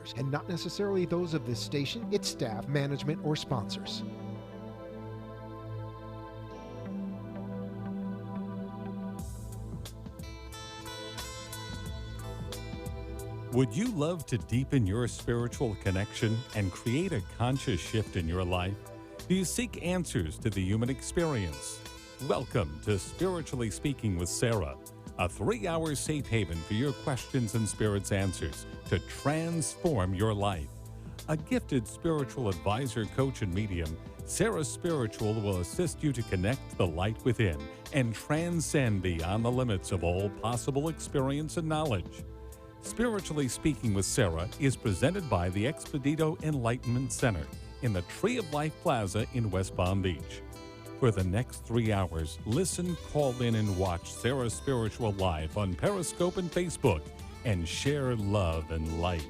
yours and not necessarily those of this station, its staff, management, or sponsors. Would you love to deepen your spiritual connection and create a conscious shift in your life? Do you seek answers to the human experience? Welcome to Spiritually Speaking with Sarah, a 3-hour safe haven for your questions and spirit's answers to transform your life. A gifted spiritual advisor, coach, and medium, Sarah Spiritual will assist you to connect the light within and transcend beyond the limits of all possible experience and knowledge. Spiritually Speaking with Sarah is presented by the Expedito Enlightenment Center in the Tree of Life Plaza in West Palm Beach. For the next 3 hours, listen, call in, and watch Sarah Spiritual live on Periscope and Facebook, and share love and light.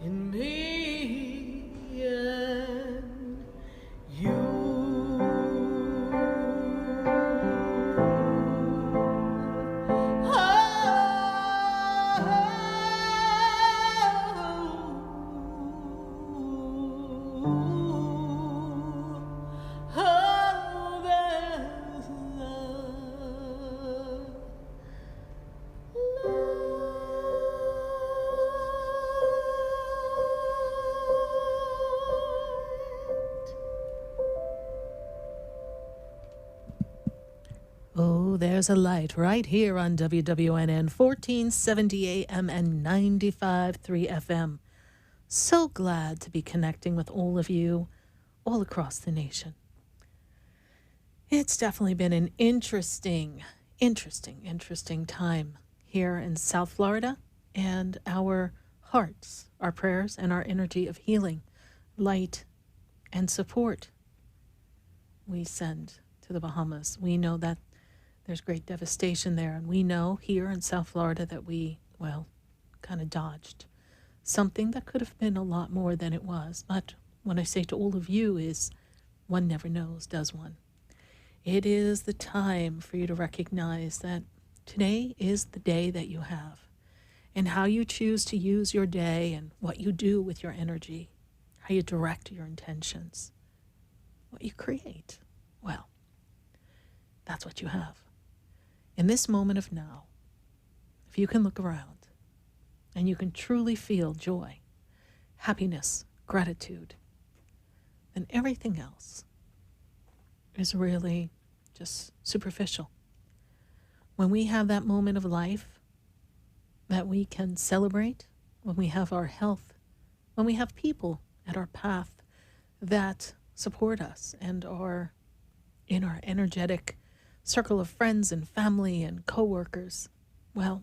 In me and you. there's a light right here on WWNN 1470 AM and 95.3 FM. So glad to be connecting with all of you all across the nation. It's definitely been an interesting time here in South Florida, and our hearts, our prayers, and our energy of healing, light, and support we send to the Bahamas. We know that there's great devastation there, and we know here in South Florida that we, kind of dodged something that could have been a lot more than it was. But what I say to all of you is, one never knows, does one? It is the time for you to recognize that today is the day that you have, and how you choose to use your day and what you do with your energy, how you direct your intentions, what you create. Well, that's what you have. In this moment of now, if you can look around and you can truly feel joy, happiness, gratitude, then everything else is really just superficial. When we have that moment of life that we can celebrate, when we have our health, when we have people at our path that support us and are in our energetic circle of friends and family and coworkers, well,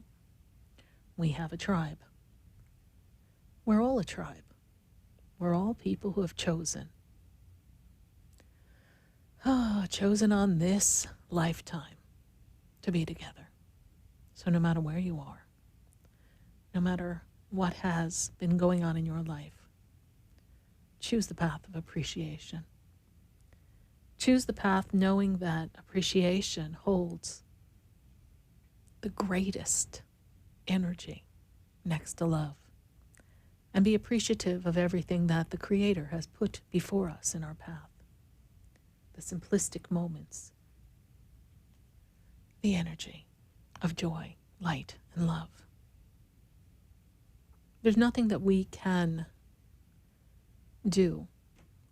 we have a tribe. We're all a tribe. We're all people who have chosen on this lifetime to be together. So no matter where you are, no matter what has been going on in your life, choose the path of appreciation. Choose the path knowing that appreciation holds the greatest energy next to love. And be appreciative of everything that the Creator has put before us in our path. The simplistic moments, the energy of joy, light, and love. There's nothing that we can do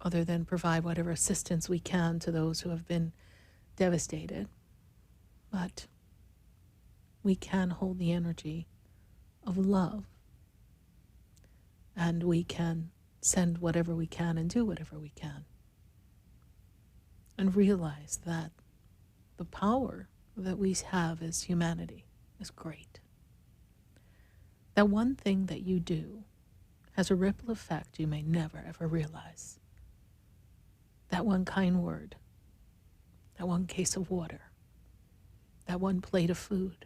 other than provide whatever assistance we can to those who have been devastated. But we can hold the energy of love, and we can send whatever we can and do whatever we can. And realize that the power that we have as humanity is great. That one thing that you do has a ripple effect you may never ever realize. That one kind word, that one case of water, that one plate of food,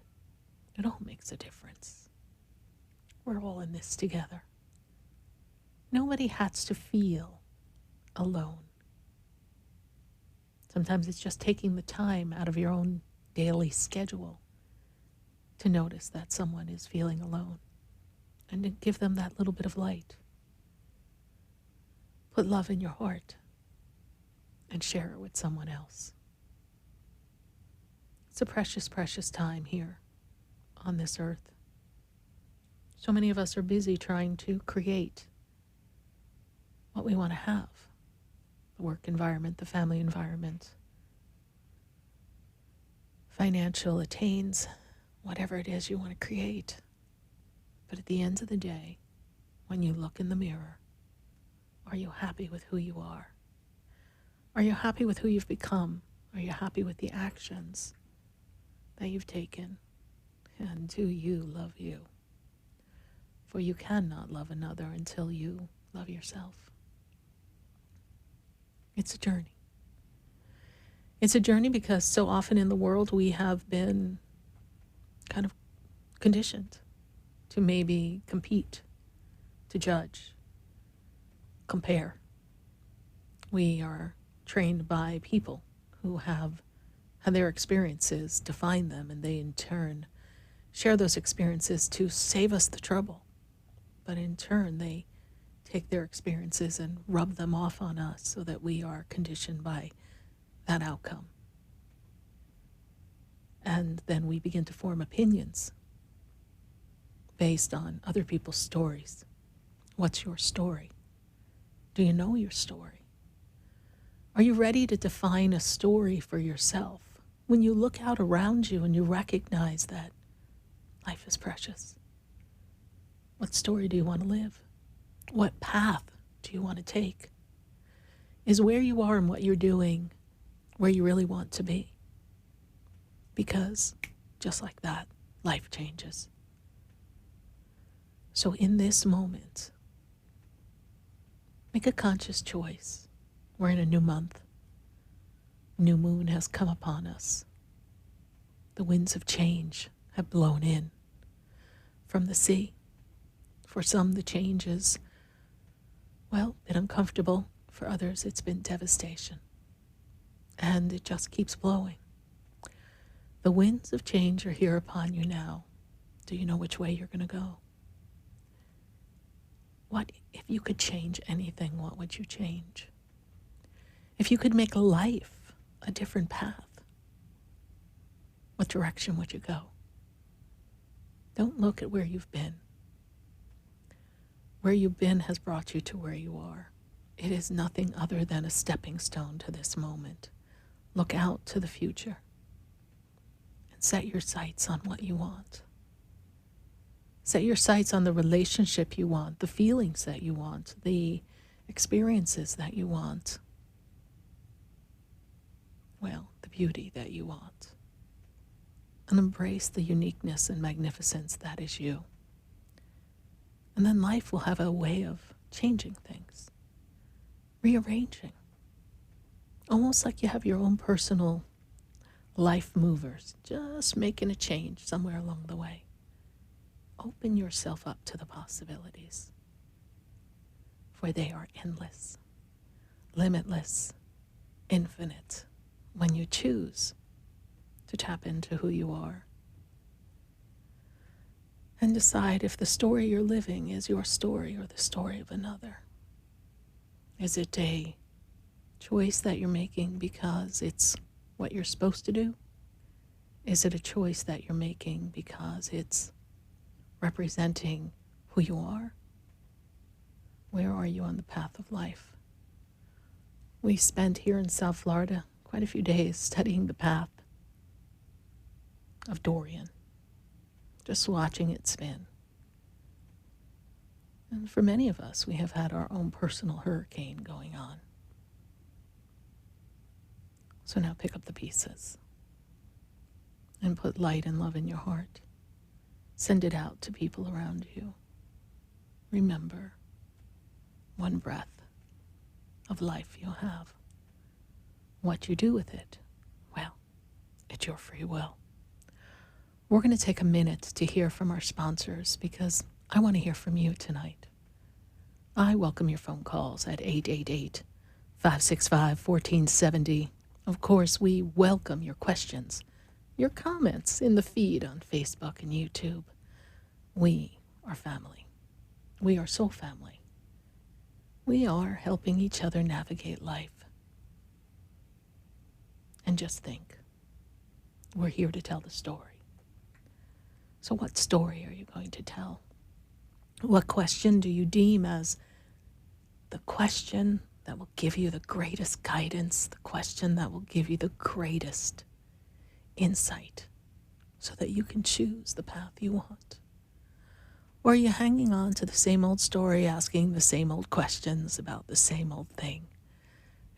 it all makes a difference. We're all in this together. Nobody has to feel alone. Sometimes it's just taking the time out of your own daily schedule to notice that someone is feeling alone and to give them that little bit of light. Put love in your heart and share it with someone else. It's a precious, precious time here on this earth. So many of us are busy trying to create what we want to have. The work environment, the family environment, financial attains, whatever it is you want to create. But at the end of the day, when you look in the mirror, are you happy with who you are? Are you happy with who you've become? Are you happy with the actions that you've taken? And do you love you? For you cannot love another until you love yourself. It's a journey. It's a journey because so often in the world we have been kind of conditioned to maybe compete, to judge, compare. We are trained by people who have had their experiences define them, and they in turn share those experiences to save us the trouble. But in turn, they take their experiences and rub them off on us so that we are conditioned by that outcome. And then we begin to form opinions based on other people's stories. What's your story? Do you know your story? Are you ready to define a story for yourself? when you look out around you and you recognize that life is precious, what story do you want to live? What path do you want to take? Is where you are and what you're doing where you really want to be? Because just like that, life changes. So in this moment, make a conscious choice. We're in a new month. New moon has come upon us. The winds of change have blown in from the sea. For some, the change is, well, a bit uncomfortable. For others, it's been devastation. And it just keeps blowing. The winds of change are here upon you now. Do you know which way you're going to go? What if you could change anything, what would you change? If you could make life a different path, what direction would you go? Don't look at where you've been. Where you've been has brought you to where you are. It is nothing other than a stepping stone to this moment. Look out to the future and set your sights on what you want. Set your sights on the relationship you want, the feelings that you want, the experiences that you want. Well, the beauty that you want. And embrace the uniqueness and magnificence that is you. And then life will have a way of changing things, rearranging. Almost like you have your own personal life movers, just making a change somewhere along the way. Open yourself up to the possibilities, for they are endless, limitless, infinite, when you choose to tap into who you are and decide if the story you're living is your story or the story of another. Is it a choice that you're making because it's what you're supposed to do? Is it a choice that you're making because it's representing who you are? Where are you on the path of life? We spent here in South Florida quite a few days studying the path of Dorian, just watching it spin. And for many of us, we have had our own personal hurricane going on. So now pick up the pieces and put light and love in your heart. Send it out to people around you. Remember, one breath of life you'll have. What you do with it, well, it's your free will. We're going to take a minute to hear from our sponsors because I want to hear from you tonight. I welcome your phone calls at 888-565-1470. Of course, we welcome your questions, your comments in the feed on Facebook and YouTube. We are family. We are soul family. We are helping each other navigate life. And just think, we're here to tell the story. So what story are you going to tell? What question do you deem as the question that will give you the greatest guidance, the question that will give you the greatest insight so that you can choose the path you want? Or are you hanging on to the same old story, asking the same old questions about the same old thing,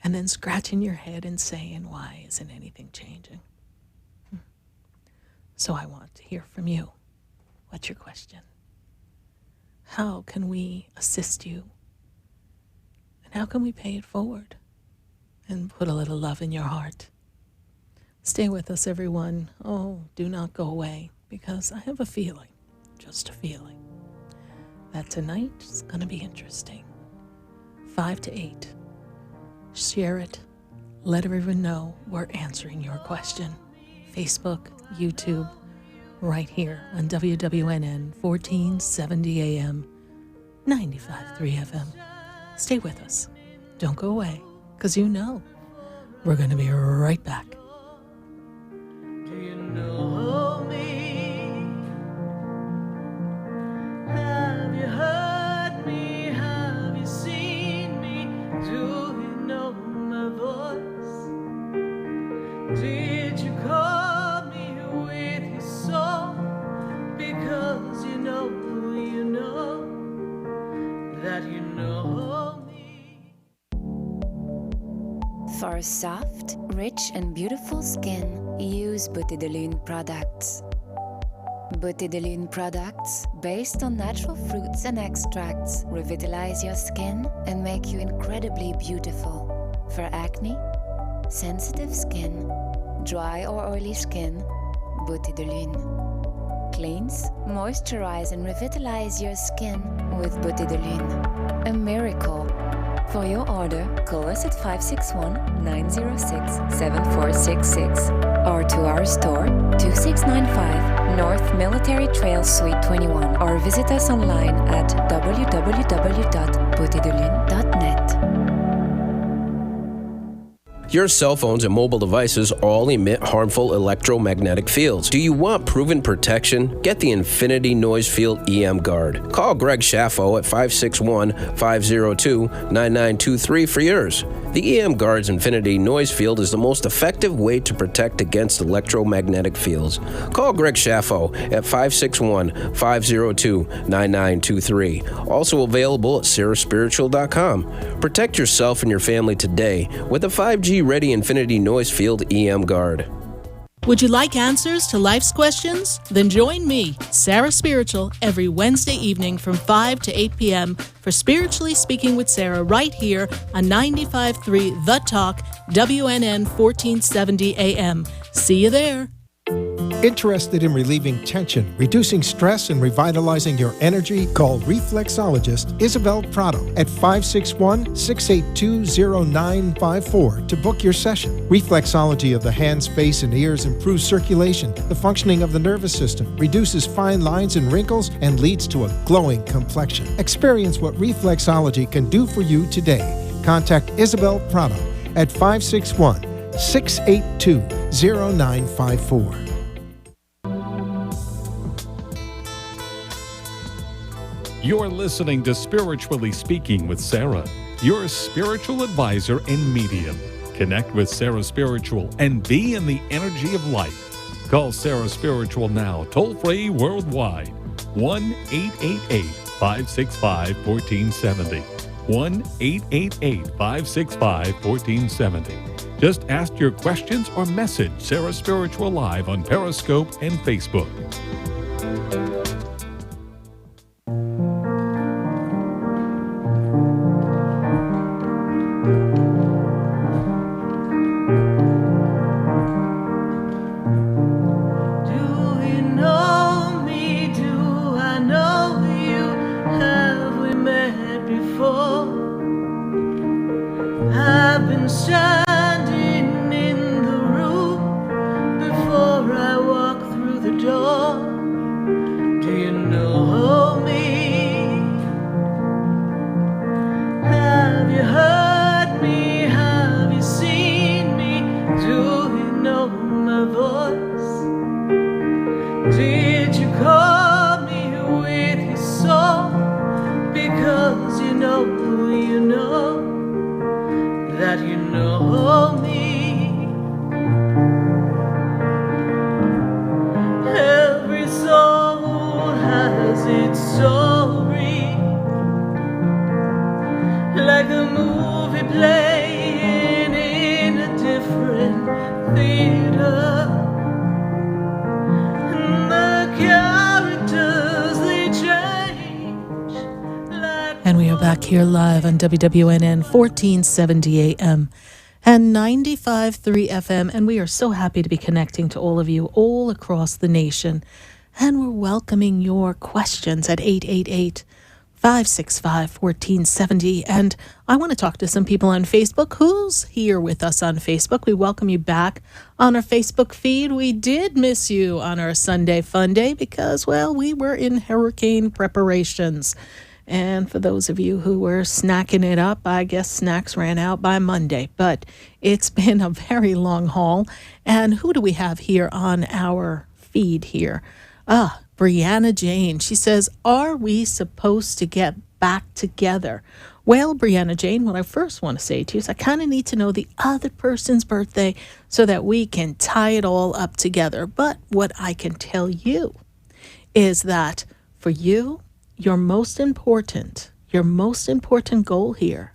and then scratching your head and saying, why isn't anything changing? So I want to hear from you. What's your question? How can we assist you? And how can we pay it forward and put a little love in your heart? Stay with us, everyone. Oh, do not go away, because I have a feeling, just a feeling, that tonight is going to be interesting. 5 to 8. Share it. Let everyone know we're answering your question. Facebook, YouTube, right here on WWNN 1470 AM, 95.3 FM. Stay with us. Don't go away, because you know we're going to be right back. Do you know me? Have you heard me? Have you seen me? Do you know my voice? Did you call For soft, rich, and beautiful skin, use Beauté de Lune products. Beauté de Lune products, based on natural fruits and extracts, revitalize your skin and make you incredibly beautiful. For acne, sensitive skin, dry or oily skin, Beauté de Lune. Cleanse, moisturize, and revitalize your skin with Beauté de Lune. A miracle. For your order, call us at 561-906-7466 or to our store, 2695 North Military Trail Suite 21, or visit us online at www.beautédelune.net. Your cell phones and mobile devices all emit harmful electromagnetic fields. Do you want proven protection? Get the Infinity Noise Field EM Guard. Call Greg Schaffo at 561-502-9923 for yours. The EM Guard's Infinity Noise Field is the most effective way to protect against electromagnetic fields. Call Greg Schaffo at 561-502-9923. Also available at saraspiritual.com. Protect yourself and your family today with a 5G-ready Infinity Noise Field EM Guard. Would you like answers to life's questions? Then join me, Sarah Spiritual, every Wednesday evening from 5 to 8 p.m. for Spiritually Speaking with Sarah right here on 95.3 The Talk, WNN 1470 AM. See you there. Interested in relieving tension, reducing stress, and revitalizing your energy? Call reflexologist Isabel Prado at 561-682-0954 to book your session. Reflexology of the hands, face, and ears improves circulation, the functioning of the nervous system, reduces fine lines and wrinkles, and leads to a glowing complexion. Experience what reflexology can do for you today. Contact Isabel Prado at 561-682-0954. You're listening to Spiritually Speaking with Sarah, your spiritual advisor and medium. Connect with Sarah Spiritual and be in the energy of life. Call Sarah Spiritual now, toll-free worldwide. 1-888-565-1470. 1-888-565-1470. Just ask your questions or message Sarah Spiritual live on Periscope and Facebook. Here live on WWNN 1470 AM and 95.3 FM, and we are so happy to be connecting to all of you all across the nation, and we're welcoming your questions at 888-565-1470. And I want to talk to some people on Facebook. Who's here with us on Facebook? We welcome you back on our Facebook feed. We did miss you on our Sunday Fun Day because, well, we were in hurricane preparations. And for those of you who were snacking it up, I guess snacks ran out by Monday. But it's been a very long haul. And who do we have here on our feed here? Brianna Jane. She says, are we supposed to get back together? Well, Brianna Jane, what I first want to say to you is I kind of need to know the other person's birthday so that we can tie it all up together. But what I can tell you is that for you, your most important goal here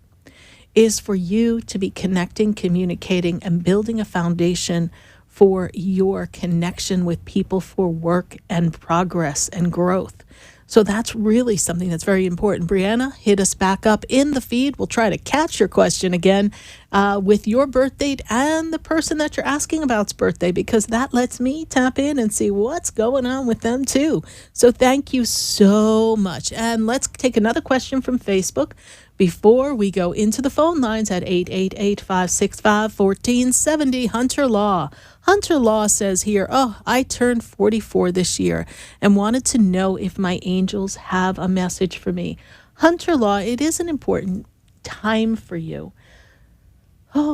is for you to be connecting, communicating, and building a foundation for your connection with people for work and progress and growth. So that's really something that's very important. Brianna, hit us back up in the feed. We'll try to catch your question again with your birth date and the person that you're asking about's birthday, because that lets me tap in and see what's going on with them too. So thank you so much. And let's take another question from Facebook before we go into the phone lines at 888-565-1470. Hunter Law. Hunter Law says here, I turned 44 this year and wanted to know if my angels have a message for me. Hunter Law, it is an important time for you.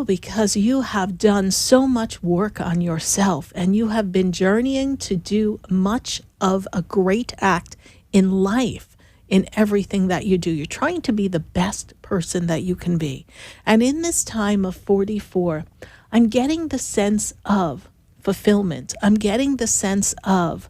Because you have done so much work on yourself and you have been journeying to do much of a great act in life, in everything that you do. You're trying to be the best person that you can be. And in this time of 44, I'm getting the sense of fulfillment. I'm getting the sense of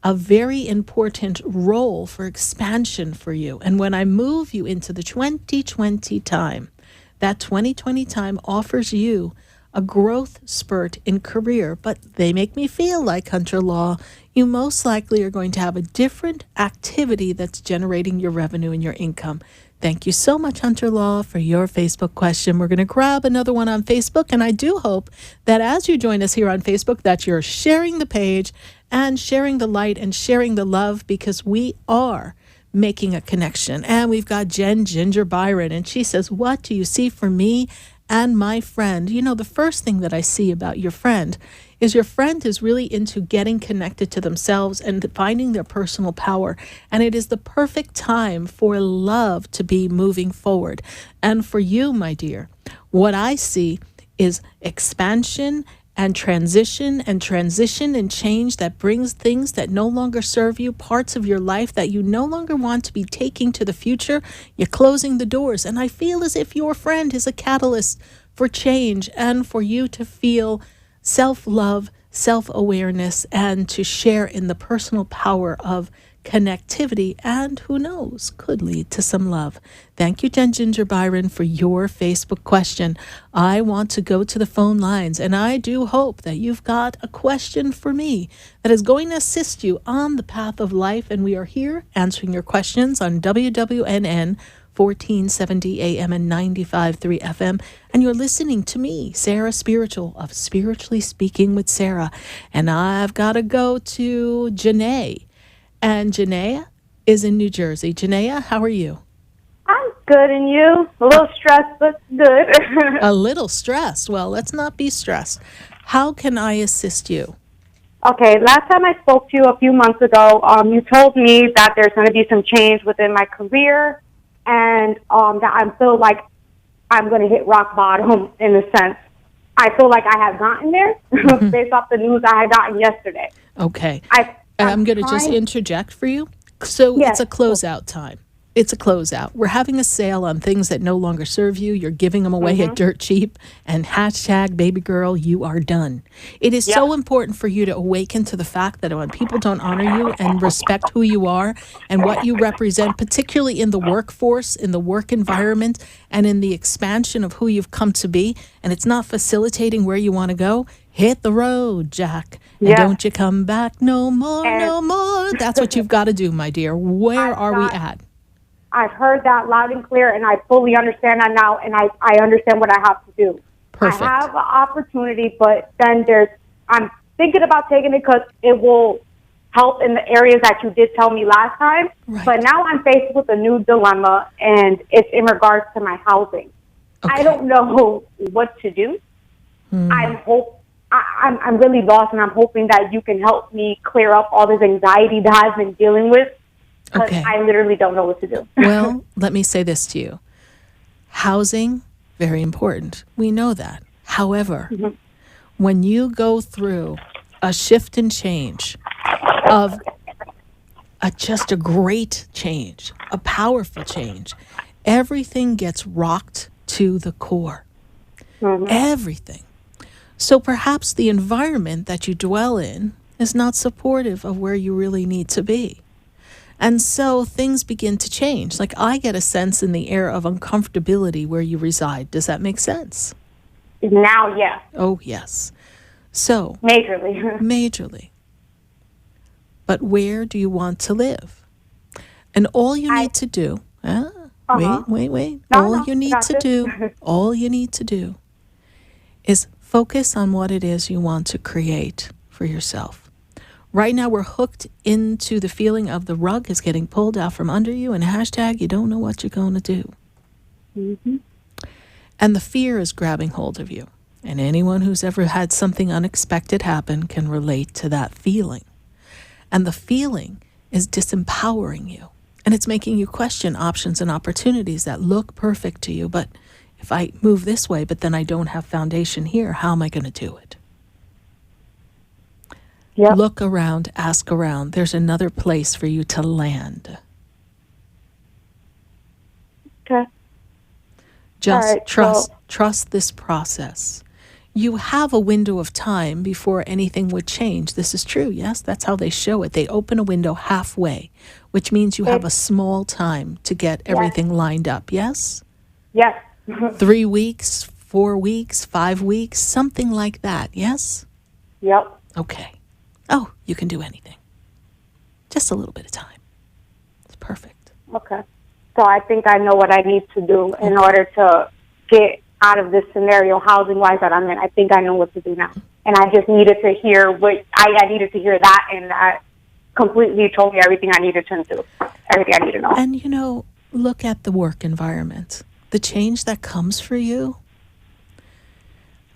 a very important role for expansion for you. And when I move you into the 2020 time, that 2020 time offers you a growth spurt in career, but they make me feel like, Hunter Law, you most likely are going to have a different activity that's generating your revenue and your income. Thank you so much, Hunter Law, for your Facebook question. We're going to grab another one on Facebook, and I do hope that as you join us here on Facebook, that you're sharing the page and sharing the light and sharing the love, because we are making a connection. And we've got Jen Ginger Byron, and she says, what do you see for me and my friend? You know, the first thing that I see about your friend is your friend is really into getting connected to themselves and finding their personal power. And it is the perfect time for love to be moving forward. And for you, my dear, what I see is expansion and transition and change that brings things that no longer serve you, parts of your life that you no longer want to be taking to the future. You're closing the doors. And I feel as if your friend is a catalyst for change and for you to feel self-love, self-awareness, and to share in the personal power of connectivity, and who knows, could lead to some love. Thank you, Jen Ginger Byron, for your Facebook question. I want to go to the phone lines, and I do hope that you've got a question for me that is going to assist you on the path of life, and we are here answering your questions on WWNN 1470 AM and 95.3 FM, and you're listening to me, Sarah Spiritual of Spiritually Speaking with Sarah, and I've got to go to Janae. And Janaea is in New Jersey. Janaea, how are you? I'm good, and you? A little stressed, but good. A little stressed. Well, let's not be stressed. How can I assist you? Okay, last time I spoke to you a few months ago, you told me that there's going to be some change within my career, and that I feel like I'm going to hit rock bottom in a sense. I feel like I have gotten there based off the news I had gotten yesterday. Okay. I'm going to just interject for you. So It's a closeout time. It's a closeout. We're having a sale on things that no longer serve you. You're giving them away at dirt cheap. And hashtag baby girl, you are done. It is so important for you to awaken to the fact that when people don't honor you and respect who you are and what you represent, particularly in the workforce, in the work environment, and in the expansion of who you've come to be, and it's not facilitating where you want to go, hit the road, Jack. And don't you come back no more, no more. That's what you've got to do, my dear. Where are we at? I've heard that loud and clear, and I fully understand that now, and I understand what I have to do. Perfect. I have an opportunity, but then I'm thinking about taking it because it will help in the areas that you did tell me last time. Right. But now I'm faced with a new dilemma, and it's in regards to my housing. Okay. I don't know what to do. I'm really lost, and I'm hoping that you can help me clear up all this anxiety that I've been dealing with. Because I literally don't know what to do. Well, let me say this to you. Housing, very important. We know that. However, when you go through a shift and change of just a great change, a powerful change, everything gets rocked to the core. Everything. So perhaps the environment that you dwell in is not supportive of where you really need to be. And so things begin to change. Like I get a sense in the air of uncomfortability where you reside. Does that make sense? Now, yes. Oh, yes. So, Majorly. majorly. But where do you want to live? And all you need to do, wait. All you need to do is focus on what it is you want to create for yourself. Right now, we're hooked into the feeling of the rug is getting pulled out from under you and hashtag you don't know what you're going to do. Mm-hmm. And the fear is grabbing hold of you. And anyone who's ever had something unexpected happen can relate to that feeling. And the feeling is disempowering you. And it's making you question options and opportunities that look perfect to you. But if I move this way, but then I don't have foundation here, how am I going to do it? Yep. Look around, ask around. There's another place for you to land. Okay. Just All right, trust this process. You have a window of time before anything would change. This is true, yes? That's how they show it. They open a window halfway, which means you have a small time to get everything lined up, yes? Yes. 3 weeks, 4 weeks, 5 weeks, something like that, yes? Yep. Okay. Oh, you can do anything. Just a little bit of time. It's perfect. Okay. So I think I know what I need to do in order to get out of this scenario housing-wise that I'm in. I think I know what to do now. And I just needed to hear I needed to hear that, and that completely told me everything I needed to do, everything I need to know. And, look at the work environment. The change that comes for you,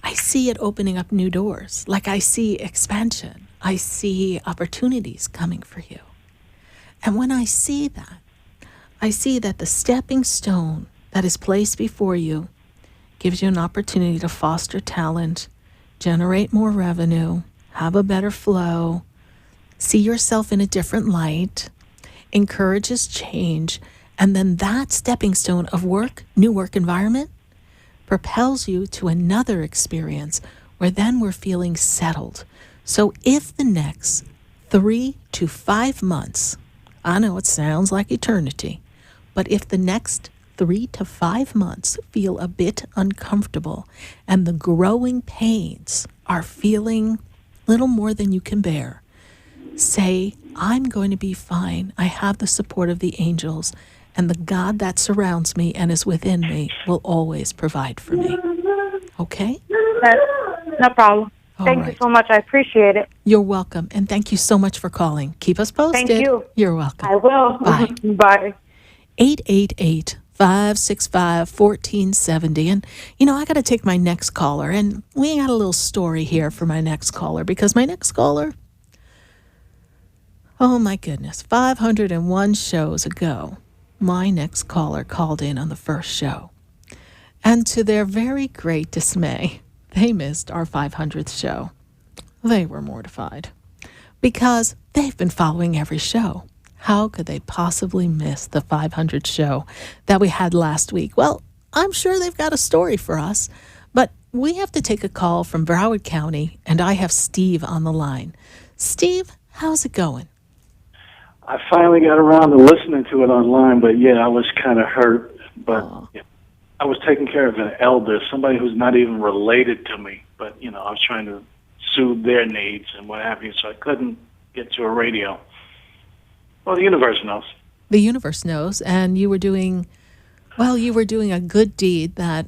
I see it opening up new doors. Like I see expansion. I see opportunities coming for you. And when I see that the stepping stone that is placed before you gives you an opportunity to foster talent, generate more revenue, have a better flow, see yourself in a different light, encourages change, and then that stepping stone of work, new work environment, propels you to another experience where then we're feeling settled. So if the next 3 to 5 months, I know it sounds like eternity, but if the next 3 to 5 months feel a bit uncomfortable and the growing pains are feeling little more than you can bear, say, I'm going to be fine. I have the support of the angels, and the God that surrounds me and is within me will always provide for me. Okay? No problem. Thank you so much. I appreciate it. You're welcome, and thank you so much for calling. Keep us posted. Thank you. You're welcome. I will. Bye. Bye. 888-565-1470. And, I got to take my next caller, and we got a little story here for my next caller, because my next caller, oh my goodness, 501 shows ago, my next caller called in on the first show. And to their very great dismay, they missed our 500th show. They were mortified because they've been following every show. How could they possibly miss the 500th show that we had last week? Well, I'm sure they've got a story for us, but we have to take a call from Broward County, and I have Steve on the line. Steve, how's it going? I finally got around to listening to it online, but I was kind of hurt. But I was taking care of an elder, somebody who's not even related to me. But, I was trying to soothe their needs and what have you, so I couldn't get to a radio. Well, the universe knows. The universe knows, and you were doing a good deed that,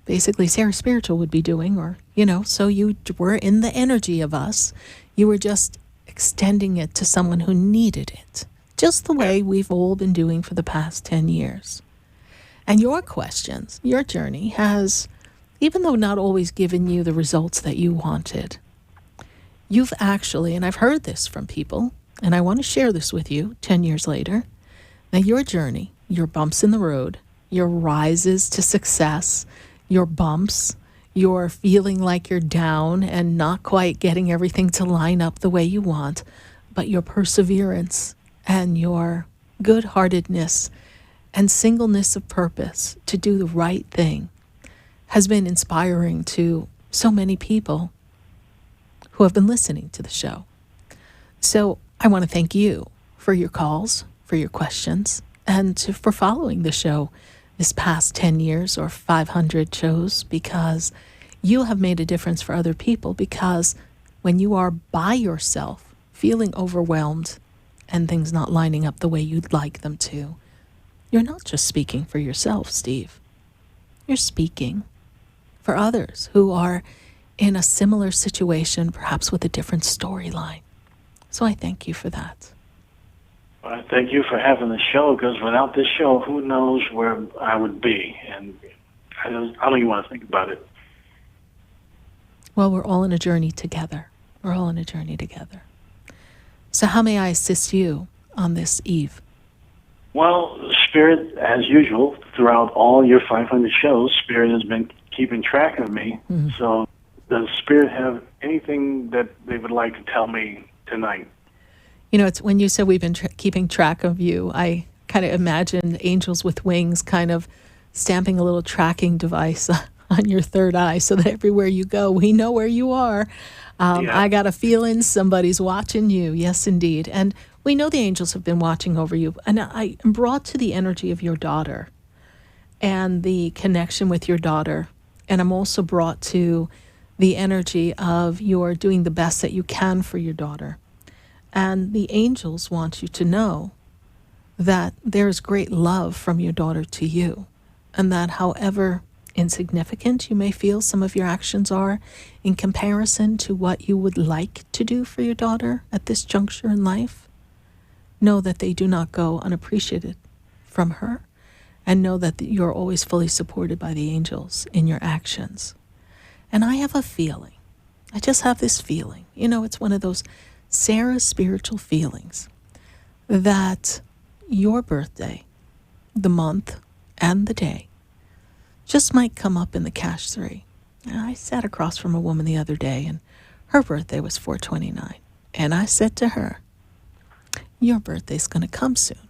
basically Sarah Spiritual would be doing, or, so you were in the energy of us. You were just extending it to someone who needed it, just the way we've all been doing for the past 10 years. And your questions, your journey has, even though not always given you the results that you wanted, you've actually, and I've heard this from people, and I want to share this with you 10 years later, that your journey, your bumps in the road, your rises to success, your bumps, your feeling like you're down and not quite getting everything to line up the way you want, but your perseverance and your good-heartedness and singleness of purpose to do the right thing has been inspiring to so many people who have been listening to the show. So I want to thank you for your calls, for your questions and for following the show this past 10 years or 500 shows, because you have made a difference for other people. Because when you are by yourself, feeling overwhelmed and things not lining up the way you'd like them to, you're not just speaking for yourself, Steve. You're speaking for others who are in a similar situation, perhaps with a different storyline. So I thank you for that. Well, thank you for having the show, because without this show, who knows where I would be? And I don't even want to think about it. Well, we're all in a journey together. We're all in a journey together. So how may I assist you on this eve? Well, Spirit, as usual, throughout all your 500 shows, Spirit has been keeping track of me. Mm-hmm. So does Spirit have anything that they would like to tell me tonight? You know, it's when you said we've been keeping track of you, I kind of imagine angels with wings kind of stamping a little tracking device on your third eye so that everywhere you go, we know where you are. I got a feeling somebody's watching you. Yes, indeed. And we know the angels have been watching over you. And I am brought to the energy of your daughter and the connection with your daughter. And I'm also brought to the energy of you're doing the best that you can for your daughter. And the angels want you to know that there's great love from your daughter to you, and that however insignificant you may feel some of your actions are in comparison to what you would like to do for your daughter at this juncture in life, know that they do not go unappreciated from her, and know that you're always fully supported by the angels in your actions. And I have a feeling, I just have this feeling, you know, it's one of those Sarah's spiritual feelings, that your birthday, the month and the day, just might come up in the Cash 3. Now, I sat across from a woman the other day, and her birthday was 4/29. And I said to her, your birthday's going to come soon.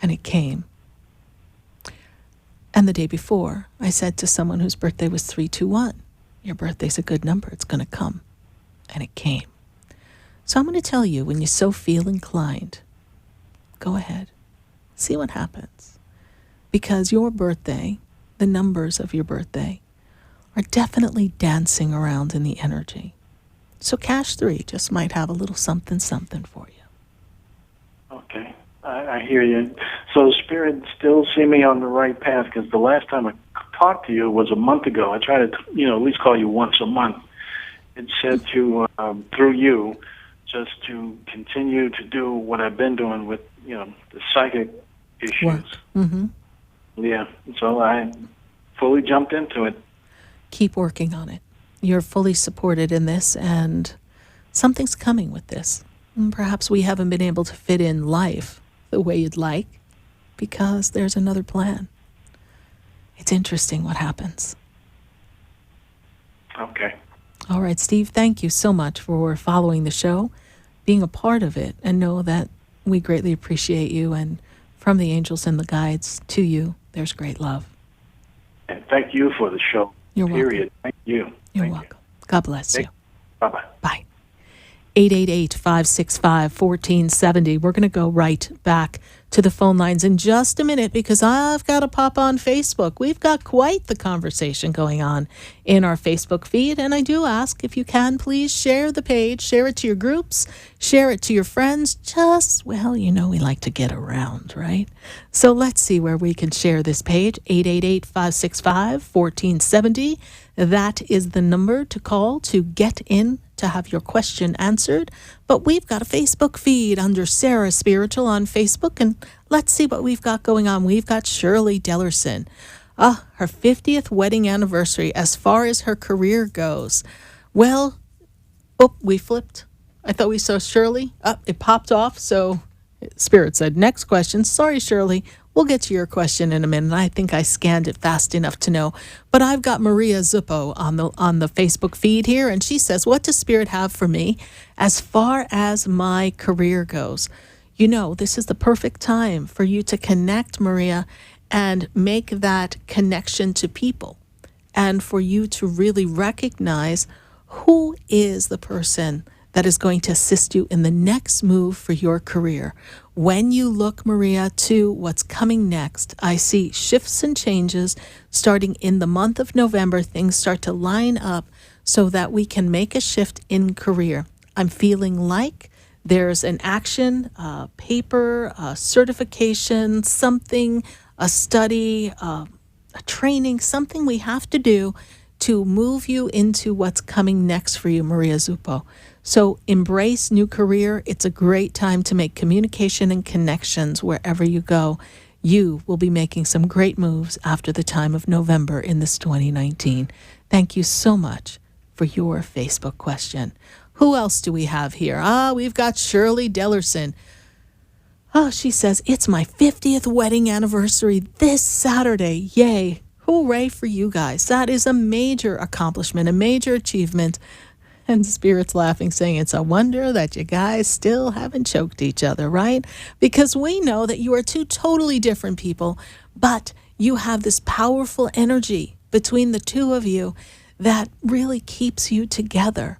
And it came. And the day before, I said to someone whose birthday was 3/21, your birthday's a good number, it's going to come. And it came. So I'm going to tell you, when you so feel inclined, go ahead, see what happens. Because your birthday, the numbers of your birthday, are definitely dancing around in the energy. So Cash 3 just might have a little something for you. Okay, I hear you. So Spirit still see me on the right path, because the last time I talked to you was a month ago. I try to, at least call you once a month. It said to, through you, just to continue to do what I've been doing with, the psychic issues. Mm-hmm. Yeah, so I fully jumped into it. Keep working on it. You're fully supported in this, and something's coming with this. And perhaps we haven't been able to fit in life the way you'd like, because there's another plan. It's interesting what happens. Okay. All right, Steve, thank you so much for following the show, being a part of it, and know that we greatly appreciate you. And from the angels and the guides to you, there's great love. And thank you for the show. You're Period. welcome. Thank you. You're welcome. God bless you. Bye-bye. Bye. 888-565-1470. We're going to go right back to the phone lines in just a minute, because I've got to pop on Facebook. We've got quite the conversation going on in our Facebook feed, and I do ask, if you can, please share the page, share it to your groups, share it to your friends. We like to get around, right? So let's see where we can share this page. 888-565-1470. That is the number to call to get in to have your question answered. But we've got a Facebook feed under Sarah Spiritual on Facebook, and let's see what we've got going on. We've got Shirley Dellerson. Her 50th wedding anniversary as far as her career goes. Well, we flipped. I thought we saw Shirley. It popped off, so Spirit said, next question. Sorry, Shirley. We'll get to your question in a minute. I think I scanned it fast enough to know. But I've got Maria Zuppo on the Facebook feed here, and she says, what does Spirit have for me as far as my career goes? This is the perfect time for you to connect, Maria, and make that connection to people, and for you to really recognize who is the person that is going to assist you in the next move for your career. When you look, Maria, to what's coming next, I see shifts and changes starting in the month of November. Things start to line up so that we can make a shift in career. I'm feeling like there's an action, a paper, a certification, something, a study, a training, something we have to do to move you into what's coming next for you, Maria Zuppo. So embrace new career. It's a great time to make communication and connections wherever you go. You will be making some great moves after the time of November in this 2019. Thank you so much for your Facebook question. Who else do we have here? We've got Shirley Dellerson. She says, it's my 50th wedding anniversary this Saturday. Yay. Hooray for you guys. That is a major accomplishment, a major achievement. And Spirit's laughing, saying it's a wonder that you guys still haven't choked each other, right? Because we know that you are two totally different people, but you have this powerful energy between the two of you that really keeps you together.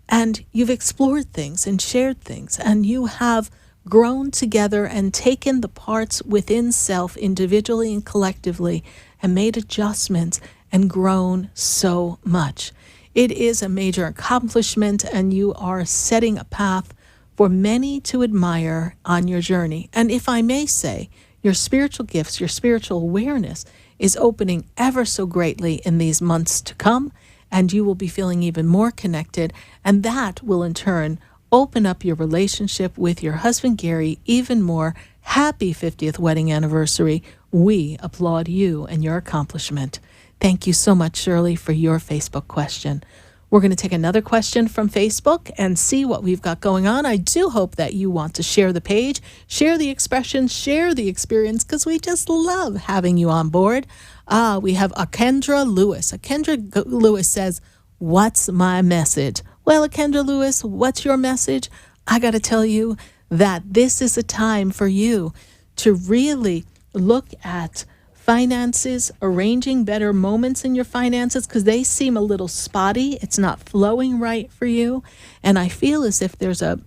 And you've explored things and shared things, and you have grown together and taken the parts within self individually and collectively and made adjustments and grown so much. It is a major accomplishment, and you are setting a path for many to admire on your journey. And if I may say, your spiritual gifts, your spiritual awareness is opening ever so greatly in these months to come, and you will be feeling even more connected, and that will in turn open up your relationship with your husband, Gary, even more. Happy 50th wedding anniversary. We applaud you and your accomplishment. Thank you so much, Shirley, for your Facebook question. We're going to take another question from Facebook and see what we've got going on. I do hope that you want to share the page, share the expression, share the experience, because we just love having you on board. We have Akendra Lewis. Akendra Lewis says, what's my message? Well, Akendra Lewis, what's your message? I got to tell you that this is a time for you to really look at finances, arranging better moments in your finances, because they seem a little spotty. It's not flowing right for you. And I feel as if there's a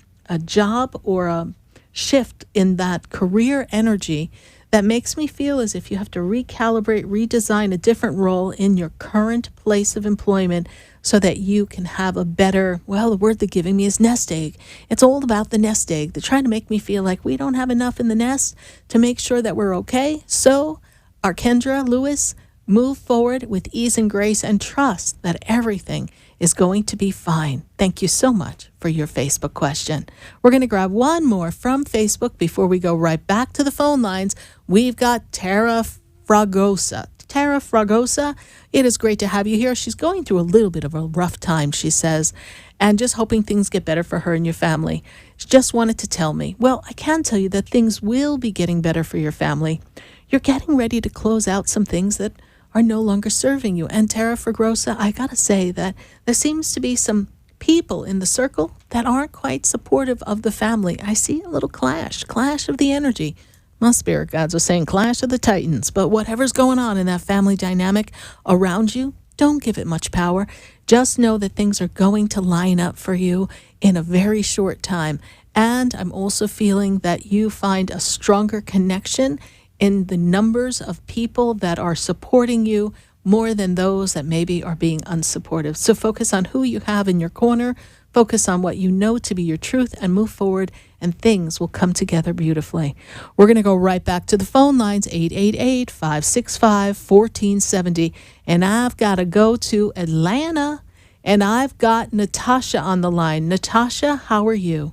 job or a shift in that career energy that makes me feel as if you have to recalibrate, redesign a different role in your current place of employment so that you can have a better, well, the word they're giving me is nest egg. It's all about the nest egg. They're trying to make me feel like we don't have enough in the nest to make sure that we're okay. So, Arkendra Lewis, move forward with ease and grace and trust that everything is going to be fine. Thank you so much for your Facebook question. We're going to grab one more from Facebook before we go right back to the phone lines. We've got Tara Fragosa. Tara Fragosa, it is great to have you here. She's going through a little bit of a rough time, she says, and just hoping things get better for her and your family. She just wanted to tell me, well, I can tell you that things will be getting better for your family. You're getting ready to close out some things that are no longer serving you. And Tara Fragosa, I gotta say that there seems to be some people in the circle that aren't quite supportive of the family. I see a little clash of the energy. My spirit guides are saying clash of the titans, but whatever's going on in that family dynamic around you, don't give it much power. Just know that things are going to line up for you in a very short time. And I'm also feeling that you find a stronger connection in the numbers of people that are supporting you more than those that maybe are being unsupportive. So focus on who you have in your corner, focus on what you know to be your truth, and move forward, and things will come together beautifully. We're going to go right back to the phone lines, 888-565-1470. And I've got to go to Atlanta, and I've got Natasha on the line. Natasha, how are you?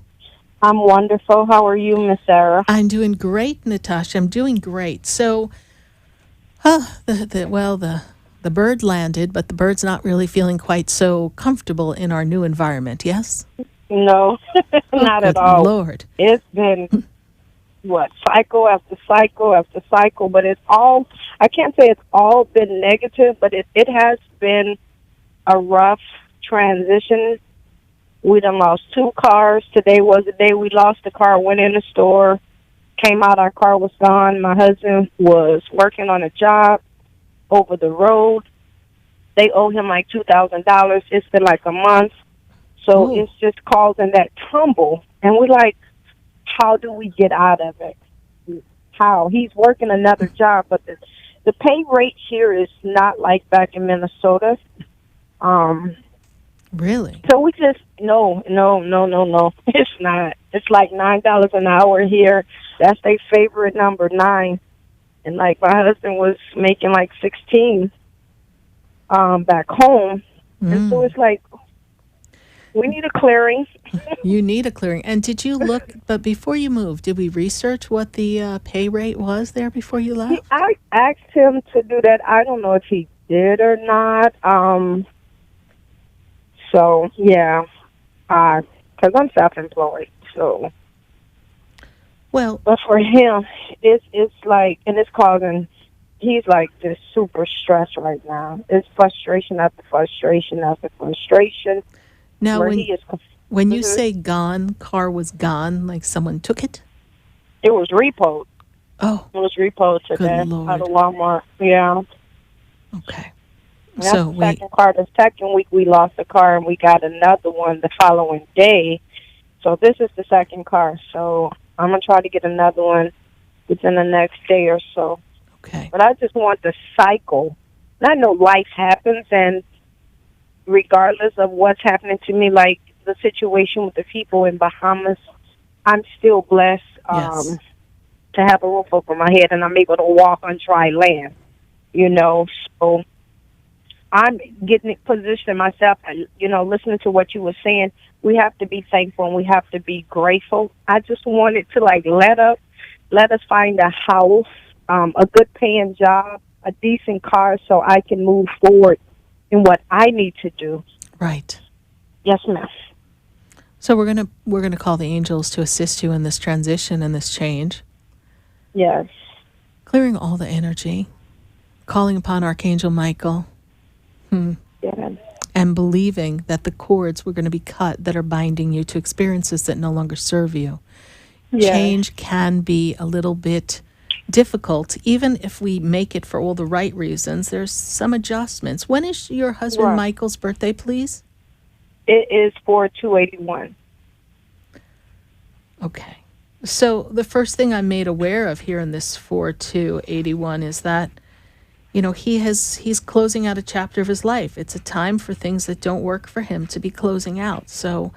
I'm wonderful. How are you, Miss Sarah? I'm doing great, Natasha. I'm doing great. So, the bird landed, but the bird's not really feeling quite so comfortable in our new environment, yes? No, not at all. Lord. It's been, cycle after cycle after cycle, but it's all, I can't say it's all been negative, but it has been a rough transition. We done lost 2 cars. Today was the day we lost the car, went in the store, came out, our car was gone. My husband was working on a job over the road. They owe him like $2,000. It's been like a month. So it's just causing that tumble. And we're like, how do we get out of it? How? He's working another job, but the pay rate here is not like back in Minnesota. Really? So we just, no. It's not. It's like $9 an hour here. That's their favorite number, 9. And like my husband was making like 16 back home. And so it's like, we need a clearing. You need a clearing. And did you look, but before you moved, did we research what the pay rate was there before you left? I asked him to do that. I don't know if he did or not. So, yeah, because I'm self-employed, so. Well. But for him, it's like, and it's causing, he's like just super stressed right now. It's frustration after frustration after frustration. Now, when you say gone, car was gone, like someone took it? It was repoed. Oh. It was repoed today out of Walmart. Yeah. Okay. And that's the second car. The second week we lost a car and we got another one the following day. So this is the second car. So I'm going to try to get another one within the next day or so. Okay. But I just want the cycle. And I know life happens, and regardless of what's happening to me, like the situation with the people in Bahamas, I'm still blessed to have a roof over my head, and I'm able to walk on dry land, So I'm getting positioning myself, listening to what you were saying. We have to be thankful and we have to be grateful. I just wanted to let us find a house, a good paying job, a decent car, so I can move forward in what I need to do. Right. Yes, ma'am. So we're gonna call the angels to assist you in this transition and this change. Yes. Clearing all the energy, calling upon Archangel Michael. Yeah. And believing that the cords were going to be cut that are binding you to experiences that no longer serve you. Yes. Change can be a little bit difficult, even if we make it for all the right reasons. There's some adjustments. When is your husband Michael's birthday, please? It is 4/2/81. Okay. So the first thing I'm made aware of here in this 4/2/81 is that, he's closing out a chapter of his life. It's a time for things that don't work for him to be closing out. So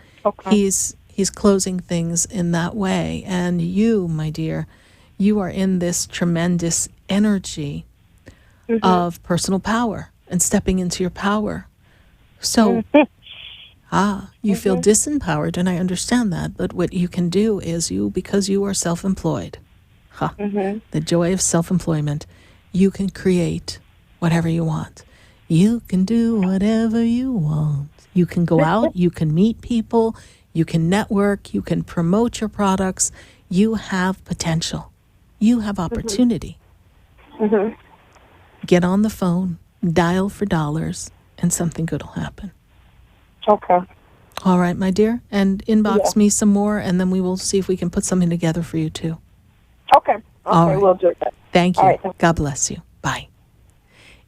he's closing things in that way. And you, my dear, you are in this tremendous energy of personal power and stepping into your power. So, you feel disempowered, and I understand that. But what you can do is because you are self-employed, the joy of self-employment, you can create whatever you want. You can do whatever you want. You can go out, you can meet people, you can network, you can promote your products. You have potential. You have opportunity. Get on the phone, dial for dollars, and something good will happen. Okay. All right, my dear. And inbox me some more, and then we will see if we can put something together for you, too. Okay. All right. We'll do that. Thank you. All right. God bless you. Bye.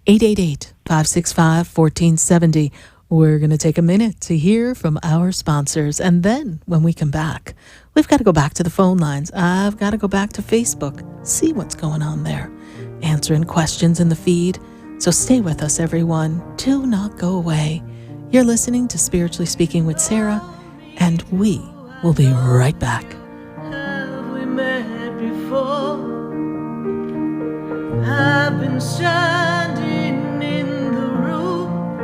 888-565-1470. We're going to take a minute to hear from our sponsors. And then when we come back, we've got to go back to the phone lines. I've got to go back to Facebook, see what's going on there, answering questions in the feed. So stay with us, everyone. Do not go away. You're listening to Spiritually Speaking with Sarah, and we will be right back. Have we met before? I've been standing in the room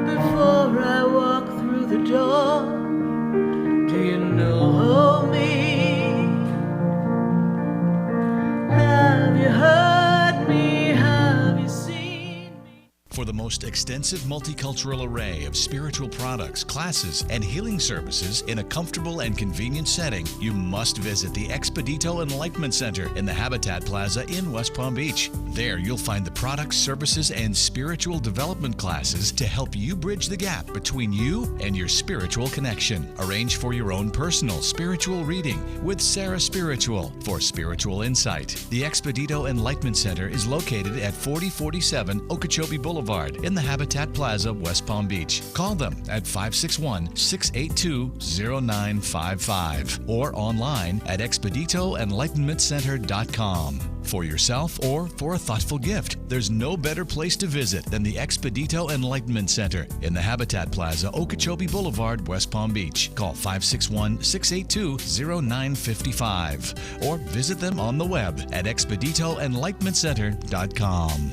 before I walk through the door. Do you know me? Have you heard me? Have you seen me? For the most extensive multicultural array of spiritual products, classes, and healing services in a comfortable and convenient setting, you must visit the Expedito Enlightenment Center in the Habitat Plaza in West Palm Beach. There you'll find the products, services, and spiritual development classes to help you bridge the gap between you and your spiritual connection. Arrange for your own personal spiritual reading with Sarah Spiritual for spiritual insight. The Expedito Enlightenment Center is located at 4047 Okeechobee Boulevard in the Habitat Plaza, West Palm Beach. Call them at 561-682-0955 or online at expeditoenlightenmentcenter.com. For yourself or for a thoughtful gift, there's no better place to visit than the Expedito Enlightenment Center in the Habitat Plaza, Okeechobee Boulevard, West Palm Beach. Call 561-682-0955 or visit them on the web at expeditoenlightenmentcenter.com.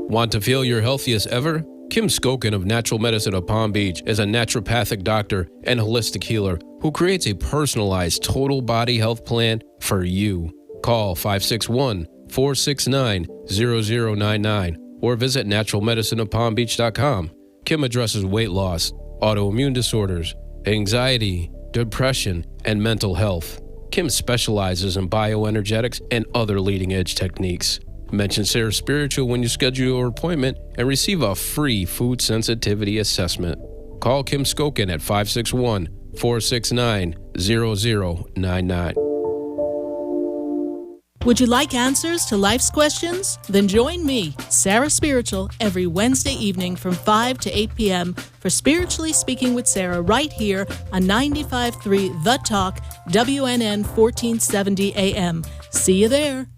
Want to feel your healthiest ever? Kim Skokin of Natural Medicine of Palm Beach is a naturopathic doctor and holistic healer who creates a personalized total body health plan for you. Call 561-469-0099 or visit naturalmedicineofpalmbeach.com. Kim addresses weight loss, autoimmune disorders, anxiety, depression, and mental health. Kim specializes in bioenergetics and other leading-edge techniques. Mention Sarah Spiritual when you schedule your appointment and receive a free food sensitivity assessment. Call Kim Skokin at 561-469-0099. Would you like answers to life's questions? Then join me, Sarah Spiritual, every Wednesday evening from 5 to 8 p.m. for Spiritually Speaking with Sarah right here on 95.3 The Talk, WNN 1470 AM. See you there.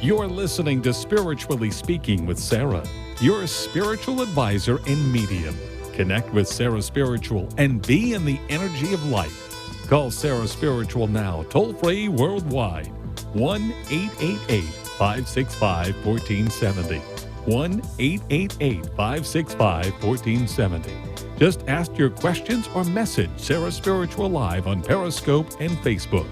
You're listening to Spiritually Speaking with Sarah, your spiritual advisor and medium. Connect with Sarah Spiritual and be in the energy of life. Call Sarah Spiritual now, toll-free worldwide. 1-888-565-1470. 1-888-565-1470. Just ask your questions or message Sarah Spiritual live on Periscope and Facebook.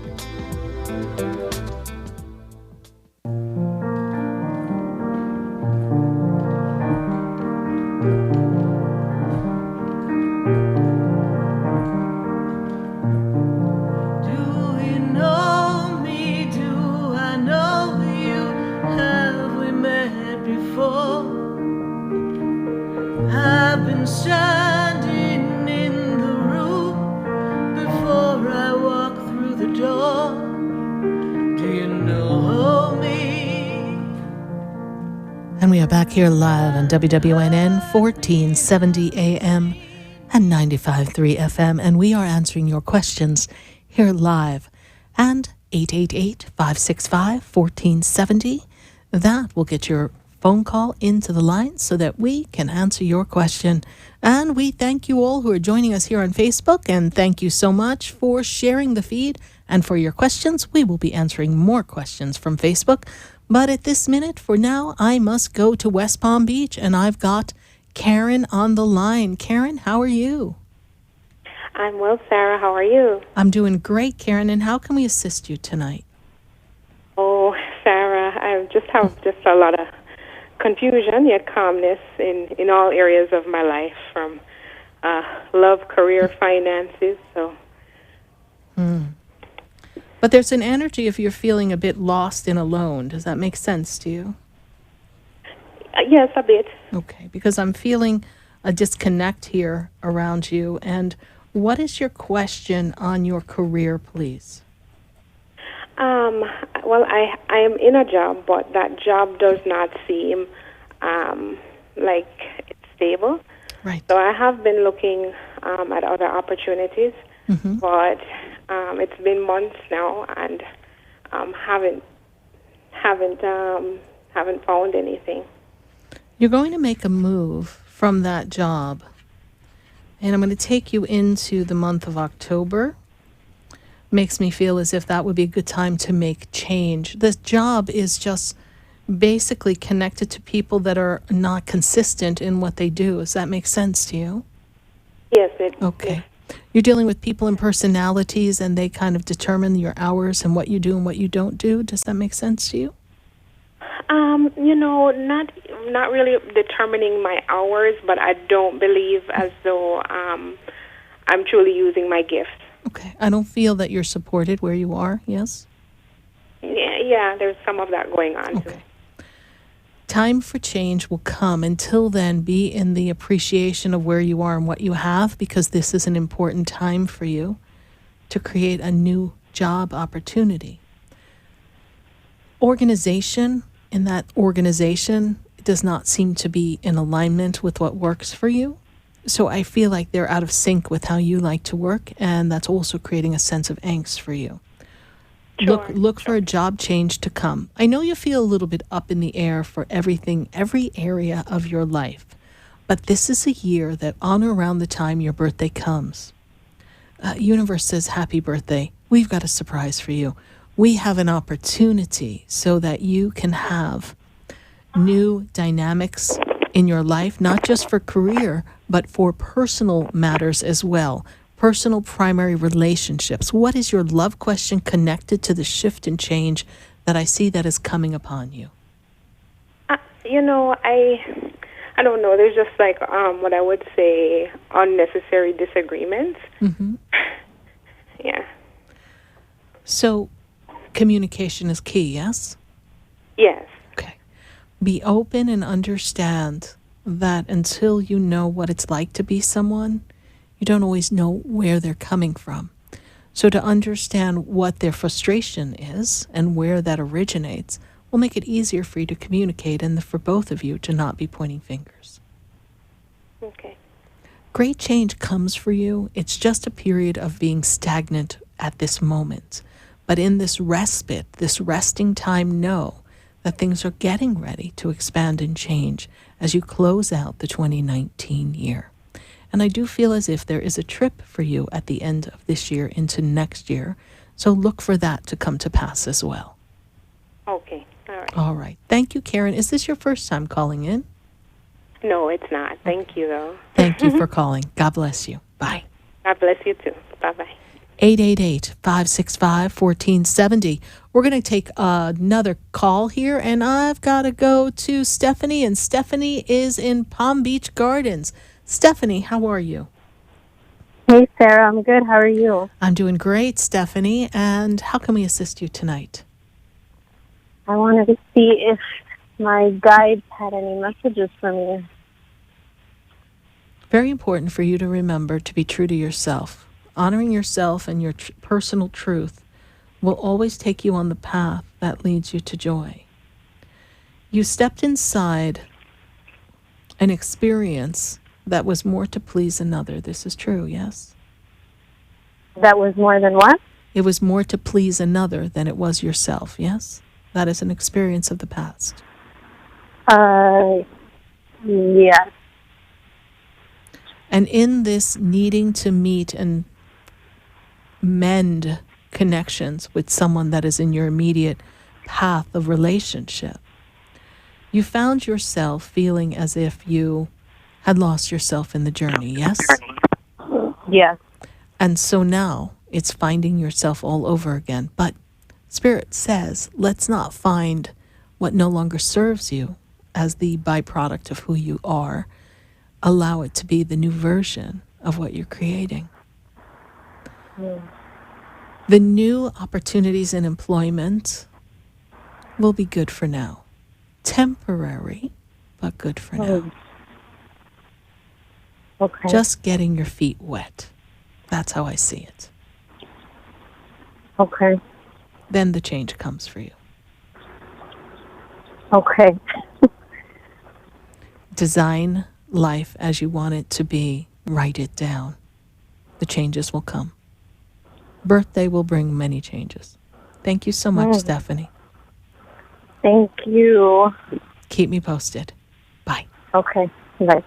Here live on WWNN 1470 AM and 95.3 FM, and we are answering your questions here live. And 888-565-1470. That will get your phone call into the line so that we can answer your question. And we thank you all who are joining us here on Facebook, and thank you so much for sharing the feed and for your questions. We will be answering more questions from Facebook. But at this minute, for now, I must go to West Palm Beach, and I've got Karen on the line. Karen, how are you? I'm well, Sarah. How are you? I'm doing great, Karen. And how can we assist you tonight? Oh, Sarah, I just have a lot of confusion yet calmness in all areas of my life, from love, career, finances. So. But there's an energy if you're feeling a bit lost and alone. Does that make sense to you? Yes, a bit. Okay, because I'm feeling a disconnect here around you. And what is your question on your career, please? Well, I am in a job, but that job does not seem like it's stable. Right. So I have been looking at other opportunities, but it's been months now, and haven't found anything. You're going to make a move from that job, and I'm going to take you into the month of October. Makes me feel as if that would be a good time to make change. This job is just basically connected to people that are not consistent in what they do. Does that make sense to you? Yes, it. Okay. You're dealing with people and personalities, and they kind of determine your hours and what you do and what you don't do. Does that make sense to you? Not really determining my hours, but I don't believe as though I'm truly using my gifts. Okay. I don't feel that you're supported where you are, yes? Yeah, there's some of that going on too. Time for change will come. Until then, be in the appreciation of where you are and what you have, because this is an important time for you to create a new job opportunity. Organization, in that organization, does not seem to be in alignment with what works for you. So I feel like they're out of sync with how you like to work, and that's also creating a sense of angst for you. Look for a job change to come. I know you feel a little bit up in the air for everything, every area of your life, but this is a year that on or around the time your birthday comes, universe says, happy birthday. We've got a surprise for you. We have an opportunity so that you can have new dynamics in your life, not just for career, but for personal matters as well. Personal primary relationships. What is your love question connected to the shift and change that I see that is coming upon you? I don't know. There's just like what I would say unnecessary disagreements. Mm-hmm. Yeah. So communication is key, yes? Yes. Okay. Be open and understand that until you know what it's like to be someone, you don't always know where they're coming from. So to understand what their frustration is and where that originates will make it easier for you to communicate and for both of you to not be pointing fingers. Okay. Great change comes for you. It's just a period of being stagnant at this moment. But in this respite, this resting time, know that things are getting ready to expand and change as you close out the 2019 year. And I do feel as if there is a trip for you at the end of this year into next year. So look for that to come to pass as well. Okay. All right. All right. Thank you, Karen. Is this your first time calling in? No, it's not. Thank you, though. Thank you for calling. God bless you. Bye. God bless you, too. Bye-bye. 888-565-1470. We're going to take another call here, and I've got to go to Stephanie, and Stephanie is in Palm Beach Gardens. Stephanie, how are you? Hey, Sarah. I'm good. How are you? I'm doing great, Stephanie. And how can we assist you tonight? I wanted to see if my guides had any messages for me. Very important for you to remember to be true to yourself. Honoring yourself and your personal truth will always take you on the path that leads you to joy. You stepped inside an experience that was more to please another. This is true, yes? That was more than what? It was more to please another than it was yourself, yes? That is an experience of the past. Yes. And in this needing to meet and mend connections with someone that is in your immediate path of relationship, you found yourself feeling as if you had lost yourself in the journey, yes? Yes. And so now it's finding yourself all over again. But Spirit says, let's not find what no longer serves you as the byproduct of who you are. Allow it to be the new version of what you're creating. The new opportunities in employment will be good for now. Temporary, but good for now. Okay. Just getting your feet wet. That's how I see it. Okay. Then the change comes for you. Okay. Design life as you want it to be. Write it down. The changes will come. Birthday will bring many changes. Thank you so much, Stephanie. Thank you. Keep me posted. Bye. Okay. Bye.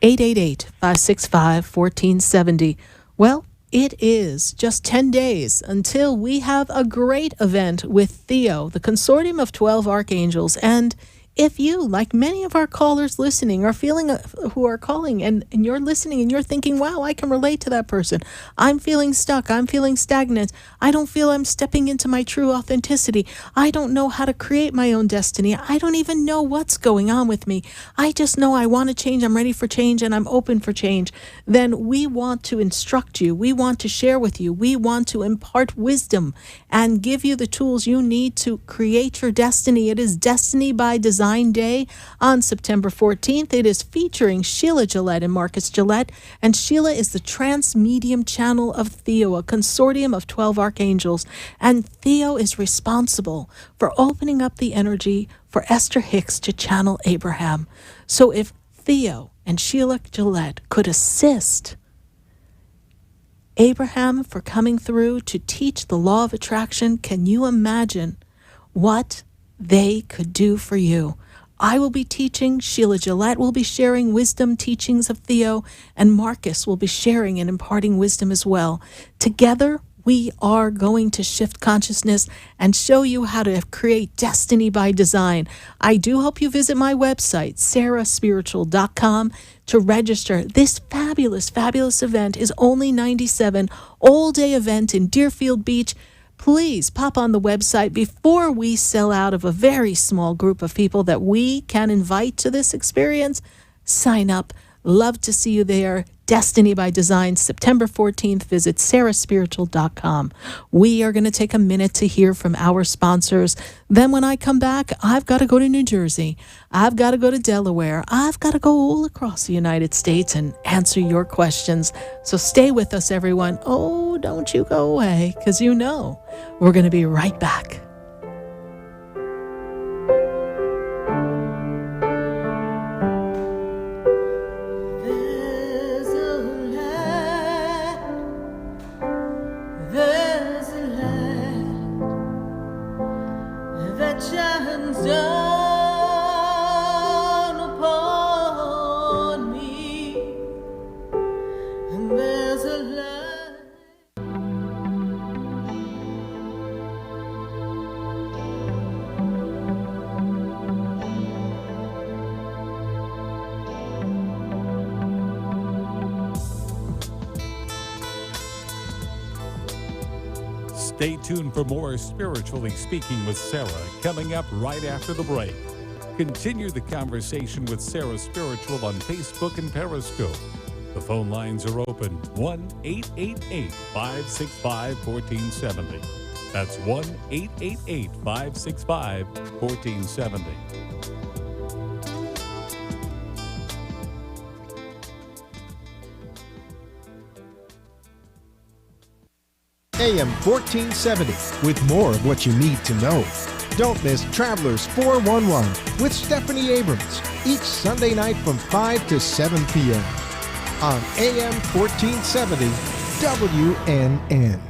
888-565-1470. Well, it is just 10 days until we have a great event with Theo, the Consortium of 12 Archangels, and If you, like many of our callers listening, are feeling who are calling and you're listening and you're thinking, wow, I can relate to that person. I'm feeling stuck. I'm feeling stagnant. I don't feel I'm stepping into my true authenticity. I don't know how to create my own destiny. I don't even know what's going on with me. I just know I want to change. I'm ready for change and I'm open for change. Then we want to instruct you. We want to share with you. We want to impart wisdom and give you the tools you need to create your destiny. It is Destiny by Design Day on September 14th. It is featuring Sheila Gillette and Marcus Gillette, and Sheila is the trans-medium channel of Theo, a consortium of 12 archangels, and Theo is responsible for opening up the energy for Esther Hicks to channel Abraham. So if Theo and Sheila Gillette could assist Abraham for coming through to teach the law of attraction, can you imagine what they could do for you? I will be teaching, Sheila Gillette will be sharing wisdom teachings of Theo, and Marcus will be sharing and imparting wisdom as well. Together, we are going to shift consciousness and show you how to create destiny by design. I do hope you visit my website, sarahspiritual.com, to register. This fabulous, fabulous event is only $97, all-day event in Deerfield Beach. Please pop on the website before we sell out of a very small group of people that we can invite to this experience. Sign up. Love to see you there. Destiny by Design, September 14th. Visit sarahspiritual.com. We are going to take a minute to hear from our sponsors. Then when I come back, I've got to go to New Jersey. I've got to go to Delaware. I've got to go all across the United States and answer your questions. So stay with us, everyone. Oh, don't you go away, because you know we're going to be right back. Shines down upon me, and there's a light. Stay tuned for more Spiritually Speaking with Sarah coming up right after the break. Continue the conversation with Sarah Spiritual on Facebook and Periscope. The phone lines are open, 1-888-565-1470. That's 1-888-565-1470. AM 1470 with more of what you need to know. Don't miss Travelers 411 with Stephanie Abrams each Sunday night from 5 to 7 p.m. on AM 1470 WNN.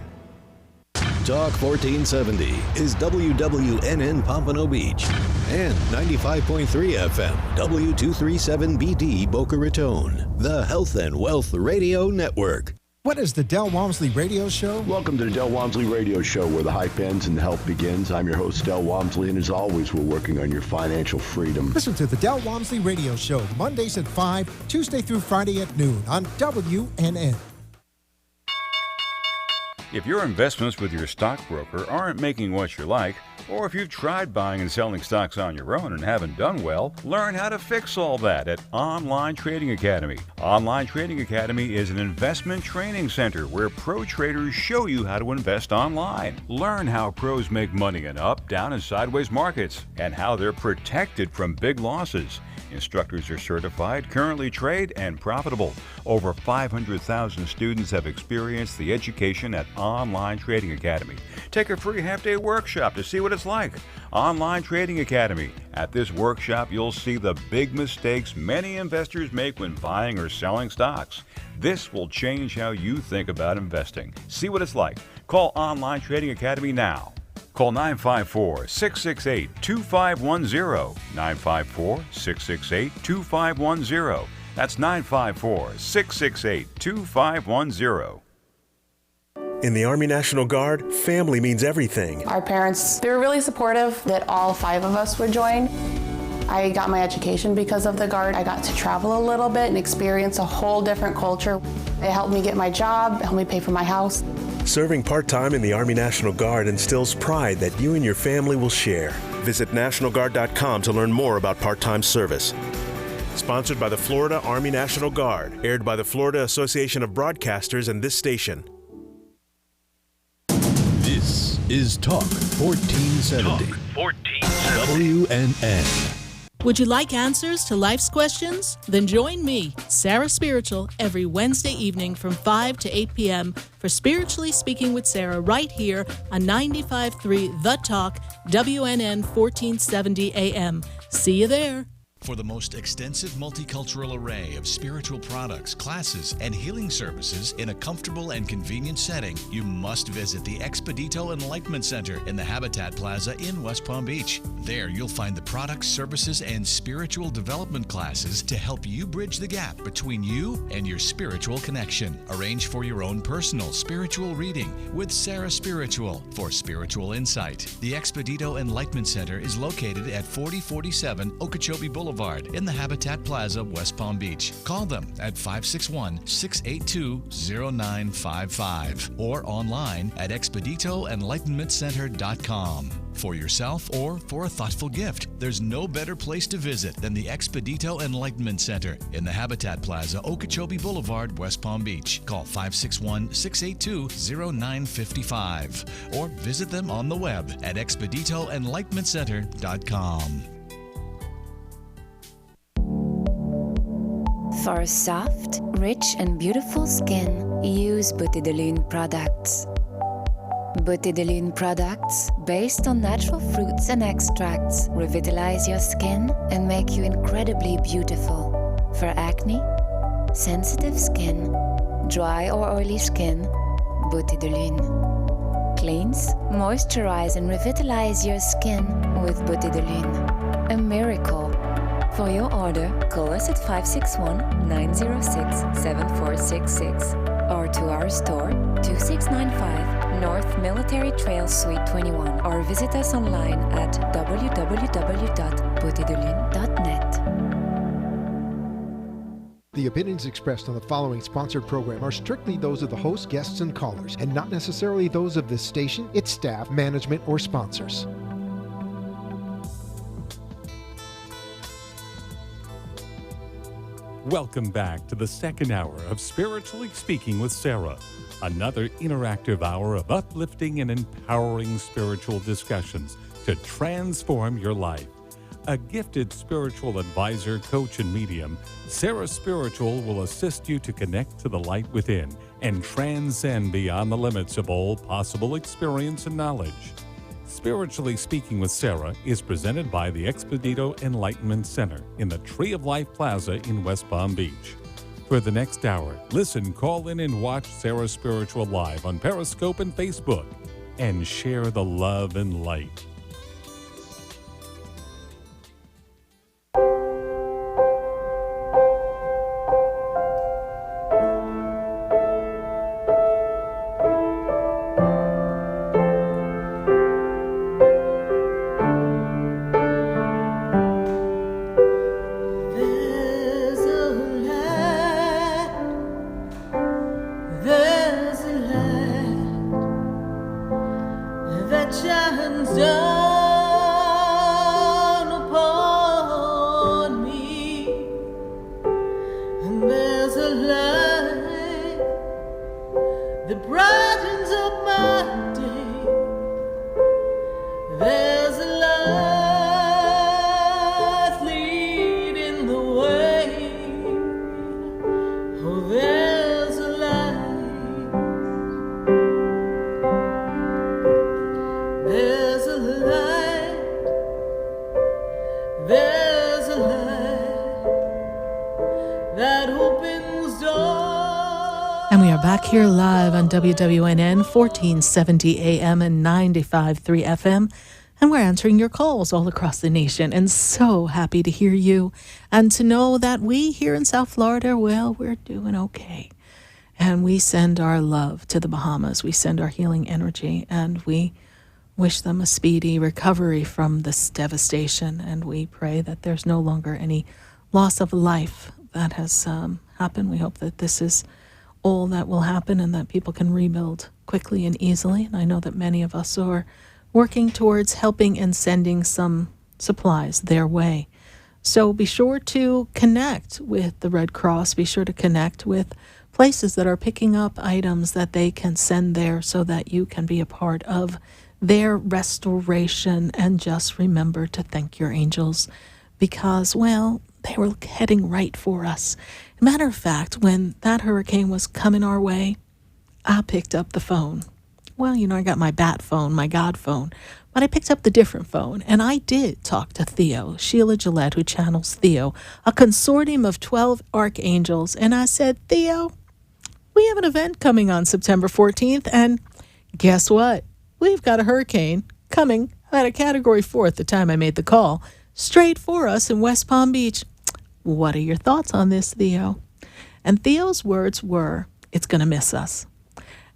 Talk 1470 is WWNN Pompano Beach and 95.3 FM W237BD Boca Raton, the Health and Wealth Radio Network. What is the Del Walmsley Radio Show? Welcome to the Del Walmsley Radio Show, where the hype ends and the health begins. I'm your host, Del Walmsley, and as always, we're working on your financial freedom. Listen to the Del Walmsley Radio Show, Mondays at 5, Tuesday through Friday at noon on WNN. If your investments with your stockbroker aren't making what you like, or if you've tried buying and selling stocks on your own and haven't done well, learn how to fix all that at Online Trading Academy. Online Trading Academy is an investment training center where pro traders show you how to invest online. Learn how pros make money in up, down, and sideways markets, and how they're protected from big losses. Instructors are certified, currently trade, and profitable. Over 500,000 students have experienced the education at Online Trading Academy. Take a free half-day workshop to see what it's like. Online Trading Academy. At this workshop, you'll see the big mistakes many investors make when buying or selling stocks. This will change how you think about investing. See what it's like. Call Online Trading Academy now. Call 954-668-2510, 954-668-2510. That's 954-668-2510. In the Army National Guard, family means everything. Our parents, they were really supportive that all 5 of us would join. I got my education because of the Guard. I got to travel a little bit and experience a whole different culture. It helped me get my job, it helped me pay for my house. Serving part-time in the Army National Guard instills pride that you and your family will share. Visit NationalGuard.com to learn more about part-time service. Sponsored by the Florida Army National Guard. Aired by the Florida Association of Broadcasters and this station. This is Talk 1470. Talk 1470. WNN. Would you like answers to life's questions? Then join me, Sarah Spiritual, every Wednesday evening from 5 to 8 p.m. for Spiritually Speaking with Sarah right here on 95.3 The Talk, WNN 1470 AM. See you there. For the most extensive multicultural array of spiritual products, classes, and healing services in a comfortable and convenient setting, you must visit the Expedito Enlightenment Center in the Habitat Plaza in West Palm Beach. There you'll find the products, services, and spiritual development classes to help you bridge the gap between you and your spiritual connection. Arrange for your own personal spiritual reading with Sarah Spiritual for spiritual insight. The Expedito Enlightenment Center is located at 4047 Okeechobee Boulevard in the Habitat Plaza, West Palm Beach. Call them at 561-682-0955 or online at expeditoenlightenmentcenter.com. For yourself or for a thoughtful gift, there's no better place to visit than the Expedito Enlightenment Center in the Habitat Plaza, Okeechobee Boulevard, West Palm Beach. Call 561-682-0955 or visit them on the web at expeditoenlightenmentcenter.com. For a soft, rich, and beautiful skin, use Beauté de Lune products. Beauté de Lune products, based on natural fruits and extracts, revitalize your skin and make you incredibly beautiful. For acne, sensitive skin, dry or oily skin, Beauté de Lune. Cleanse, moisturize, and revitalize your skin with Beauté de Lune. A miracle. For your order, call us at 561-906-7466 or to our store, 2695 North Military Trail, Suite 21, or visit us online at www.beautédelune.net. The opinions expressed on the following sponsored program are strictly those of the host, guests, and callers, and not necessarily those of this station, its staff, management, or sponsors. Welcome back to the second hour of Spiritually Speaking with Sarah, another interactive hour of uplifting and empowering spiritual discussions to transform your life. A gifted spiritual advisor, coach, and medium, Sarah Spiritual will assist you to connect to the light within and transcend beyond the limits of all possible experience and knowledge. Spiritually Speaking with Sarah is presented by the Expedito Enlightenment Center in the Tree of Life Plaza in West Palm Beach. For the next hour, listen, call in, and watch Sarah Spiritual live on Periscope and Facebook, and share the love and light. Here live on WWNN 1470 AM and 95.3 FM, and we're answering your calls all across the nation, and so happy to hear you and to know that we here in South Florida, well, we're doing okay. And we send our love to the Bahamas. We send our healing energy, and we wish them a speedy recovery from this devastation, and we pray that there's no longer any loss of life that has happened. We hope that this is all that will happen and that people can rebuild quickly and easily. And I know that many of us are working towards helping and sending some supplies their way. So be sure to connect with the Red Cross. Be sure to connect with places that are picking up items that they can send there so that you can be a part of their restoration. And just remember to thank your angels because, well, they were heading right for us. Matter of fact, when that hurricane was coming our way, I picked up the phone. Well, I got my bat phone, my God phone, but I picked up the different phone, and I did talk to Theo, Sheila Gillette, who channels Theo, a consortium of 12 archangels, and I said, Theo, we have an event coming on September 14th, and guess what? We've got a hurricane coming at a Category 4 at the time I made the call, straight for us in West Palm Beach. What are your thoughts on this, Theo? And Theo's words were, it's going to miss us.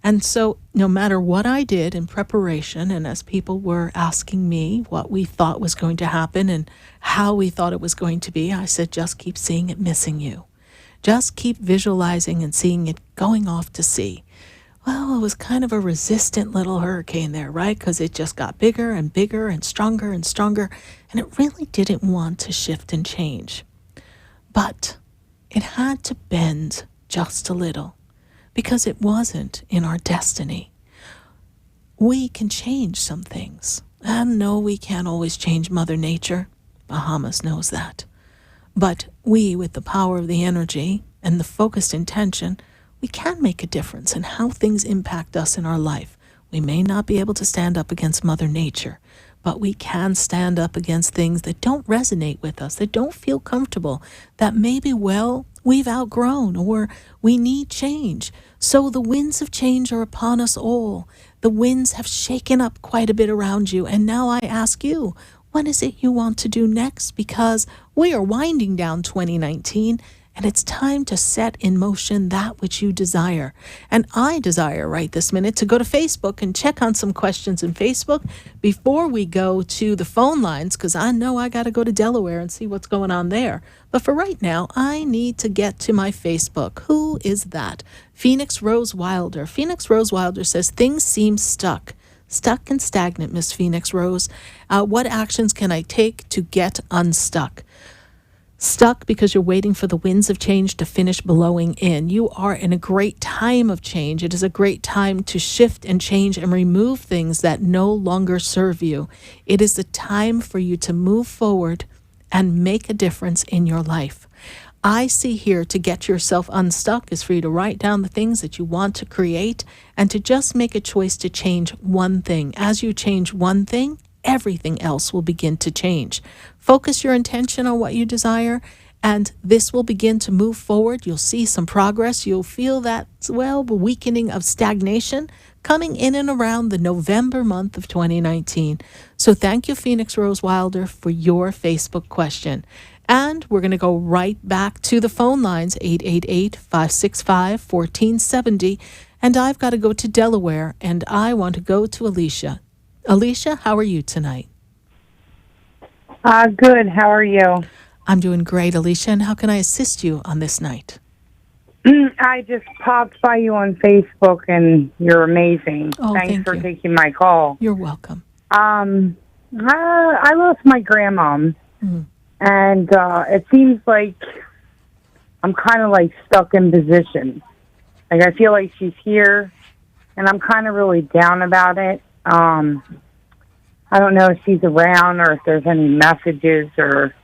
And so no matter what I did in preparation, and as people were asking me what we thought was going to happen and how we thought it was going to be, I said, just keep seeing it missing you. Just keep visualizing and seeing it going off to sea. Well, it was kind of a resistant little hurricane there, right? Because it just got bigger and bigger and stronger, and it really didn't want to shift and change. But it had to bend just a little because it wasn't in our destiny. We can change some things. And no, we can't always change Mother Nature. Bahamas knows that. But we, with the power of the energy and the focused intention, we can make a difference in how things impact us in our life. We may not be able to stand up against Mother Nature, but we can stand up against things that don't resonate with us, that don't feel comfortable, that maybe, well, we've outgrown or we need change. So the winds of change are upon us all. The winds have shaken up quite a bit around you. And now I ask you, what is it you want to do next? Because we are winding down 2019. And it's time to set in motion that which you desire. And I desire right this minute to go to Facebook and check on some questions in Facebook before we go to the phone lines, because I know I got to go to Delaware and see what's going on there. But for right now, I need to get to my Facebook. Who is that? Phoenix Rose Wilder. Phoenix Rose Wilder says, things seem stuck. Stuck and stagnant, Miss Phoenix Rose. What actions can I take to get unstuck? Stuck because you're waiting for the winds of change to finish blowing in. You are in a great time of change. It is a great time to shift and change and remove things that no longer serve you. It is the time for you to move forward and make a difference in your life. I see here to get yourself unstuck is for you to write down the things that you want to create and to just make a choice to change one thing. As you change one thing, everything else will begin to change. Focus your intention on what you desire, and this will begin to move forward. You'll see some progress. You'll feel that, well, the weakening of stagnation coming in and around the November month of 2019. So thank you, Phoenix Rose Wilder, for your Facebook question. And we're going to go right back to the phone lines, 888-565-1470. And I've got to go to Delaware, and I want to go to Alicia. Alicia, how are you tonight? Good. How are you? I'm doing great, Alicia. And how can I assist you on this night? I just popped by you on Facebook, and you're amazing. Oh, Thanks for taking my call. You're welcome. I lost my grandmom, and it seems like I'm kind of like stuck in position. Like I feel like she's here, and I'm kind of really down about it. I don't know if she's around or if there's any messages or,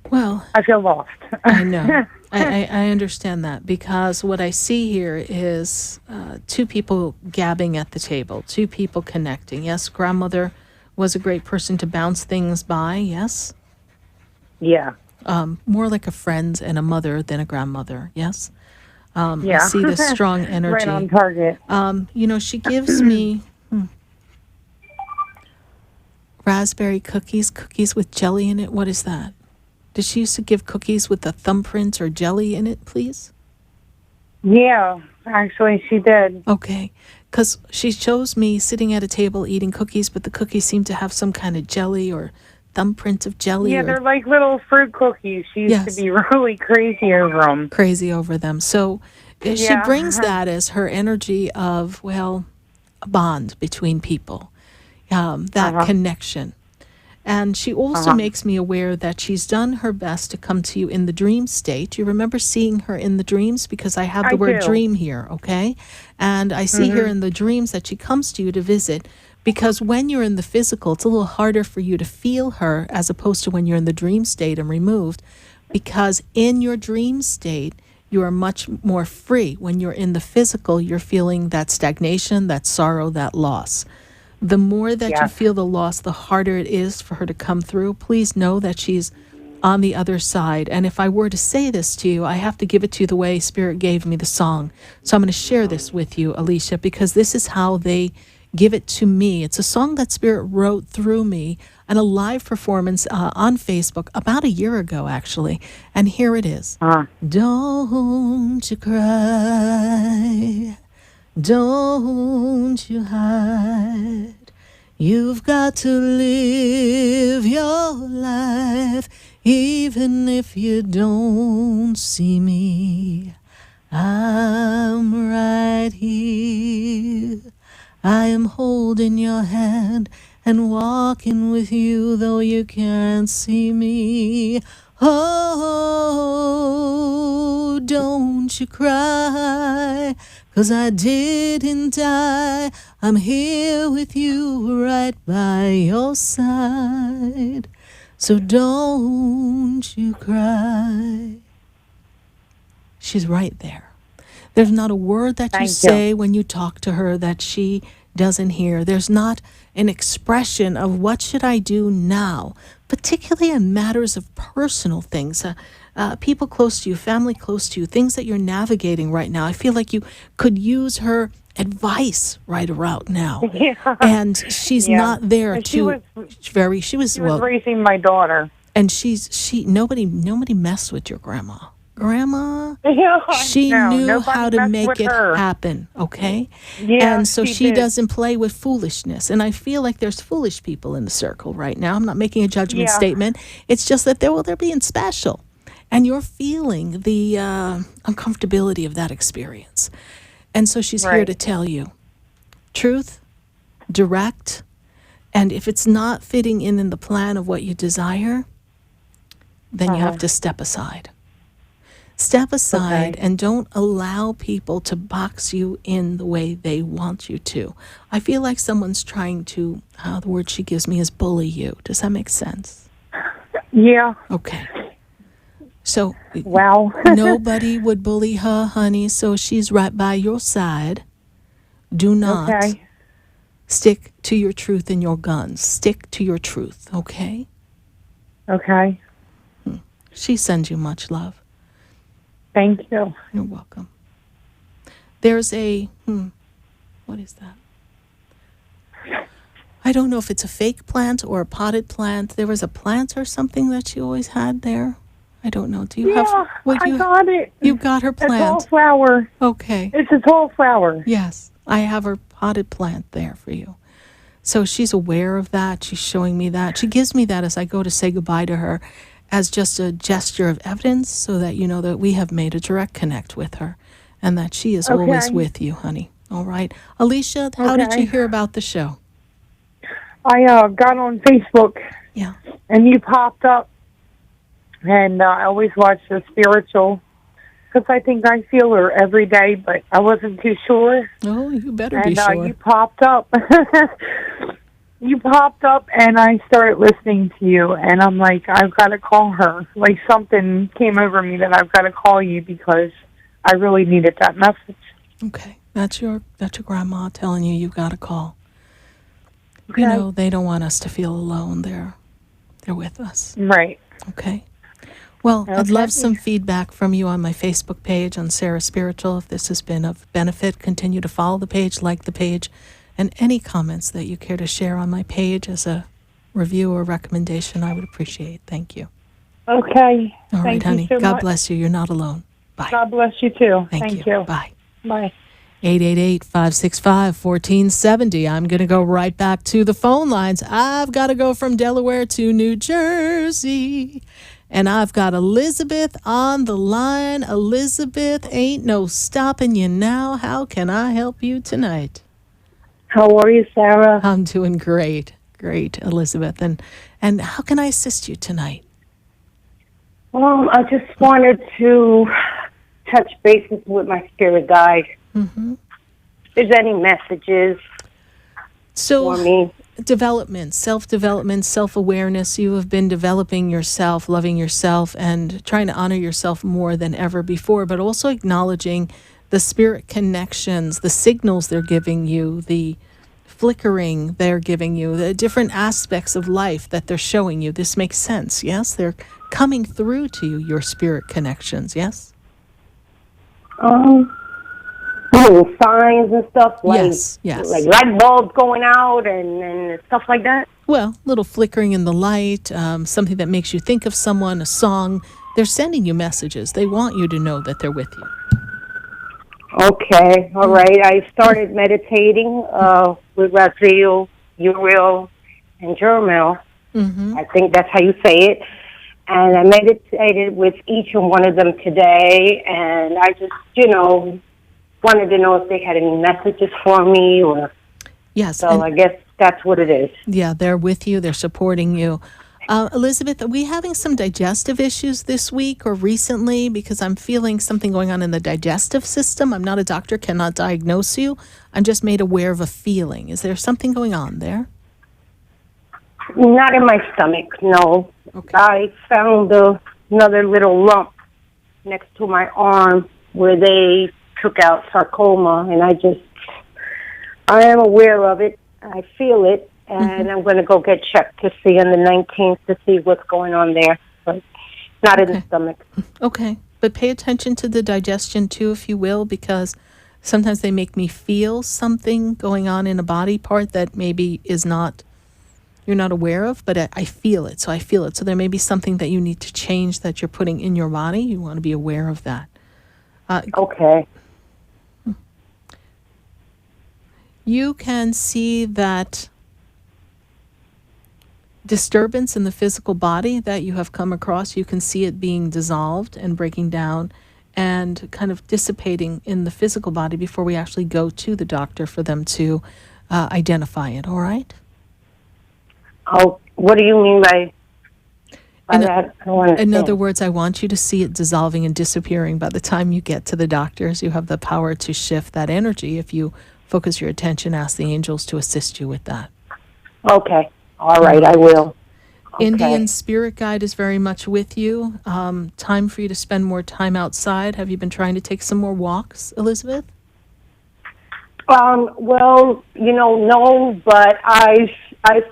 Well, I feel lost. I know. I understand that because what I see here is two people gabbing at the table, two people connecting. Yes, grandmother was a great person to bounce things by, yes? Yeah. More like a friend and a mother than a grandmother, yes? Yeah. I see this strong energy. Right on target. She gives me raspberry cookies with jelly in it. What is that? Did she used to give cookies with a thumbprint or jelly in it, please? Yeah, actually she did. Okay. because she shows me sitting at a table eating cookies, but the cookies seem to have some kind of jelly or thumbprint of jelly. Yeah, or, they're like little fruit cookies. She used Yes. to be really crazy over them. Crazy over them. So she Yeah. brings that as her energy of, well, a bond between people, that connection. And she also makes me aware that she's done her best to come to you in the dream state. You remember seeing her in the dreams? Because I have the I word do. dream here, okay? And I see her in the dreams that she comes to you to visit. Because when you're in the physical, it's a little harder for you to feel her as opposed to when you're in the dream state and removed. Because in your dream state, you are much more free. When you're in the physical, you're feeling that stagnation, that sorrow, that loss. The more that you Yes. feel the loss, the harder it is for her to come through. Please know that she's on the other side. And if I were to say this to you, I have to give it to you the way Spirit gave me the song. So I'm going to share this with you, Alicia, because this is how they give it to me. It's a song that Spirit wrote through me in a live performance on Facebook about a year ago, actually. And here it is. Don't you cry. Don't you hide. You've got to live your life, even if you don't see me. I'm right here. I am holding your hand and walking with you, though you can't see me. Oh, don't you cry, 'cause I didn't die. I'm here with you right by your side. So don't you cry. She's right there. There's not a word that you Thank you. say when you talk to her that she doesn't hear. There's not an expression of what should I do now, particularly in matters of personal things. People close to you, family close to you, things that you're navigating right now. I feel like you could use her advice right about now. Yeah. And she's Yeah. not there And to she was raising my daughter. and nobody messed with your grandma. Grandma, Yeah, she no, knew nobody how to messed make with it her. happen, okay? Yeah, and so she she did. doesn't play with foolishness. And I feel like there's foolish people in the circle right now. I'm not making a judgment Yeah. statement. It's just that they're being special. And you're feeling the uncomfortability of that experience. And so she's here Right. to tell you truth, direct, and if it's not fitting in the plan of what you desire, then you have to step aside. Step aside and don't allow people to box you in the way they want you to. I feel like someone's trying to, the word she gives me is bully you. Does that make sense? Yeah. Okay. So, wow. Nobody would bully her, honey, so she's right by your side. Do not stick to your truth and your guns. Stick to your truth, okay? Okay. She sends you much love. Thank you. You're welcome. There's a, what is that? I don't know if it's a fake plant or a potted plant. There was a plant or something that she always had there. I don't know. Do you have? I got it. You got her A tall plant. flower. Okay. It's a tall flower. Yes, I have her potted plant there for you. So she's aware of that. She's showing me that. She gives me that as I go to say goodbye to her, as just a gesture of evidence, so that you know that we have made a direct connect with her, and that she is always Okay. with you, honey. All right, Alicia. How did Okay. you hear about the show? I got on Facebook. Yeah. And you popped up. And I always watch the spiritual, because I think I feel her every day, but I wasn't too sure. Oh, you better and be sure. You popped up. You popped up, and I started listening to you, and I'm like, I've got to call her. Like, something came over me that I've got to call you because I really needed that message. Okay, that's your grandma telling you you've got to call. Okay. You know, they don't want us to feel alone. They're with us. Right. Okay. Well, I'd Okay. love some feedback from you on my Facebook page on Sarah Spiritual. If this has been of benefit, continue to follow the page, like the page, and any comments that you care to share on my page as a review or recommendation, I would appreciate. Thank you. Okay. All right, Thank you honey. so God much. bless you. You're not alone. Bye. God bless you, too. Thank you. Bye. Bye. 888-565-1470. I'm going to go right back to the phone lines. I've got to go from Delaware to New Jersey. And I've got Elizabeth on the line. Elizabeth, ain't no stopping you now. How can I help you tonight? How are you, Sarah? I'm doing great. Great, Elizabeth. And how can I assist you tonight? Well, I just wanted to touch bases with my spirit guide. Mm-hmm. If there's any messages for me. Development, self-development, self-awareness. You have been developing yourself, loving yourself, and trying to honor yourself more than ever before, but also acknowledging the spirit connections, the signals they're giving you, the flickering they're giving you, the different aspects of life that they're showing you. This makes sense, yes? They're coming through to you, your spirit connections, yes? Little signs and stuff, like, yes. like light bulbs going out and stuff like that? Well, little flickering in the light, something that makes you think of someone, a song. They're sending you messages. They want you to know that they're with you. Okay, all right. I started meditating with Raziel, Uriel, and Jermel. Mm-hmm. I think that's how you say it. And I meditated with each and one of them today, and I just, wanted to know if they had any messages for me or... Yes. So I guess that's what it is. Yeah, they're with you. They're supporting you. Elizabeth, are we having some digestive issues this week or recently? Because I'm feeling something going on in the digestive system. I'm not a doctor, cannot diagnose you. I'm just made aware of a feeling. Is there something going on there? Not in my stomach, no. Okay. I found another little lump next to my arm where they took out sarcoma, and I am aware of it. I feel it, and I'm going to go get checked to see on the 19th to see what's going on there, but not in the stomach. Okay, but pay attention to the digestion too, if you will, because sometimes they make me feel something going on in a body part that maybe you're not aware of, but I feel it. So I feel it. So there may be something that you need to change that you're putting in your body. You want to be aware of that. Okay. You can see that disturbance in the physical body that you have come across. You can see it being dissolved and breaking down and kind of dissipating in the physical body before we actually go to the doctor for them to identify it, all right? Oh, what do you mean by that? In other words, I want you to see it dissolving and disappearing by the time you get to the doctors. You have the power to shift that energy if you focus your attention, ask the angels to assist you with that. Okay. All right, I will. Okay. Indian spirit guide is very much with you. Time for you to spend more time outside. Have you been trying to take some more walks, Elizabeth? Well, no, but I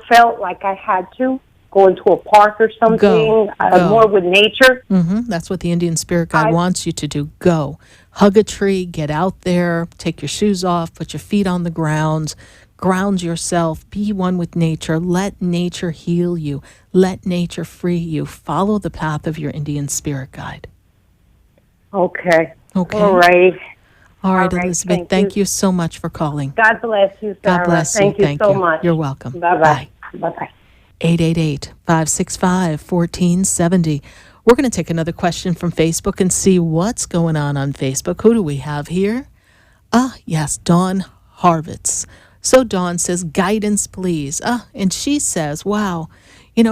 felt like I had to go into a park or something, Go. More with nature. Mm-hmm. That's what the Indian spirit guide wants you to do. Go. Hug a tree, get out there, take your shoes off, put your feet on the ground, ground yourself, be one with nature. Let nature heal you. Let nature free you. Follow the path of your Indian spirit guide. Okay. Okay. All right. All right, Elizabeth, thank you so much for calling. God bless you, Sarah. God bless you. Thank you so much. You're welcome. Bye-bye. Bye-bye. 888-565-1470. We're going to take another question from Facebook and see what's going on Facebook. Who do we have here? Yes, Dawn Harvitz. So Dawn says, guidance, please. And she says, wow,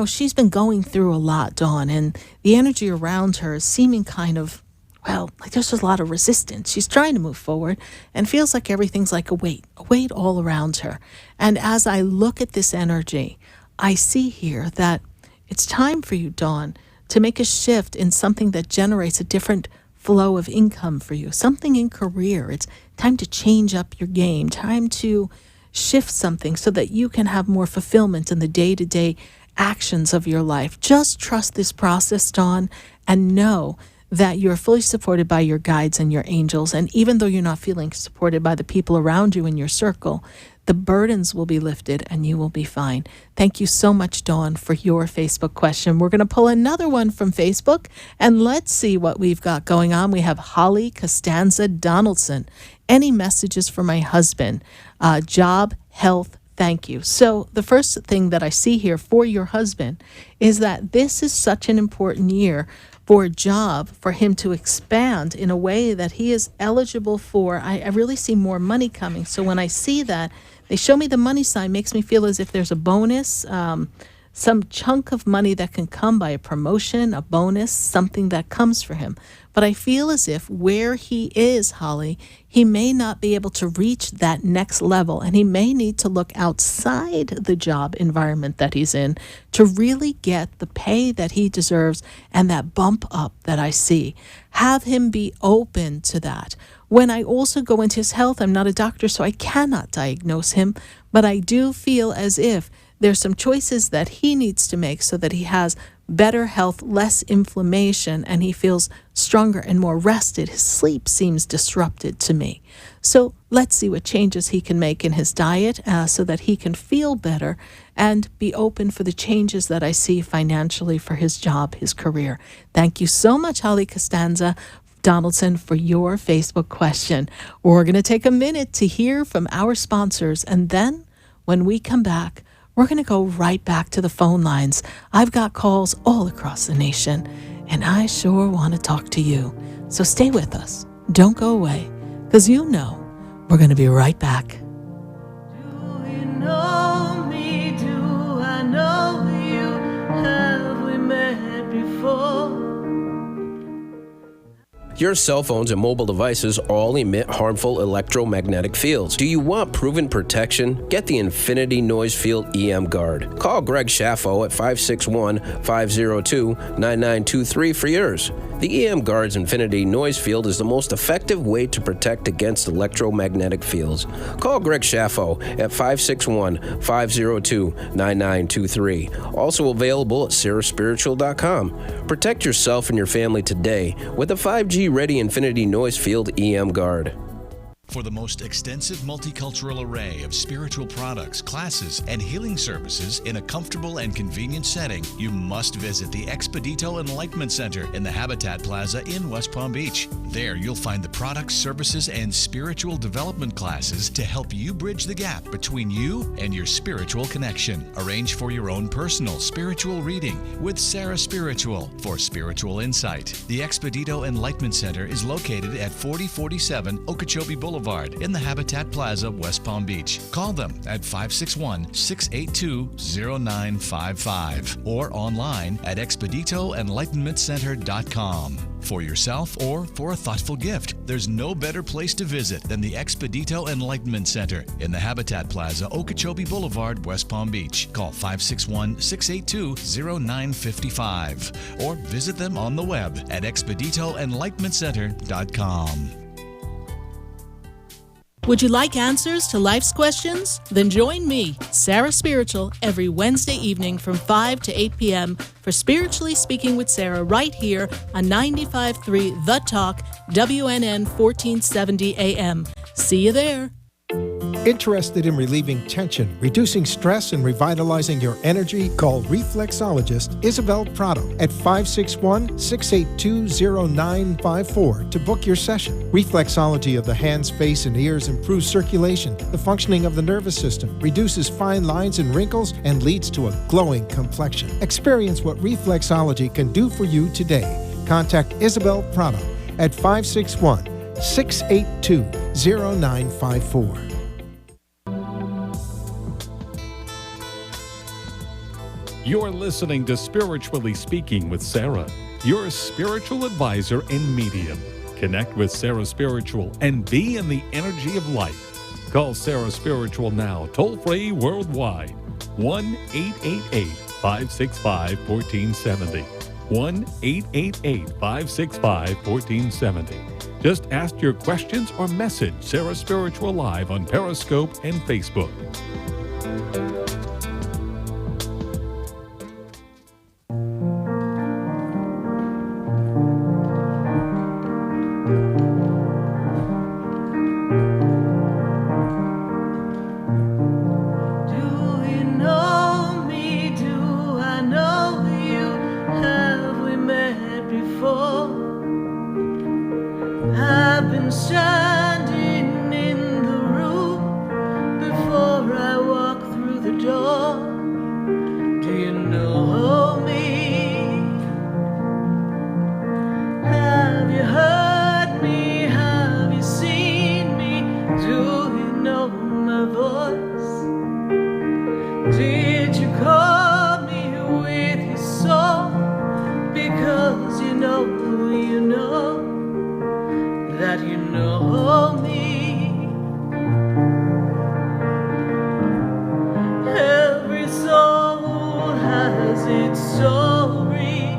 she's been going through a lot, Dawn, and the energy around her is seeming kind of, like there's just a lot of resistance. She's trying to move forward and feels like everything's like a weight all around her. And as I look at this energy, I see here that it's time for you, Dawn, to make a shift in something that generates a different flow of income for you, something in career. It's time to change up your game, time to shift something so that you can have more fulfillment in the day-to-day actions of your life. Just trust this process, Dawn, and know that you're fully supported by your guides and your angels. And even though you're not feeling supported by the people around you in your circle, the burdens will be lifted, and you will be fine. Thank you so much, Dawn, for your Facebook question. We're going to pull another one from Facebook, and let's see what we've got going on. We have Holly Costanza Donaldson. Any messages for my husband? Job, health, thank you. So the first thing that I see here for your husband is that this is such an important year for a job, for him to expand in a way that he is eligible for. I really see more money coming. So when I see that, they show me the money sign, makes me feel as if there's a bonus, some chunk of money that can come by a promotion, a bonus, something that comes for him. But I feel as if where he is, Holly, he may not be able to reach that next level, and he may need to look outside the job environment that he's in to really get the pay that he deserves and that bump up that I see. Have him be open to that. When I also go into his health, I'm not a doctor, so I cannot diagnose him, but I do feel as if there's some choices that he needs to make so that he has better health, less inflammation, and he feels stronger and more rested. His sleep seems disrupted to me. So let's see what changes he can make in his diet so that he can feel better and be open for the changes that I see financially for his job, his career. Thank you so much, Holly Costanza Donaldson, for your Facebook question. We're going to take a minute to hear from our sponsors, and then when we come back, we're going to go right back to the phone lines. I've got calls all across the nation, and I sure want to talk to you. So stay with us. Don't go away, because you know we're going to be right back. Do you know me? Do I know you? Have we met before? Your cell phones and mobile devices all emit harmful electromagnetic fields. Do you want proven protection? Get the Infinity Noise Field EM Guard. Call Greg Schaffo at 561-502-9923 for yours. The EM Guard's Infinity Noise Field is the most effective way to protect against electromagnetic fields. Call Greg Schaffo at 561-502-9923. Also available at saraspiritual.com. Protect yourself and your family today with a 5G Ready Infinity Noise Field EM Guard. For the most extensive multicultural array of spiritual products, classes, and healing services in a comfortable and convenient setting, you must visit the Expedito Enlightenment Center in the Habitat Plaza in West Palm Beach. There you'll find the products, services, and spiritual development classes to help you bridge the gap between you and your spiritual connection. Arrange for your own personal spiritual reading with Sarah Spiritual for spiritual insight. The Expedito Enlightenment Center is located at 4047 Okeechobee Boulevard in the Habitat Plaza, West Palm Beach. Call them at 561-682-0955 or online at expeditoenlightenmentcenter.com. For yourself or for a thoughtful gift, there's no better place to visit than the Expedito Enlightenment Center in the Habitat Plaza, Okeechobee Boulevard, West Palm Beach. Call 561-682-0955 or visit them on the web at expeditoenlightenmentcenter.com. Would you like answers to life's questions? Then join me, Sarah Spiritual, every Wednesday evening from 5 to 8 p.m. for Spiritually Speaking with Sarah right here on 95.3 The Talk, WNN 1470 AM. See you there. Interested in relieving tension, reducing stress, and revitalizing your energy? Call reflexologist Isabel Prado at 561-682-0954 to book your session. Reflexology of the hands, face, and ears improves circulation, the functioning of the nervous system, reduces fine lines and wrinkles, and leads to a glowing complexion. Experience what reflexology can do for you today. Contact Isabel Prado at 561-682-0954. You're listening to Spiritually Speaking with Sarah, your spiritual advisor and medium. Connect with Sarah Spiritual and be in the energy of life. Call Sarah Spiritual now, toll-free worldwide. 1-888-565-1470. 1-888-565-1470. Just ask your questions or message Sarah Spiritual live on Periscope and Facebook. Did you call me with your song? Because you know that you know me. Every soul has its story,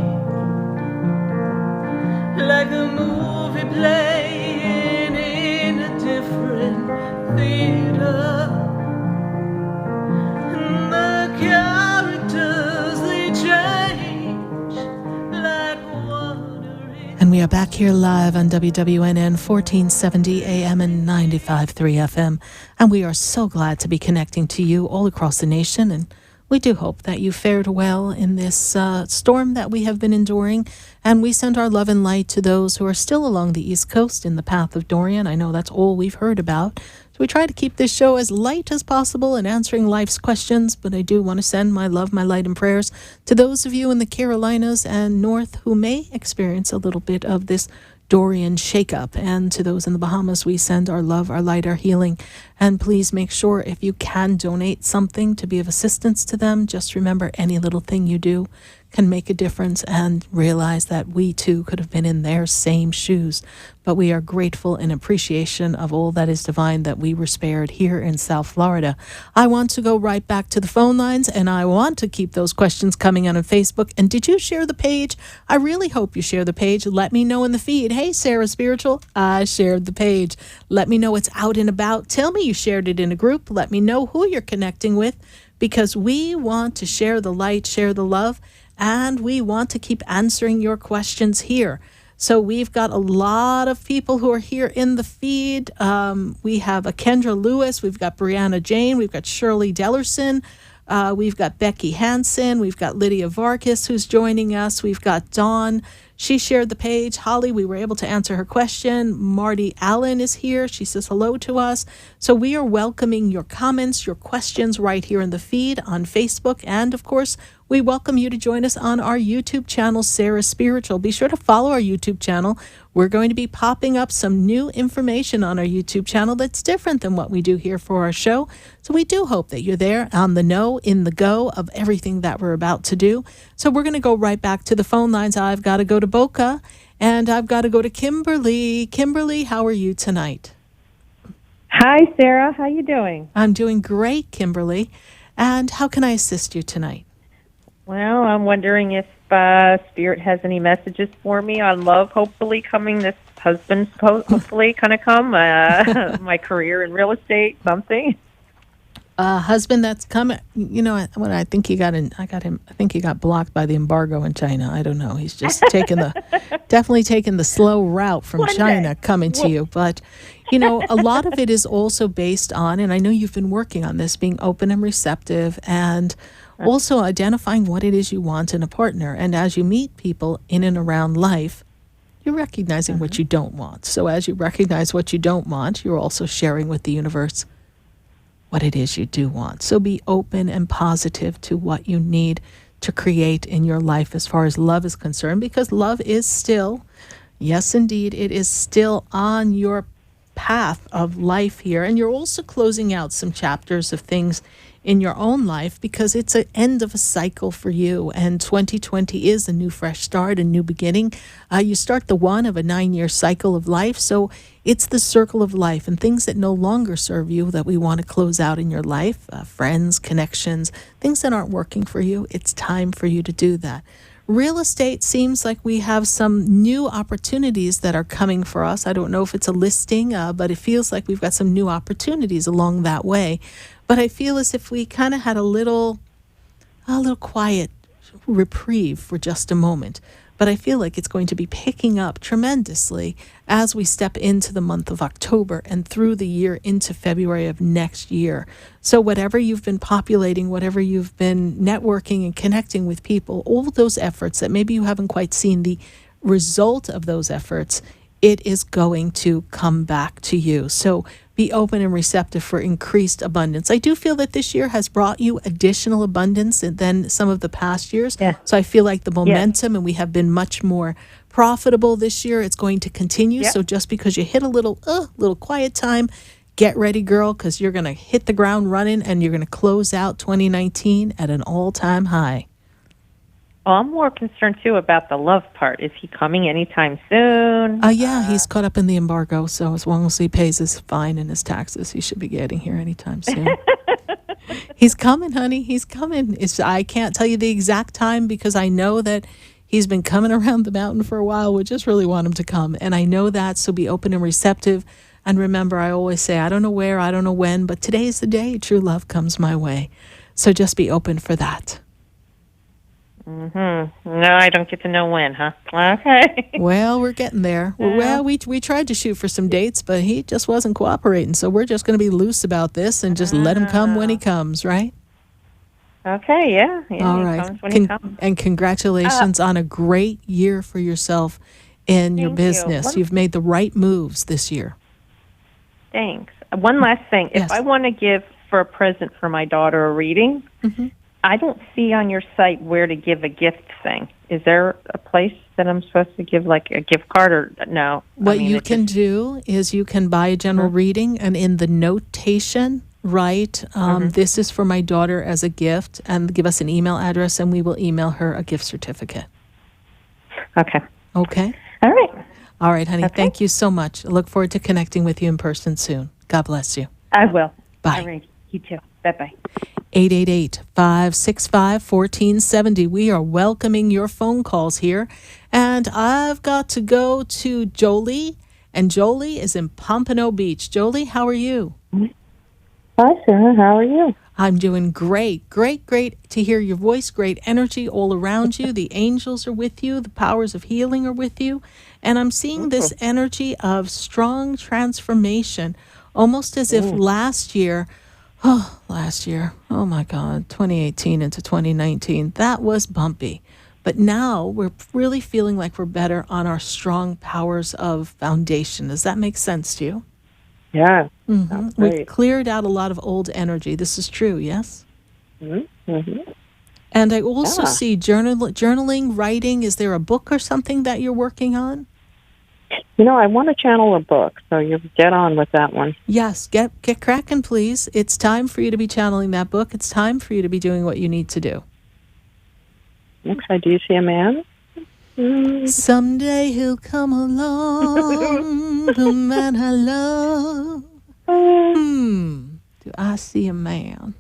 like a movie playing in a different theater. And the characters, they change like water. And we are back here live on WWNN 1470 AM and 95.3 FM. And we are so glad to be connecting to you all across the nation. And we do hope that you fared well in this storm that we have been enduring. And we send our love and light to those who are still along the East Coast in the path of Dorian. I know that's all we've heard about. So we try to keep this show as light as possible in answering life's questions, but I do want to send my love, my light, and prayers to those of you in the Carolinas and North who may experience a little bit of this Dorian shakeup. And to those in the Bahamas, we send our love, our light, our healing. And please make sure if you can donate something to be of assistance to them, just remember any little thing you do can make a difference, and realize that we too could have been in their same shoes. But we are grateful in appreciation of all that is divine that we were spared here in South Florida. I want to go right back to the phone lines, and I want to keep those questions coming on Facebook. And did you share the page? I really hope you share the page. Let me know in the feed. Hey, Sarah Spiritual, I shared the page. Let me know it's out and about. Tell me you shared it in a group. Let me know who you're connecting with, because we want to share the light, share the love, and we want to keep answering your questions here. So we've got a lot of people who are here in the feed. We have a Kendra Lewis, we've got Brianna Jane, we've got Shirley Dellerson, we've got Becky Hansen, we've got Lydia Vargas who's joining us, we've got Dawn. She shared the page. Holly, we were able to answer her question. Marty Allen is here. She says hello to us. So we are welcoming your comments, your questions right here in the feed on Facebook. And of course, we welcome you to join us on our YouTube channel, Sarah Spiritual. Be sure to follow our YouTube channel. We're going to be popping up some new information on our YouTube channel that's different than what we do here for our show. So we do hope that you're there on the know, in the go of everything that we're about to do. So we're going to go right back to the phone lines. I've got to go to Boca, and I've got to go to Kimberly. Kimberly, how are you tonight? Hi, Sarah. How you doing? I'm doing great, Kimberly. And how can I assist you tonight? Well, I'm wondering if Spirit has any messages for me on love, hopefully coming, this husband's hopefully kind of come, my career in real estate, something. Husband that's coming, you know, when I think he got I think he got blocked by the embargo in China. I don't know. He's just definitely taking the slow route from China coming to you. But, you know, a lot of it is also based on, and I know you've been working on this, being open and receptive, and also identifying what it is you want in a partner. And as you meet people in and around life, you're recognizing what you don't want. So as you recognize what you don't want, you're also sharing with the universe what it is you do want. So be open and positive to what you need to create in your life as far as love is concerned, because love is still, yes, indeed, it is still on your path of life here. And you're also closing out some chapters of things in your own life, because it's an end of a cycle for you, and 2020 is a new fresh start, a new beginning. You start the one of a 9-year cycle of life, so it's the circle of life, and things that no longer serve you that we want to close out in your life, friends, connections, things that aren't working for you. It's time for you to do that. Real estate seems like we have some new opportunities that are coming for us. I don't know if it's a listing, but it feels like we've got some new opportunities along that way. But I feel as if we kind of had a little quiet reprieve for just a moment. But I feel like it's going to be picking up tremendously as we step into the month of October and through the year into February of next year. So whatever you've been populating, whatever you've been networking and connecting with people, all of those efforts that maybe you haven't quite seen the result of those efforts, it is going to come back to you. So be open and receptive for increased abundance. I do feel that this year has brought you additional abundance than some of the past years. Yeah. So I feel like the momentum, and we have been much more profitable this year. It's going to continue. Yeah. So just because you hit a little quiet time, get ready, girl, because you're going to hit the ground running and you're going to close out 2019 at an all-time high. Well, I'm more concerned, too, about the love part. Is he coming anytime soon? Yeah, he's caught up in the embargo, so as long as he pays his fine and his taxes, he should be getting here anytime soon. He's coming, honey. He's coming. I can't tell you the exact time because I know that he's been coming around the mountain for a while. We just really want him to come, and I know that, so be open and receptive. And remember, I always say, I don't know where, I don't know when, but today's the day true love comes my way. So just be open for that. No, I don't get to know when, huh? Okay. Well, we're getting there. Well, we tried to shoot for some dates, but he just wasn't cooperating. So we're just going to be loose about this and just let him come when he comes, right? Okay, yeah. All right. Comes when he comes. And congratulations on a great year for yourself in your business. You've made the right moves this year. Thanks. One last thing. Yes. If I want to give for a present for my daughter a reading, I don't see on your site where to give a gift thing. Is there a place that I'm supposed to give like a gift card or no? What you can do is you can buy a general reading, and in the notation, write, this is for my daughter as a gift, and give us an email address, and we will email her a gift certificate. Okay. Okay? All right. All right, honey. Okay. Thank you so much. I look forward to connecting with you in person soon. God bless you. I will. Bye. All right. You too. Bye-bye. 888-565-1470. We are welcoming your phone calls here. And I've got to go to Jolie, and Jolie is in Pompano Beach. Jolie, how are you? Hi, Sarah. How are you? I'm doing great. Great to hear your voice. Great energy all around you. The angels are with you. The powers of healing are with you. And I'm seeing this energy of strong transformation, almost as if last year, oh my God, 2018 into 2019, that was bumpy. But now we're really feeling like we're better on our strong powers of foundation. Does that make sense to you? Yeah. We've cleared out a lot of old energy. This is true, yes? And I also see journaling, writing. Is there a book or something that you're working on? You know, I want to channel a book, so you get on with that one. Yes, get cracking, please. It's time for you to be channeling that book. It's time for you to be doing what you need to do. Okay, do you see a man? Someday he'll come along, the man I love. Do I see a man?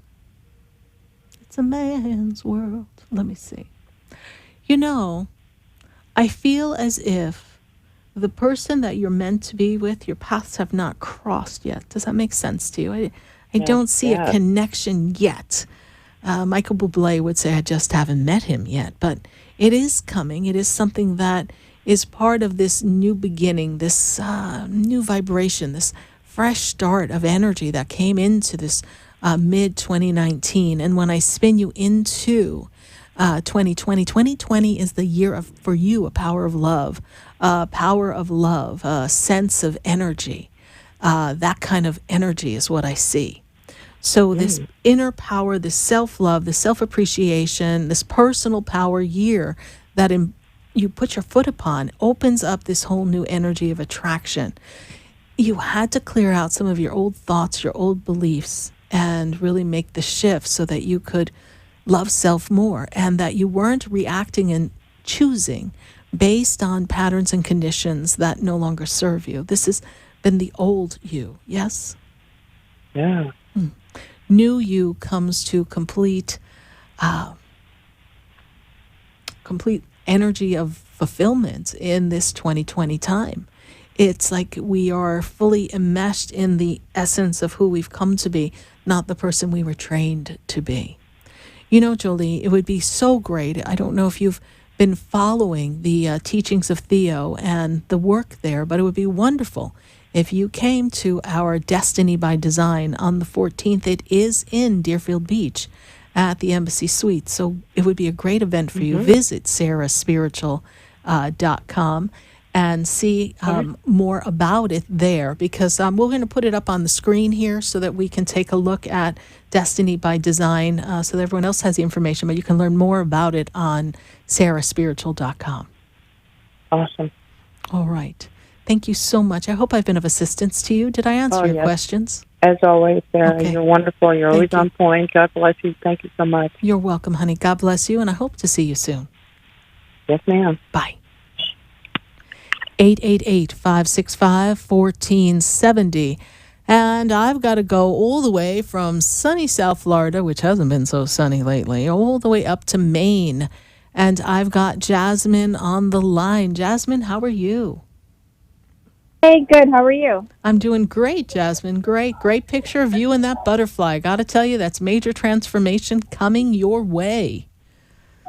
It's a man's world. Let me see. You know, I feel as if the person that you're meant to be with, your paths have not crossed yet. Does that make sense to you? I don't see a connection yet. Michael Bublé would say, I just haven't met him yet. But it is coming. It is something that is part of this new beginning, this new vibration, this fresh start of energy that came into this mid-2019. And when I spin you into 2020 is the year for you, a power of love, a sense of energy. That kind of energy is what I see. So this inner power, this self-love, this self-appreciation, this personal power year that you put your foot upon opens up this whole new energy of attraction. You had to clear out some of your old thoughts, your old beliefs, and really make the shift so that you could love self more and that you weren't reacting and choosing based on patterns and conditions that no longer serve you. This has been the old you, yes? Yeah. New you comes to complete energy of fulfillment in this 2020 time. It's like we are fully enmeshed in the essence of who we've come to be, not the person we were trained to be. You know, Jolie, it would be so great. I don't know if you've been following the teachings of Theo and the work there, but it would be wonderful if you came to our Destiny by Design on the 14th. It is in Deerfield Beach at the Embassy Suites. So it would be a great event for you. Visit sarahspiritual.com and see more about it there, because we're going to put it up on the screen here so that we can take a look at Destiny by Design so that everyone else has the information, but you can learn more about it on sarahspiritual.com. Awesome. All right. Thank you so much. I hope I've been of assistance to you. Did I answer your yes. questions? As always, Sarah, Okay. you're wonderful. You're always Thank on point. God bless you. Thank you so much. You're welcome, honey. God bless you, and I hope to see you soon. Yes, ma'am. Bye. 888-565-1470. And I've got to go all the way from sunny South Florida, which hasn't been so sunny lately, all the way up to Maine. And I've got Jasmine on the line. Jasmine, how are you? Hey, good. How are you? I'm doing great, Jasmine. Great. Great picture of you and that butterfly. Got to tell you, that's major transformation coming your way.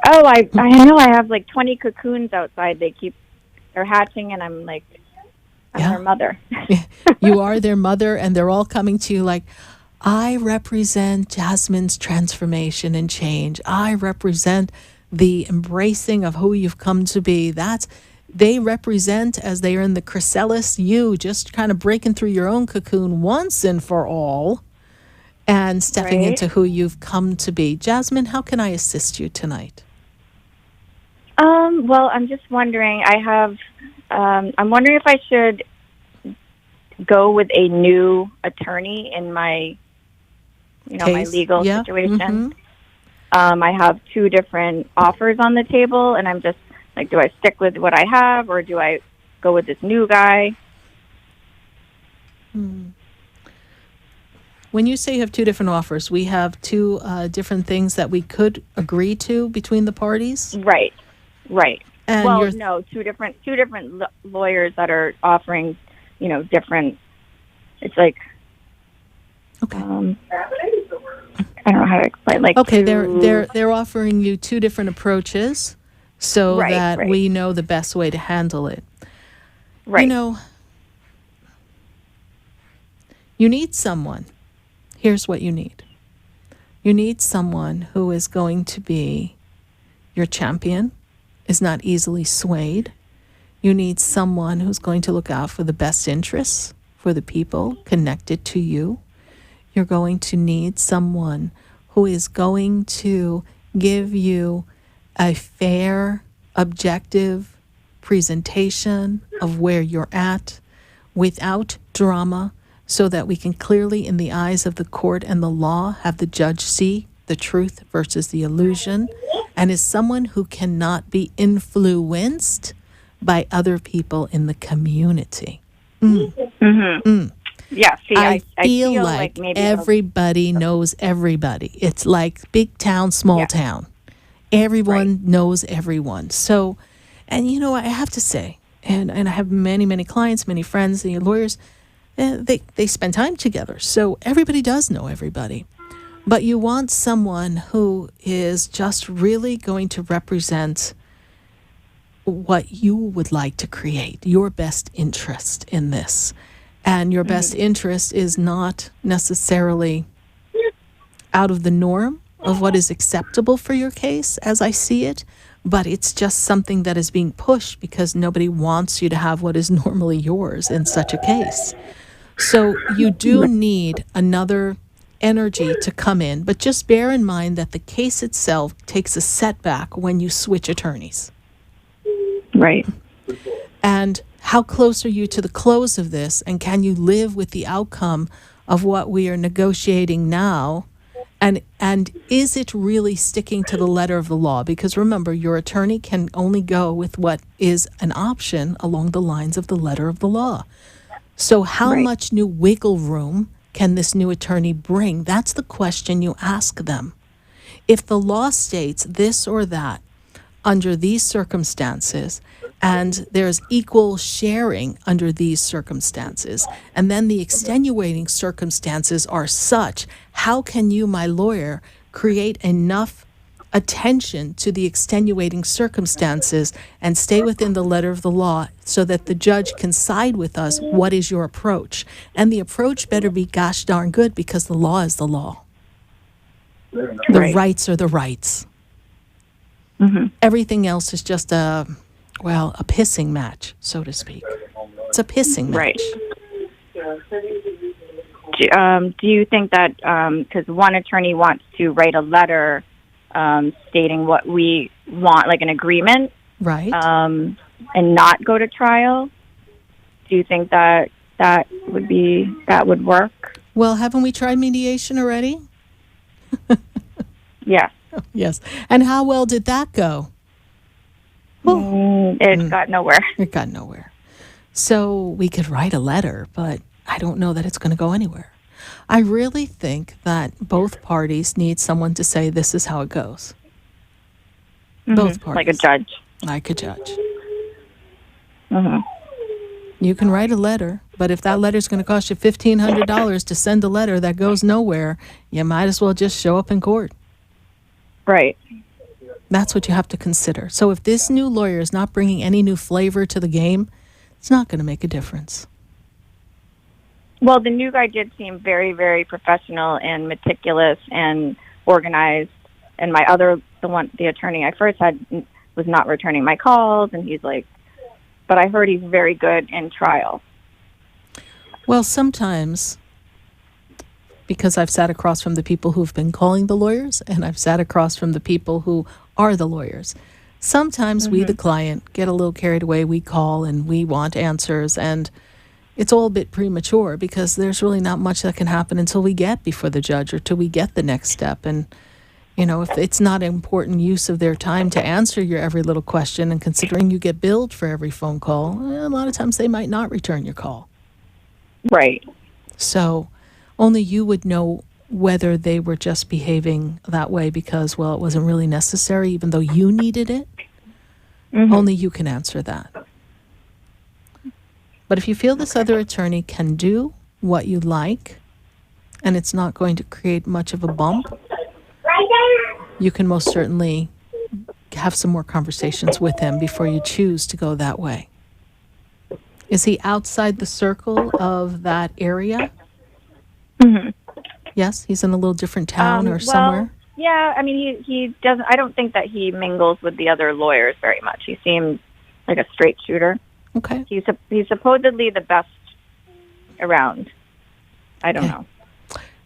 Oh, I know. I have like 20 cocoons outside. They're hatching, and I'm like, I'm their mother. You are their mother, and they're all coming to you like, I represent Jasmine's transformation and change. I represent the embracing of who you've come to be. They represent, as they are in the chrysalis, you just kind of breaking through your own cocoon once and for all and stepping into who you've come to be. Jasmine, how can I assist you tonight? Well, I'm just wondering. I'm wondering if I should go with a new attorney in my, my legal situation. Mm-hmm. I have 2 different offers on the table, and I'm just like, do I stick with what I have, or do I go with this new guy? When you say you have 2 different offers, we have 2 different things that we could agree to between the parties? Right. And well, no, two different lawyers that are offering, different. It's like, okay. I don't know how to explain. Like, okay, they're offering you 2 different approaches, so that we know the best way to handle it. Right. You need someone. Here's what you need. You need someone who is going to be your champion, is not easily swayed. You need someone who's going to look out for the best interests for the people connected to you. You're going to need someone who is going to give you a fair, objective presentation of where you're at without drama, so that we can clearly, in the eyes of the court and the law, have the judge see the truth versus the illusion, and is someone who cannot be influenced by other people in the community. Yeah, see, I feel like maybe everybody knows everybody. It's like big town, small town. Everyone knows everyone. So, and I have to say, and I have many clients, many friends, the lawyers, they spend time together. So everybody does know everybody. But you want someone who is just really going to represent what you would like to create, your best interest in this. And your best interest is not necessarily out of the norm of what is acceptable for your case, as I see it, but it's just something that is being pushed because nobody wants you to have what is normally yours in such a case. So you do need another energy to come in, but just bear in mind that the case itself takes a setback when you switch attorneys. Right. And how close are you to the close of this, and can you live with the outcome of what we are negotiating now? And is it really sticking to the letter of the law? Because remember, your attorney can only go with what is an option along the lines of the letter of the law. So how much new wiggle room can this new attorney bring? That's the question you ask them. If the law states this or that under these circumstances, and there's equal sharing under these circumstances, and then the extenuating circumstances are such, how can you, my lawyer, create enough attention to the extenuating circumstances and stay within the letter of the law so that the judge can side with us? What is your approach? And the approach better be gosh darn good, because the law is the law. The rights are the rights. Everything else is just a pissing match, so to speak. It's a pissing match. Do you think that, because one attorney wants to write a letter stating what we want, like an agreement, right, and not go to trial? Do you think that would work? Well, haven't we tried mediation already? Yes. Yes. And how well did that go? It got nowhere. It got nowhere. So we could write a letter, but I don't know that it's going to go anywhere. I really think that both parties need someone to say, this is how it goes. Both parties. Like a judge. Like a judge. Mm-hmm. You can write a letter, but if that letter is going to cost you $1,500 to send a letter that goes nowhere, you might as well just show up in court. Right. That's what you have to consider. So if this new lawyer is not bringing any new flavor to the game, it's not going to make a difference. Well, the new guy did seem very, very professional and meticulous and organized. And the attorney I first had was not returning my calls. And he's like, but I heard he's very good in trial. Well, sometimes, because I've sat across from the people who've been calling the lawyers and I've sat across from the people who are the lawyers, sometimes we, the client, get a little carried away. We call and we want answers, and it's all a bit premature because there's really not much that can happen until we get before the judge or till we get the next step. And, if it's not an important use of their time to answer your every little question, and considering you get billed for every phone call, a lot of times they might not return your call. Right. So only you would know whether they were just behaving that way because, well, it wasn't really necessary, even though you needed it. Only you can answer that. But if you feel this other attorney can do what you like, and it's not going to create much of a bump, you can most certainly have some more conversations with him before you choose to go that way. Is he outside the circle of that area? Yes, he's in a little different town or somewhere? Yeah, I mean, he doesn't, I don't think that he mingles with the other lawyers very much. He seems like a straight shooter. Okay. He's supposedly the best around. I don't know.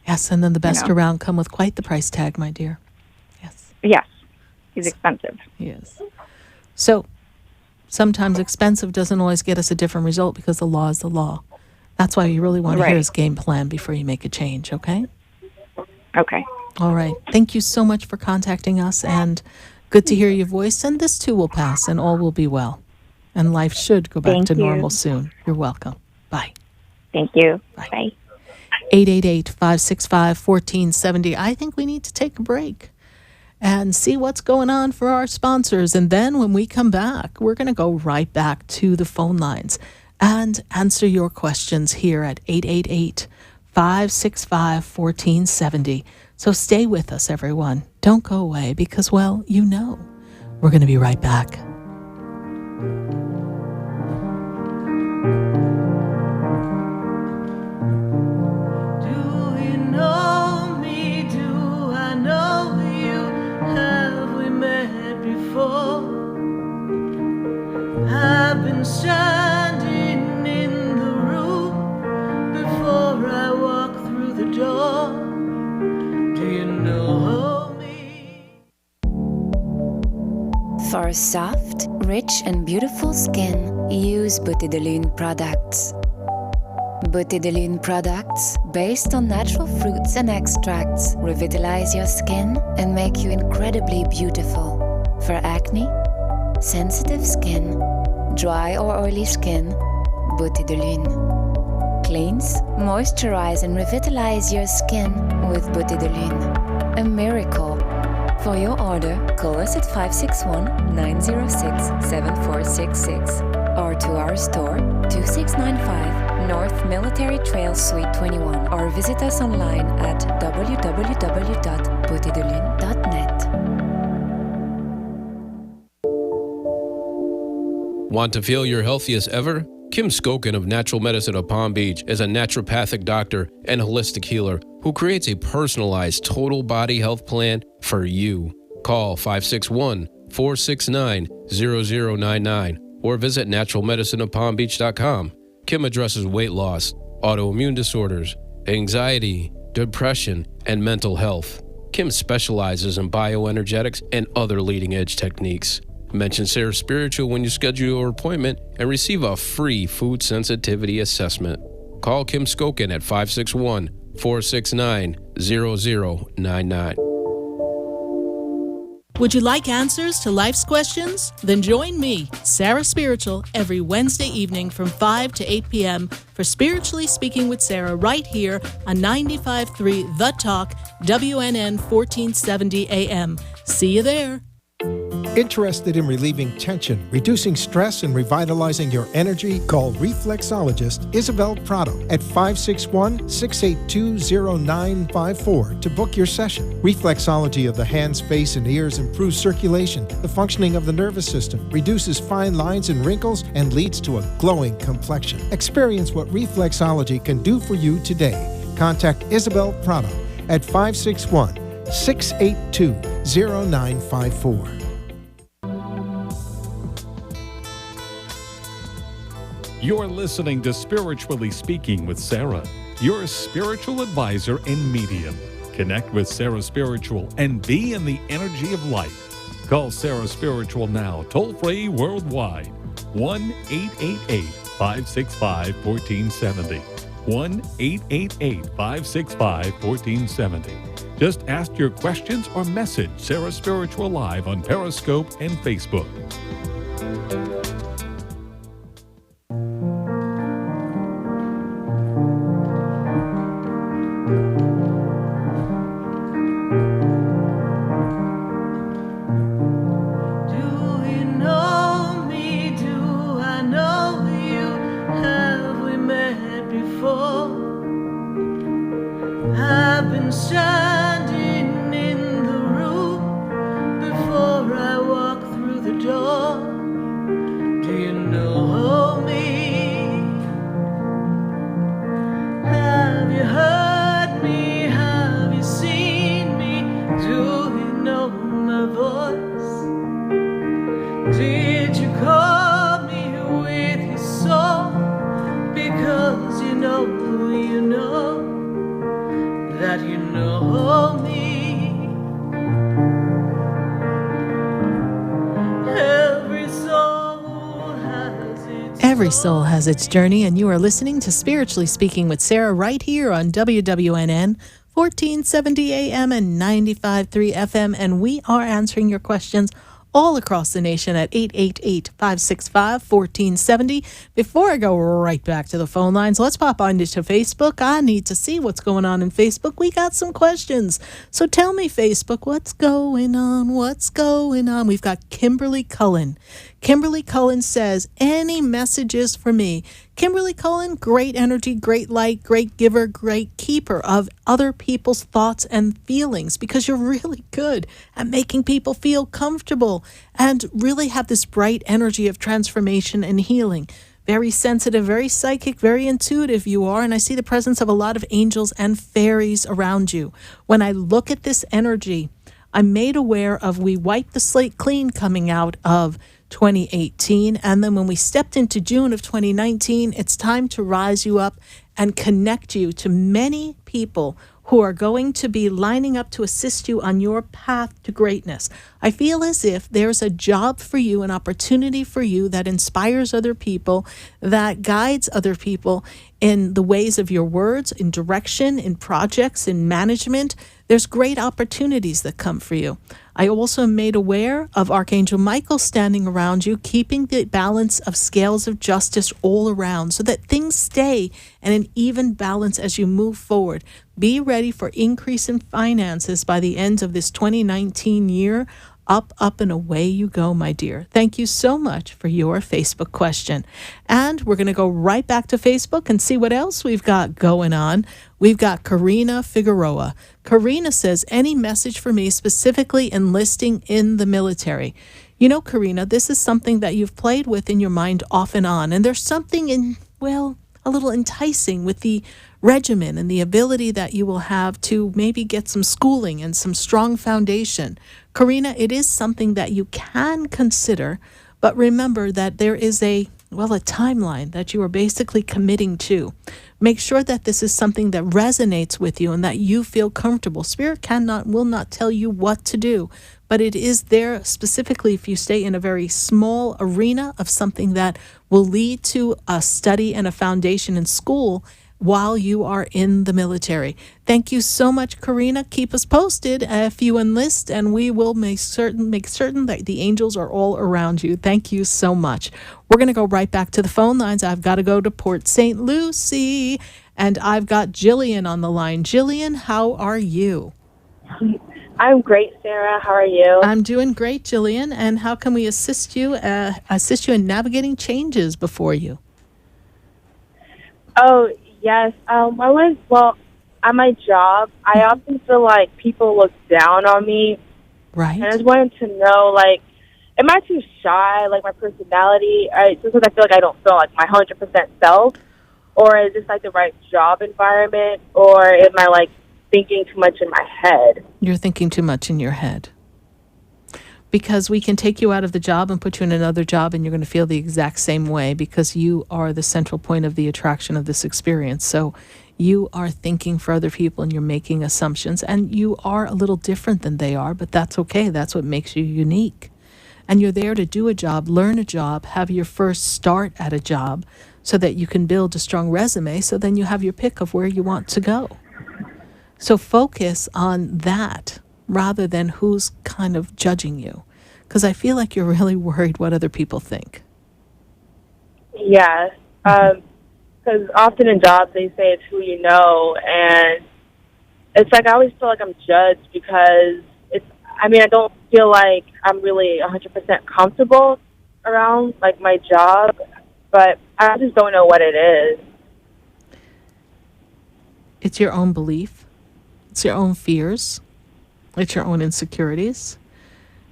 Yes, and then the best around come with quite the price tag, my dear. Yes. He's expensive. He is. So sometimes expensive doesn't always get us a different result because the law is the law. That's why you really want to hear his game plan before you make a change, okay? Okay. All right. Thank you so much for contacting us, and good to hear your voice. And this too will pass, and all will be well. And life should go back to normal soon. You're welcome. Bye. Thank you. Bye. 888-565-1470. I think we need to take a break and see what's going on for our sponsors. And then when we come back, we're going to go right back to the phone lines and answer your questions here at 888-565-1470. So stay with us, everyone. Don't go away because, well, we're going to be right back. I've been standing in the room before I walk through the door. Do you know me? For a soft, rich and beautiful skin, use Beauté de Lune products. Beauté de Lune products, based on natural fruits and extracts, revitalize your skin and make you incredibly beautiful. For acne, sensitive skin, dry or oily skin, Beauté de Lune. Cleanse, moisturize and revitalize your skin with Beauté de Lune. A miracle. For your order, call us at 561-906-7466 or to our store, 2695 North Military Trail Suite 21, or visit us online at www.beautédelune.net. Want to feel your healthiest ever? Kim Skokin of Natural Medicine of Palm Beach is a naturopathic doctor and holistic healer who creates a personalized total body health plan for you. Call 561-469-0099 or visit naturalmedicineofpalmbeach.com. Kim addresses weight loss, autoimmune disorders, anxiety, depression, and mental health. Kim specializes in bioenergetics and other leading-edge techniques. Mention Sarah Spiritual when you schedule your appointment and receive a free food sensitivity assessment. Call Kim Skokin at 561-469-0099. Would you like answers to life's questions? Then join me, Sarah Spiritual, every Wednesday evening from 5 to 8 p.m. for Spiritually Speaking with Sarah right here on 95.3 The Talk, WNN 1470 AM. See you there. Interested in relieving tension, reducing stress, and revitalizing your energy? Call reflexologist Isabel Prado at 561-682-0954 to book your session. Reflexology of the hands, face, and ears improves circulation, the functioning of the nervous system, reduces fine lines and wrinkles, and leads to a glowing complexion. Experience what reflexology can do for you today. Contact Isabel Prado at 561-682-0954. You're listening to Spiritually Speaking with Sarah, your spiritual advisor and medium. Connect with Sarah Spiritual and be in the energy of light. Call Sarah Spiritual now, toll-free worldwide. 1-888-565-1470. 1-888-565-1470. Just ask your questions or message Sarah Spiritual live on Periscope and Facebook. Every soul has its journey, and you are listening to Spiritually Speaking with Sarah right here on WWNN 1470 AM and 95.3 FM, and we are answering your questions all across the nation at 888-565-1470. Before I go right back to the phone lines, let's pop on to Facebook. I need to see what's going on in Facebook. We got some questions. So tell me, Facebook, what's going on? What's going on? We've got Kimberly Cullen. Kimberly Cullen says, any messages for me? Kimberly Cullen, great energy, great light, great giver, great keeper of other people's thoughts and feelings, because you're really good at making people feel comfortable and really have this bright energy of transformation and healing. Very sensitive, very psychic, very intuitive you are, and I see the presence of a lot of angels and fairies around you. When I look at this energy, I'm made aware of we wiped the slate clean coming out of 2018, and then when we stepped into June of 2019, it's time to rise you up and connect you to many people who are going to be lining up to assist you on your path to greatness. I feel as if there's a job for you, an opportunity for you that inspires other people, that guides other people in the ways of your words, in direction, in projects, in management. There's great opportunities that come for you. I also am made aware of Archangel Michael standing around you, keeping the balance of scales of justice all around so that things stay in an even balance as you move forward. Be ready for increase in finances by the end of this 2019 year. Up, up, and away you go, my dear. Thank you so much for your Facebook question. And we're going to go right back to Facebook and see what else we've got going on. We've got Karina Figueroa. Karina says, any message for me specifically enlisting in the military? You know, Karina, this is something that you've played with in your mind off and on. And there's something a little enticing with the regimen and the ability that you will have to maybe get some schooling and some strong foundation. Karina, it is something that you can consider, but remember that there is a timeline that you are basically committing to. Make sure that this is something that resonates with you and that you feel comfortable. Spirit will not tell you what to do, but it is there specifically if you stay in a very small arena of something that will lead to a study and a foundation in school while you are in the military. Thank you so much, Karina. Keep us posted if you enlist, and we will make certain that the angels are all around you. Thank you so much. We're going to go right back to the phone lines. I've got to go to Port St. Lucie, and I've got Jillian on the line. Jillian, how are you? I'm great, Sarah. How are you? I'm doing great, Jillian. And how can we assist you in navigating changes before you? Oh, yes. At my job, I often feel like people look down on me. Right. And I just wanted to know, am I too shy, my personality? Just because I feel like I don't feel like my 100% self? Or is this, the right job environment? Or am I, thinking too much in my head? You're thinking too much in your head. Because we can take you out of the job and put you in another job, and you're going to feel the exact same way because you are the central point of the attraction of this experience. So you are thinking for other people and you're making assumptions, and you are a little different than they are, but that's okay. That's what makes you unique. And you're there to do a job, learn a job, have your first start at a job so that you can build a strong resume, so then you have your pick of where you want to go. So focus on that rather than who's kind of judging you, because I feel like you're really worried what other people think. Yes. Because often in jobs they say it's who you know, and it's I always feel like I'm judged because I don't feel like I'm really 100% comfortable around my job, but I just don't know what it is. It's your own belief. It's your own fears. It's your own insecurities.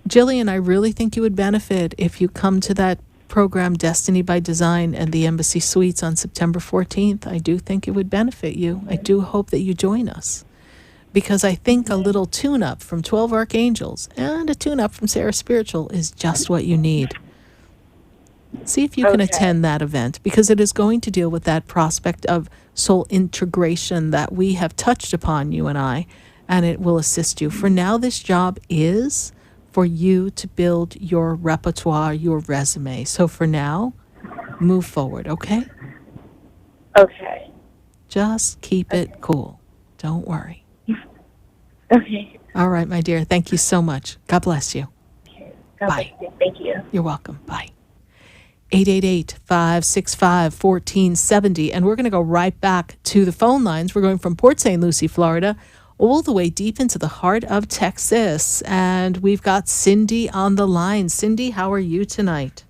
Jillian, I really think you would benefit if you come to that program, Destiny by Design, and the Embassy Suites on September 14th. I do think it would benefit you. I do hope that you join us, because I think a little tune-up from 12 Archangels and a tune-up from Sarah Spiritual is just what you need. See if you can attend that event, because it is going to deal with that prospect of soul integration that we have touched upon, you and I, and it will assist you. For now, this job is for you to build your repertoire, your resume. So for now, move forward, okay? Okay. Just keep it cool. Don't worry. Okay. All right, my dear. Thank you so much. God bless you. Bye. Thank you. You're welcome. Bye. 888-565-1470. And we're going to go right back to the phone lines. We're going from Port St. Lucie, Florida, all the way deep into the heart of Texas. And we've got Cindy on the line. Cindy, how are you tonight?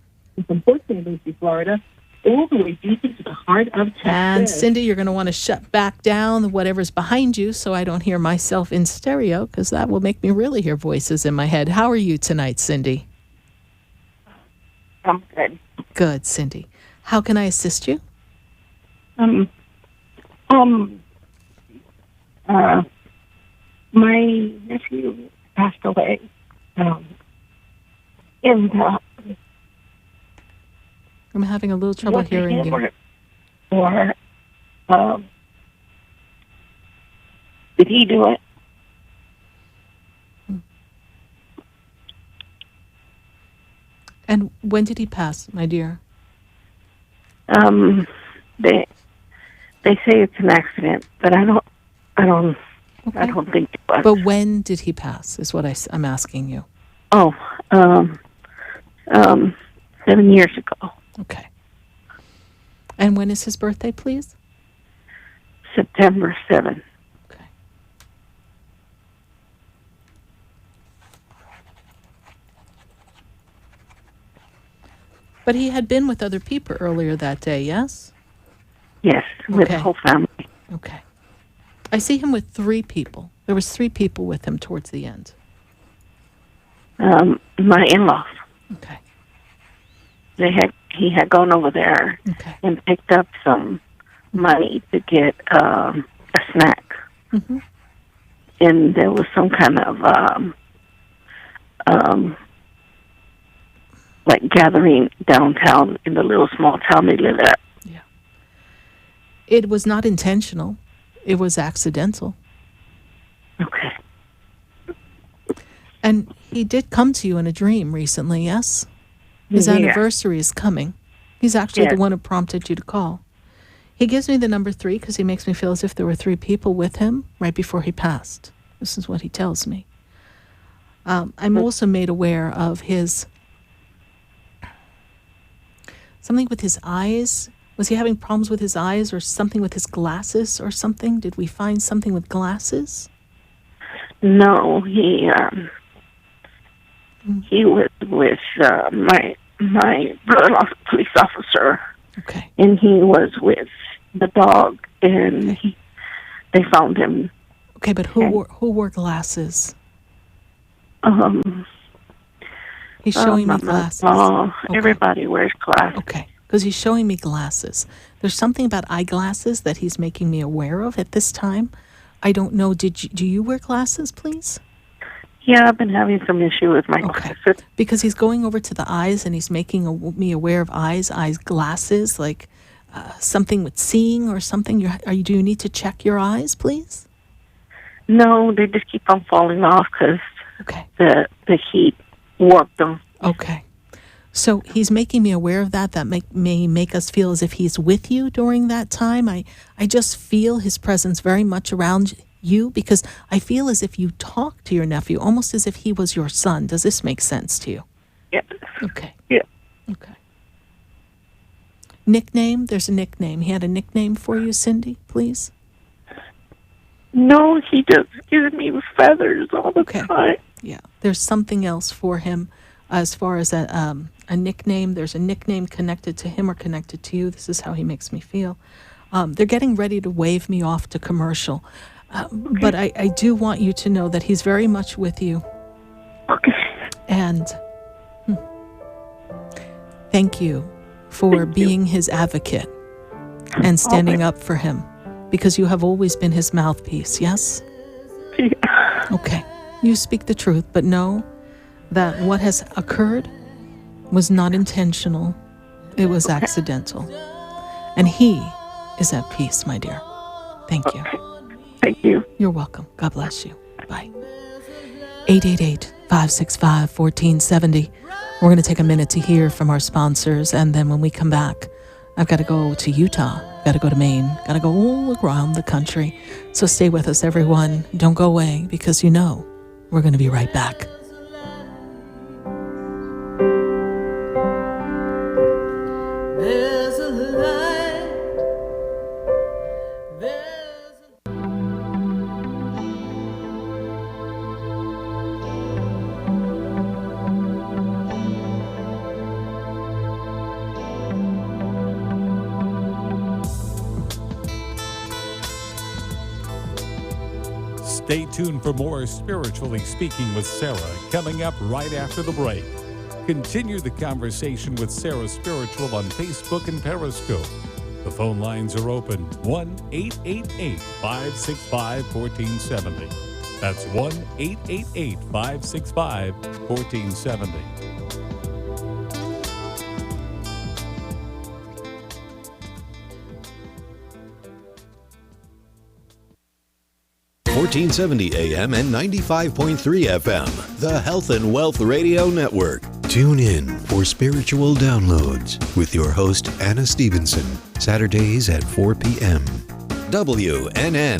From Port St. Lucie, Florida, all the way deep into the heart of Texas. And Cindy, you're going to want to shut back down whatever's behind you so I don't hear myself in stereo, because that will make me really hear voices in my head. How are you tonight, Cindy? I'm good. Good, Cindy. How can I assist you? My nephew passed away. I'm having a little trouble hearing you. Did he do it? And when did he pass, my dear? They say it's an accident, but I don't think it was. But when did he pass, is what I'm asking you. 7 years ago. Okay. And when is his birthday, please? September 7th. Okay. But he had been with other people earlier that day, yes? Yes, with the whole family. Okay. I see him with 3 people. There was 3 people with him towards the end. My in-laws. Okay. He had gone over there and picked up some money to get a snack. Mm-hmm. And there was some kind of gathering downtown in the little small town they live at. Yeah. It was not intentional. It was accidental. Okay. And he did come to you in a dream recently, yes? His Yeah. anniversary is coming. He's actually Yes. the one who prompted you to call. He gives me the number 3 because he makes me feel as if there were 3 people with him right before he passed. This is what he tells me. I'm also made aware of something with his eyes. Was he having problems with his eyes or something with his glasses or something? Did we find something with glasses? No, he was with my brother-in-law's police officer. Okay. And he was with the dog, and they found him. Okay, but who wore glasses? He's showing me glasses. Oh, Okay. everybody wears glasses. Okay, because he's showing me glasses. There's something about eyeglasses that he's making me aware of at this time. I don't know. Do you wear glasses, please? Yeah, I've been having some issue with my glasses. Because he's going over to the eyes and he's making me aware of eyes glasses, like something with seeing or something. Do you need to check your eyes, please? No, they just keep on falling off because the heat warped them. Okay. So he's making me aware of that. That may make us feel as if he's with you during that time. I just feel his presence very much around you because I feel as if you talk to your nephew, almost as if he was your son. Does this make sense to you? Yes. Okay. Yeah. Okay. Nickname? There's a nickname. He had a nickname for you, Cindy, please? No, he just gives me feathers all the time. Yeah. There's something else for him as far as a nickname. There's a nickname connected to him or connected to you. This is how he makes me feel. They're getting ready to wave me off to commercial. But I do want you to know that he's very much with you. Okay. And thank you for being his advocate and standing up for him because you have always been his mouthpiece, yes? Yeah. Okay. You speak the truth, but know that what has occurred was not intentional. It was accidental. And he is at peace, my dear. Thank you. Thank you. You're welcome. God bless you. Bye. 888-565-1470. We're going to take a minute to hear from our sponsors, and then when we come back, I've got to go to Utah, got to go to Maine, got to go all around the country. So stay with us, everyone. Don't go away, because you know we're going to be right back. There's a light. Stay tuned for more Spiritually Speaking with Sarah coming up right after the break. Continue the conversation with Sarah Spiritual on Facebook and Periscope. The phone lines are open 1-888-565-1470. That's 1-888-565-1470. 1470 AM and 95.3 FM, the Health and Wealth Radio Network. Tune in for spiritual downloads with your host, Anna Stevenson, Saturdays at 4 p.m. WNN.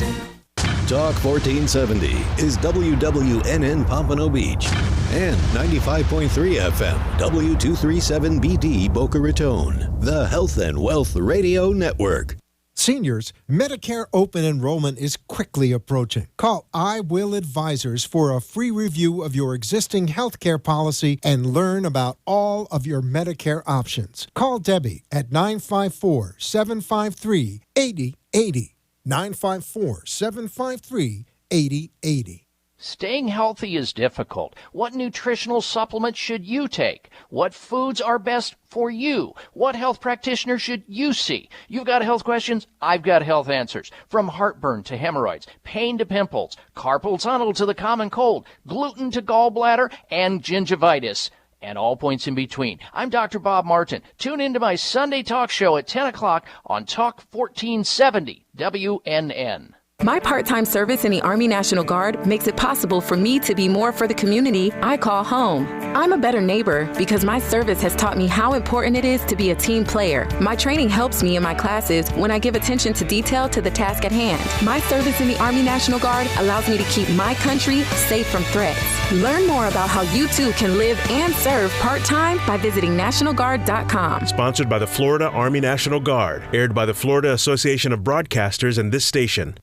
Talk 1470 is WWNN Pompano Beach and 95.3 FM, W237BD Boca Raton, the Health and Wealth Radio Network. Seniors, Medicare open enrollment is quickly approaching. Call I Will Advisors for a free review of your existing health care policy and learn about all of your Medicare options. Call Debbie at 954-753-8080. 954-753-8080. Staying healthy is difficult. What nutritional supplements should you take? What foods are best for you? What health practitioner should you see? You've got health questions, I've got health answers. From heartburn to hemorrhoids, pain to pimples, carpal tunnel to the common cold, gluten to gallbladder, and gingivitis. and all points in between. I'm Dr. Bob Martin. Tune into my Sunday talk show at 10 o'clock on Talk 1470 WNN. My part-time service in the Army National Guard makes it possible for me to be more for the community I call home. I'm a better neighbor because my service has taught me how important it is to be a team player. My training helps me in my classes when I give attention to detail to the task at hand. My service in the Army National Guard allows me to keep my country safe from threats. Learn more about how you too can live and serve part-time by visiting NationalGuard.com. Sponsored by the Florida Army National Guard. Aired by the Florida Association of Broadcasters and this station.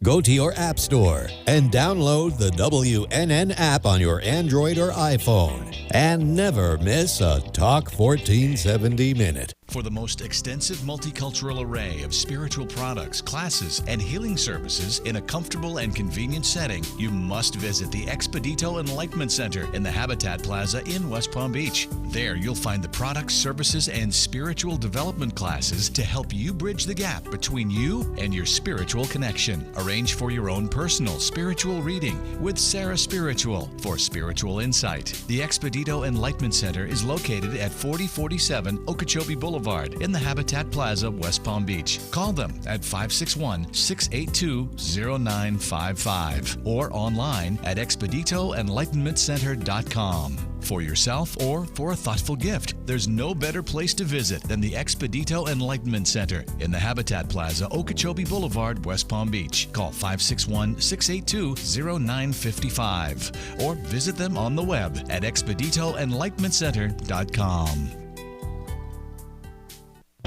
Go to your app store and download the WNN app on your Android or iPhone. And never miss a Talk 1470 minute. For the most extensive multicultural array of spiritual products, classes, and healing services in a comfortable and convenient setting, you must visit the Expedito Enlightenment Center in the Habitat Plaza in West Palm Beach. There you'll find the products, services, and spiritual development classes to help you bridge the gap between you and your spiritual connection. Arrange for your own personal spiritual reading with Sarah Spiritual for spiritual insight. The Expedito Enlightenment Center is located at 4047 Okeechobee Boulevard in the Habitat Plaza, West Palm Beach. Call them at 561-682-0955 or online at expeditoenlightenmentcenter.com. For yourself or for a thoughtful gift, there's no better place to visit than the Expedito Enlightenment Center in the Habitat Plaza, Okeechobee Boulevard, West Palm Beach. Call 561-682-0955 or visit them on the web at expeditoenlightenmentcenter.com.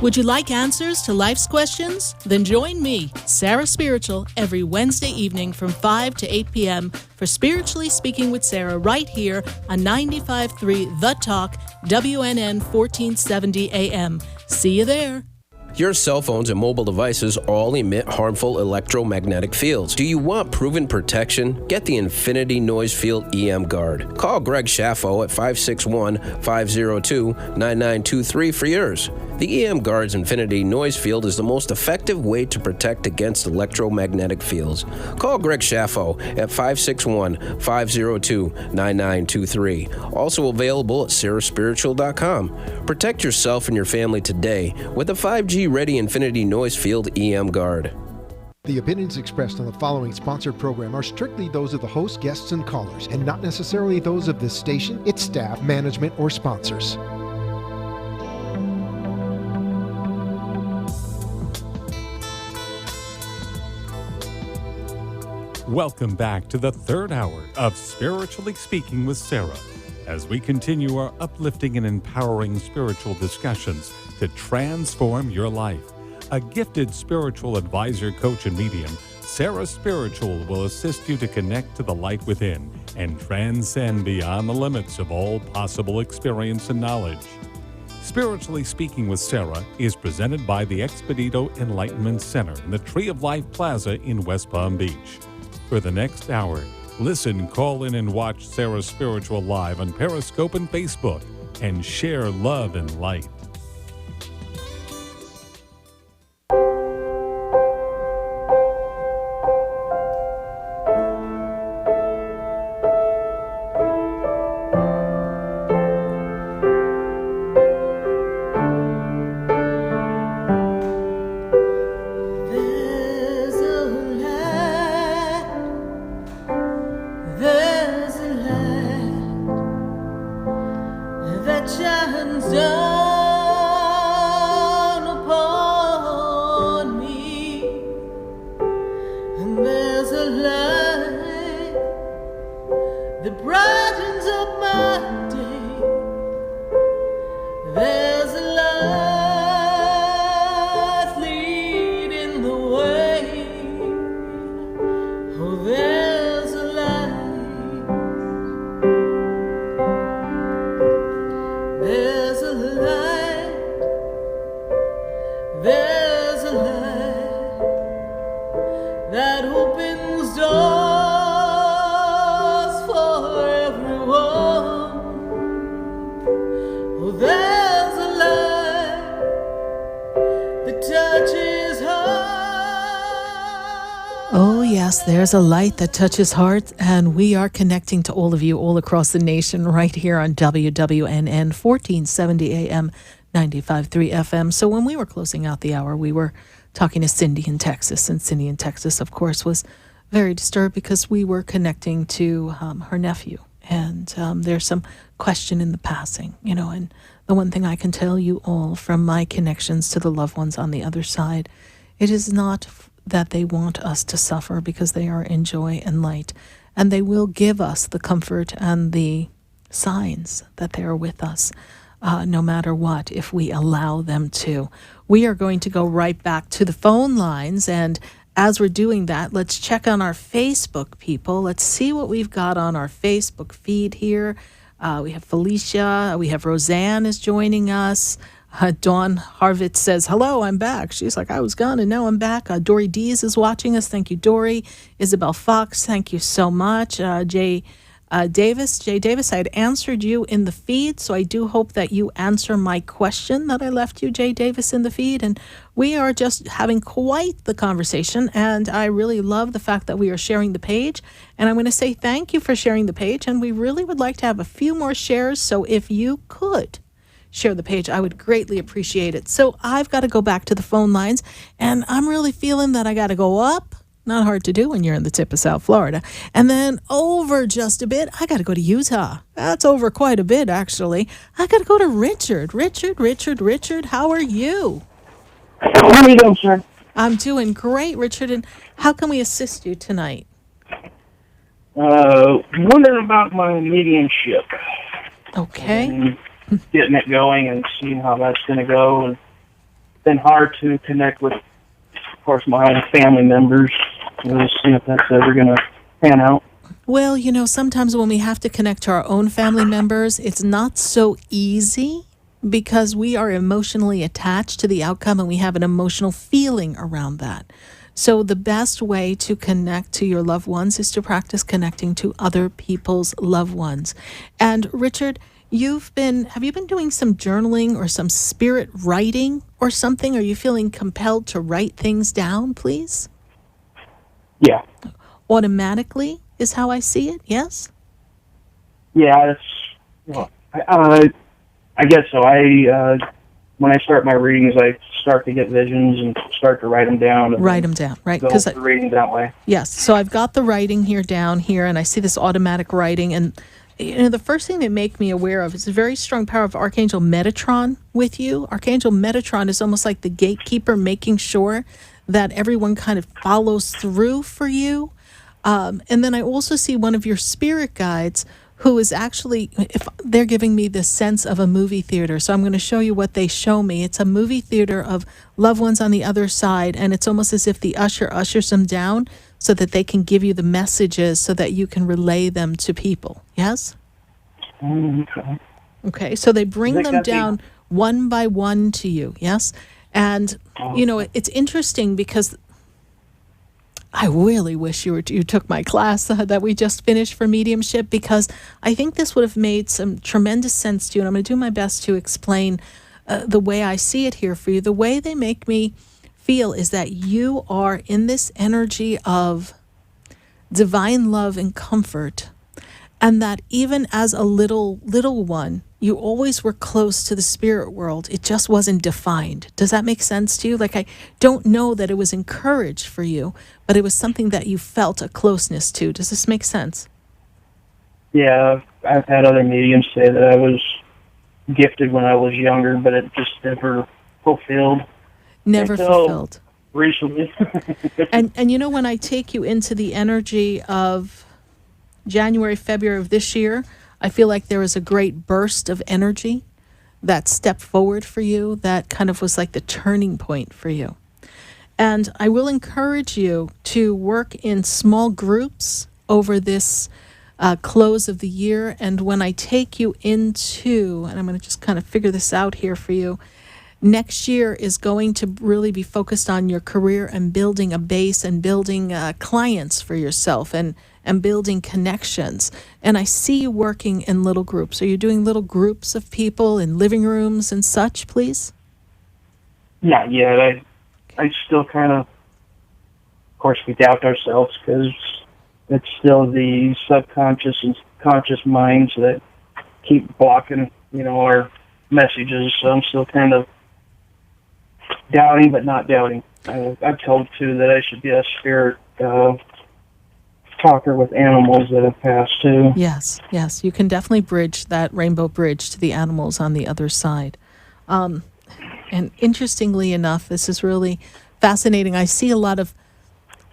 Would you like answers to life's questions? Then join me, Sarah Spiritual, every Wednesday evening from 5 to 8 p.m. for Spiritually Speaking with Sarah right here on 95.3 The Talk, WNN 1470 AM. See you there. Your cell phones and mobile devices all emit harmful electromagnetic fields. Do you want proven protection? Get the Infinity Noise Field EM Guard. Call Greg Schaffo at 561-502-9923 for yours. The EM Guard's Infinity Noise Field is the most effective way to protect against electromagnetic fields. Call Greg Schaffo at 561-502-9923. Also available at sarahspiritual.com. Protect yourself and your family today with a 5G Ready Infinity Noise Field EM Guard. The opinions expressed on the following sponsored program are strictly those of the host, guests, and callers, and not necessarily those of this station, its staff, management, or sponsors. Welcome back to the third hour of Spiritually Speaking with Sarah, as we continue our uplifting and empowering spiritual discussions to transform your life. A gifted spiritual advisor, coach, and medium, Sarah Spiritual will assist you to connect to the light within and transcend beyond the limits of all possible experience and knowledge. Spiritually Speaking with Sarah is presented by the Expedito Enlightenment Center in the Tree of Life Plaza in West Palm Beach. For the next hour, listen, call in, and watch Sarah Spiritual live on Periscope and Facebook, and share love and light. There's a light. Yes, there's a light that touches hearts, and we are connecting to all of you all across the nation right here on WWNN 1470 AM, 95.3 FM. So when we were closing out the hour, we were talking to Cindy in Texas, and Cindy in Texas, of course, was very disturbed because we were connecting to her nephew, and there's some question in the passing, and the one thing I can tell you all from my connections to the loved ones on the other side, it is not that they want us to suffer, because they are in joy and light, and they will give us the comfort and the signs that they are with us, no matter what, if we allow them to. We are going to go right back to the phone lines, and as we're doing that, let's check on our Facebook people. Let's see what we've got on our Facebook feed here. We have Felicia. We have Roseanne is joining us. Dawn Harvitz says, hello, I'm back. She's like, I was gone and now I'm back. Dory Dees is watching us. Thank you, Dory. Isabel Fox, thank you so much. Jay Davis, I had answered you in the feed, so I do hope that you answer my question that I left you, Jay Davis, in the feed. And we are just having quite the conversation, and I really love the fact that we are sharing the page. And I'm going to say thank you for sharing the page, and we really would like to have a few more shares, so if you could share the page, I would greatly appreciate it. So I've got to go back to the phone lines, and I'm really feeling that I got to go up. Not hard to do when you're in the tip of South Florida. And then over just a bit, I got to go to Utah. That's over quite a bit, actually. I got to go to Richard. Richard, how are you? How are you doing, sir? I'm doing great, Richard. And how can we assist you tonight? Wondering about my mediumship. Okay. And getting it going and seeing how that's going to go. And it's been hard to connect with, of course, my own family members. We'll see if that's ever going to pan out. Well, sometimes when we have to connect to our own family members, it's not so easy because we are emotionally attached to the outcome and we have an emotional feeling around that. So the best way to connect to your loved ones is to practice connecting to other people's loved ones. And Richard, have you been doing some journaling or some spirit writing or something? Are you feeling compelled to write things down, please? Yeah. Automatically is how I see it, yes? Yeah, I guess so. When I start my readings, I start to get visions and start to write them down. Write them down, right? Go through reading that way. Yes, so I've got the writing down here, and I see this automatic writing, and the first thing they make me aware of is a very strong power of Archangel Metatron with you. Archangel Metatron is almost like the gatekeeper, making sure that everyone kind of follows through for you. And then I also see one of your spirit guides who is actually, if they're giving me the sense of a movie theater. So I'm going to show you what they show me. It's a movie theater of loved ones on the other side, and it's almost as if the usher ushers them down so that they can give you the messages so that you can relay them to people. Yes? Okay. Okay, so they bring them down one by one to you, yes? And, it's interesting because I really wish you took my class that we just finished for mediumship, because I think this would have made some tremendous sense to you, and I'm going to do my best to explain the way I see it here for you. The way they make me feel is that you are in this energy of divine love and comfort, and that even as a little one, you always were close to the spirit world. It just wasn't defined. Does that make sense to you? Like, I don't know that it was encouraged for you, but it was something that you felt a closeness to. Does this make sense? Yeah, I've had other mediums say that I was gifted when I was younger, but it just never fulfilled. Never fulfilled. Recently. And when I take you into the energy of January, February of this year, I feel like there was a great burst of energy that stepped forward for you, that kind of was like the turning point for you. And I will encourage you to work in small groups over this close of the year. And when I take you into, and I'm going to just kind of figure this out here for you, next year is going to really be focused on your career and building a base and building clients for yourself and building connections. And I see you working in little groups. Are you doing little groups of people in living rooms and such, please? Not yet. I still kind of course, we doubt ourselves because it's still the subconscious and conscious minds that keep blocking, our messages. So I'm still kind of doubting, but not doubting. I've told, too, that I should be a spirit talker with animals that have passed, too. Yes. You can definitely bridge that rainbow bridge to the animals on the other side. And interestingly enough, this is really fascinating. I see a lot of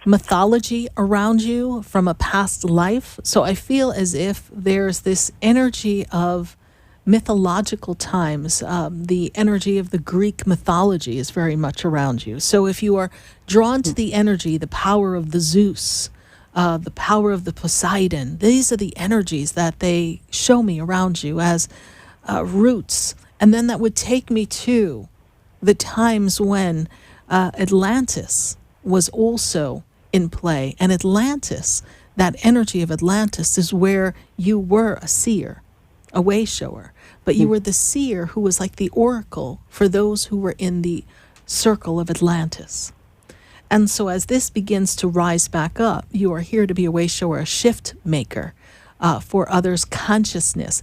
mythology around you from a past life. So I feel as if there's this energy of mythological times. The energy of the Greek mythology is very much around you. So if you are drawn to the energy, the power of the Zeus, the power of the Poseidon, these are the energies that they show me around you as roots. And then that would take me to the times when Atlantis was also in play. And Atlantis, that energy of Atlantis, is where you were a seer, a way shower. But you were the seer who was like the oracle for those who were in the circle of Atlantis. And so as this begins to rise back up, you are here to be a way shower, a shift maker for others' consciousness.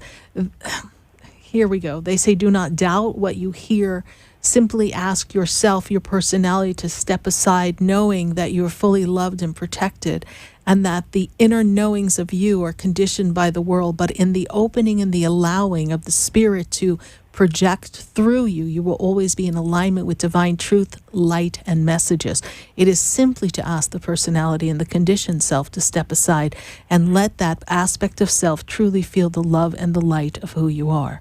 Here we go. They say, do not doubt what you hear. Simply ask yourself, your personality, to step aside, knowing that you are fully loved and protected, and that the inner knowings of you are conditioned by the world. But in the opening and the allowing of the Spirit to project through you, you will always be in alignment with divine truth, light, and messages. It is simply to ask the personality and the conditioned self to step aside and let that aspect of self truly feel the love and the light of who you are.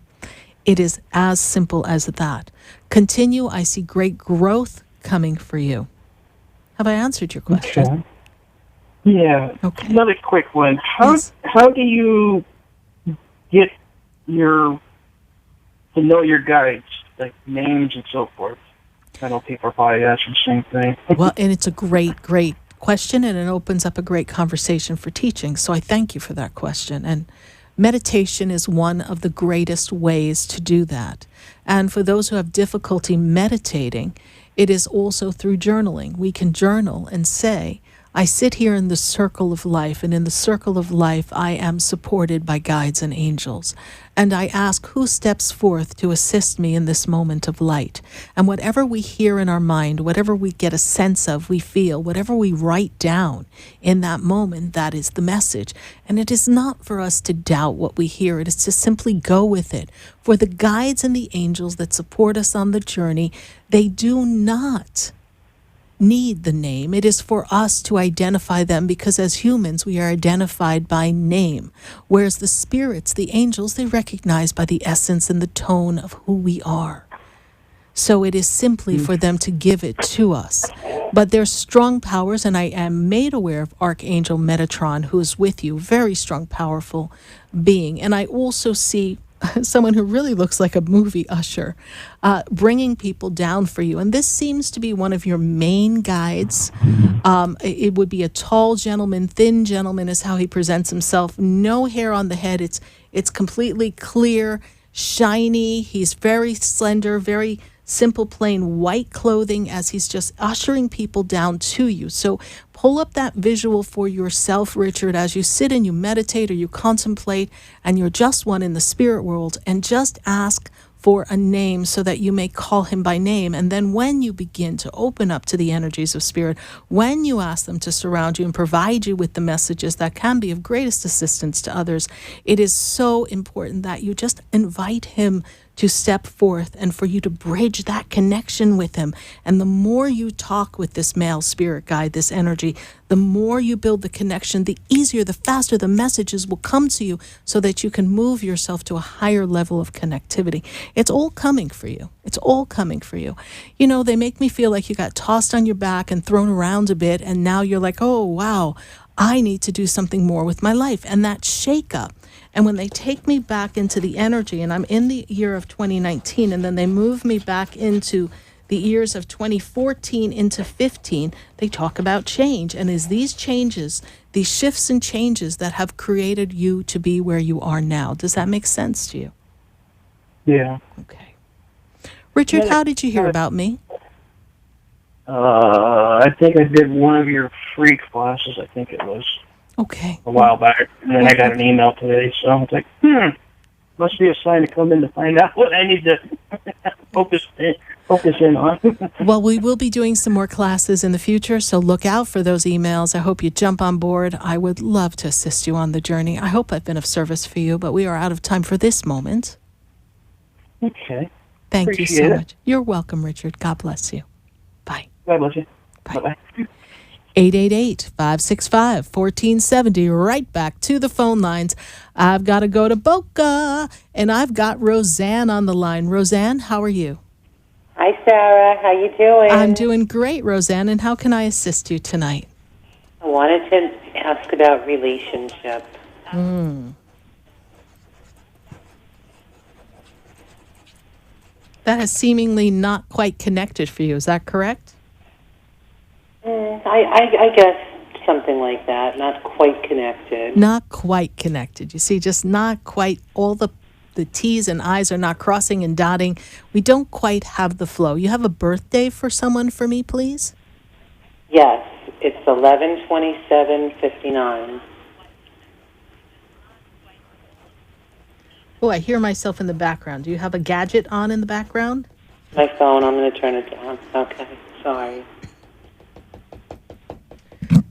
It is as simple as that. Continue. I see great growth coming for you. Have I answered your question? Okay. Yeah. Okay. Another quick one. How do you get to know your guides, like names and so forth? I know people are probably asking the same thing. Well, and it's a great question, and it opens up a great conversation for teaching. So I thank you for that question. And meditation is one of the greatest ways to do that. And for those who have difficulty meditating, it is also through journaling. We can journal and say, I sit here in the circle of life, and in the circle of life, I am supported by guides and angels. And I ask, who steps forth to assist me in this moment of light? And whatever we hear in our mind, whatever we get a sense of, we feel, whatever we write down in that moment, that is the message. And it is not for us to doubt what we hear. It is to simply go with it. For the guides and the angels that support us on the journey, they do not need the name. It is for us to identify them, because as humans we are identified by name, whereas the spirits, the angels, they recognize by the essence and the tone of who we are. So it is simply for them to give it to us. But there's strong powers, and I am made aware of Archangel Metatron, who is with you, very strong, powerful being. And I also see someone who really looks like a movie usher, bringing people down for you. And this seems to be one of your main guides. It would be a tall gentleman, thin gentleman is how he presents himself. No hair on the head. It's completely clear, shiny. He's very slender, very simple, plain white clothing as he's just ushering people down to you. So pull up that visual for yourself, Richard, as you sit and you meditate or you contemplate and you're just one in the spirit world, and just ask for a name so that you may call him by name. And then when you begin to open up to the energies of spirit, when you ask them to surround you and provide you with the messages that can be of greatest assistance to others, it is so important that you just invite him to step forth and for you to bridge that connection with him. And the more you talk with this male spirit guide, this energy, the more you build the connection, the easier, the faster the messages will come to you so that you can move yourself to a higher level of connectivity. It's all coming for you. It's all coming for you. You know, they make me feel like you got tossed on your back and thrown around a bit, and now you're like, oh, wow, I need to do something more with my life. And that shake up. And when they take me back into the energy, and I'm in the year of 2019, and then they move me back into the years of 2014 into 15, they talk about change. And is these changes, these shifts and changes that have created you to be where you are now? Does that make sense to you? Yeah. Okay. Richard, how did you hear about me? I think I did one of your free classes. I think it was Okay. a while back, and then I got an email today. So I was like, must be a sign to come in to find out what I need to focus in on. Well, we will be doing some more classes in the future, so look out for those emails. I hope you jump on board. I would love to assist you on the journey. I hope I've been of service for you, but we are out of time for this moment. Okay. Thank Appreciate you so it. much. You're welcome, Richard. God bless you. Bye. God bless you. Bye-bye. 888-565-1470. Right back to the phone lines. I've got to go to Boca, and I've got Roseanne on the line. Roseanne, how are you? Hi, Sarah. How you doing? I'm doing great, Roseanne, and how can I assist you tonight? I wanted to ask about relationship. That has seemingly not quite connected for you. Is that correct? I guess something like that. Not quite connected. Not quite connected. You see, just not quite. All the T's and I's are not crossing and dotting. We don't quite have the flow. You have a birthday for someone for me, please? Yes, it's 11/27/59. Oh, I hear myself in the background. Do you have a gadget on in the background? My phone. I'm going to turn it down. Okay, sorry.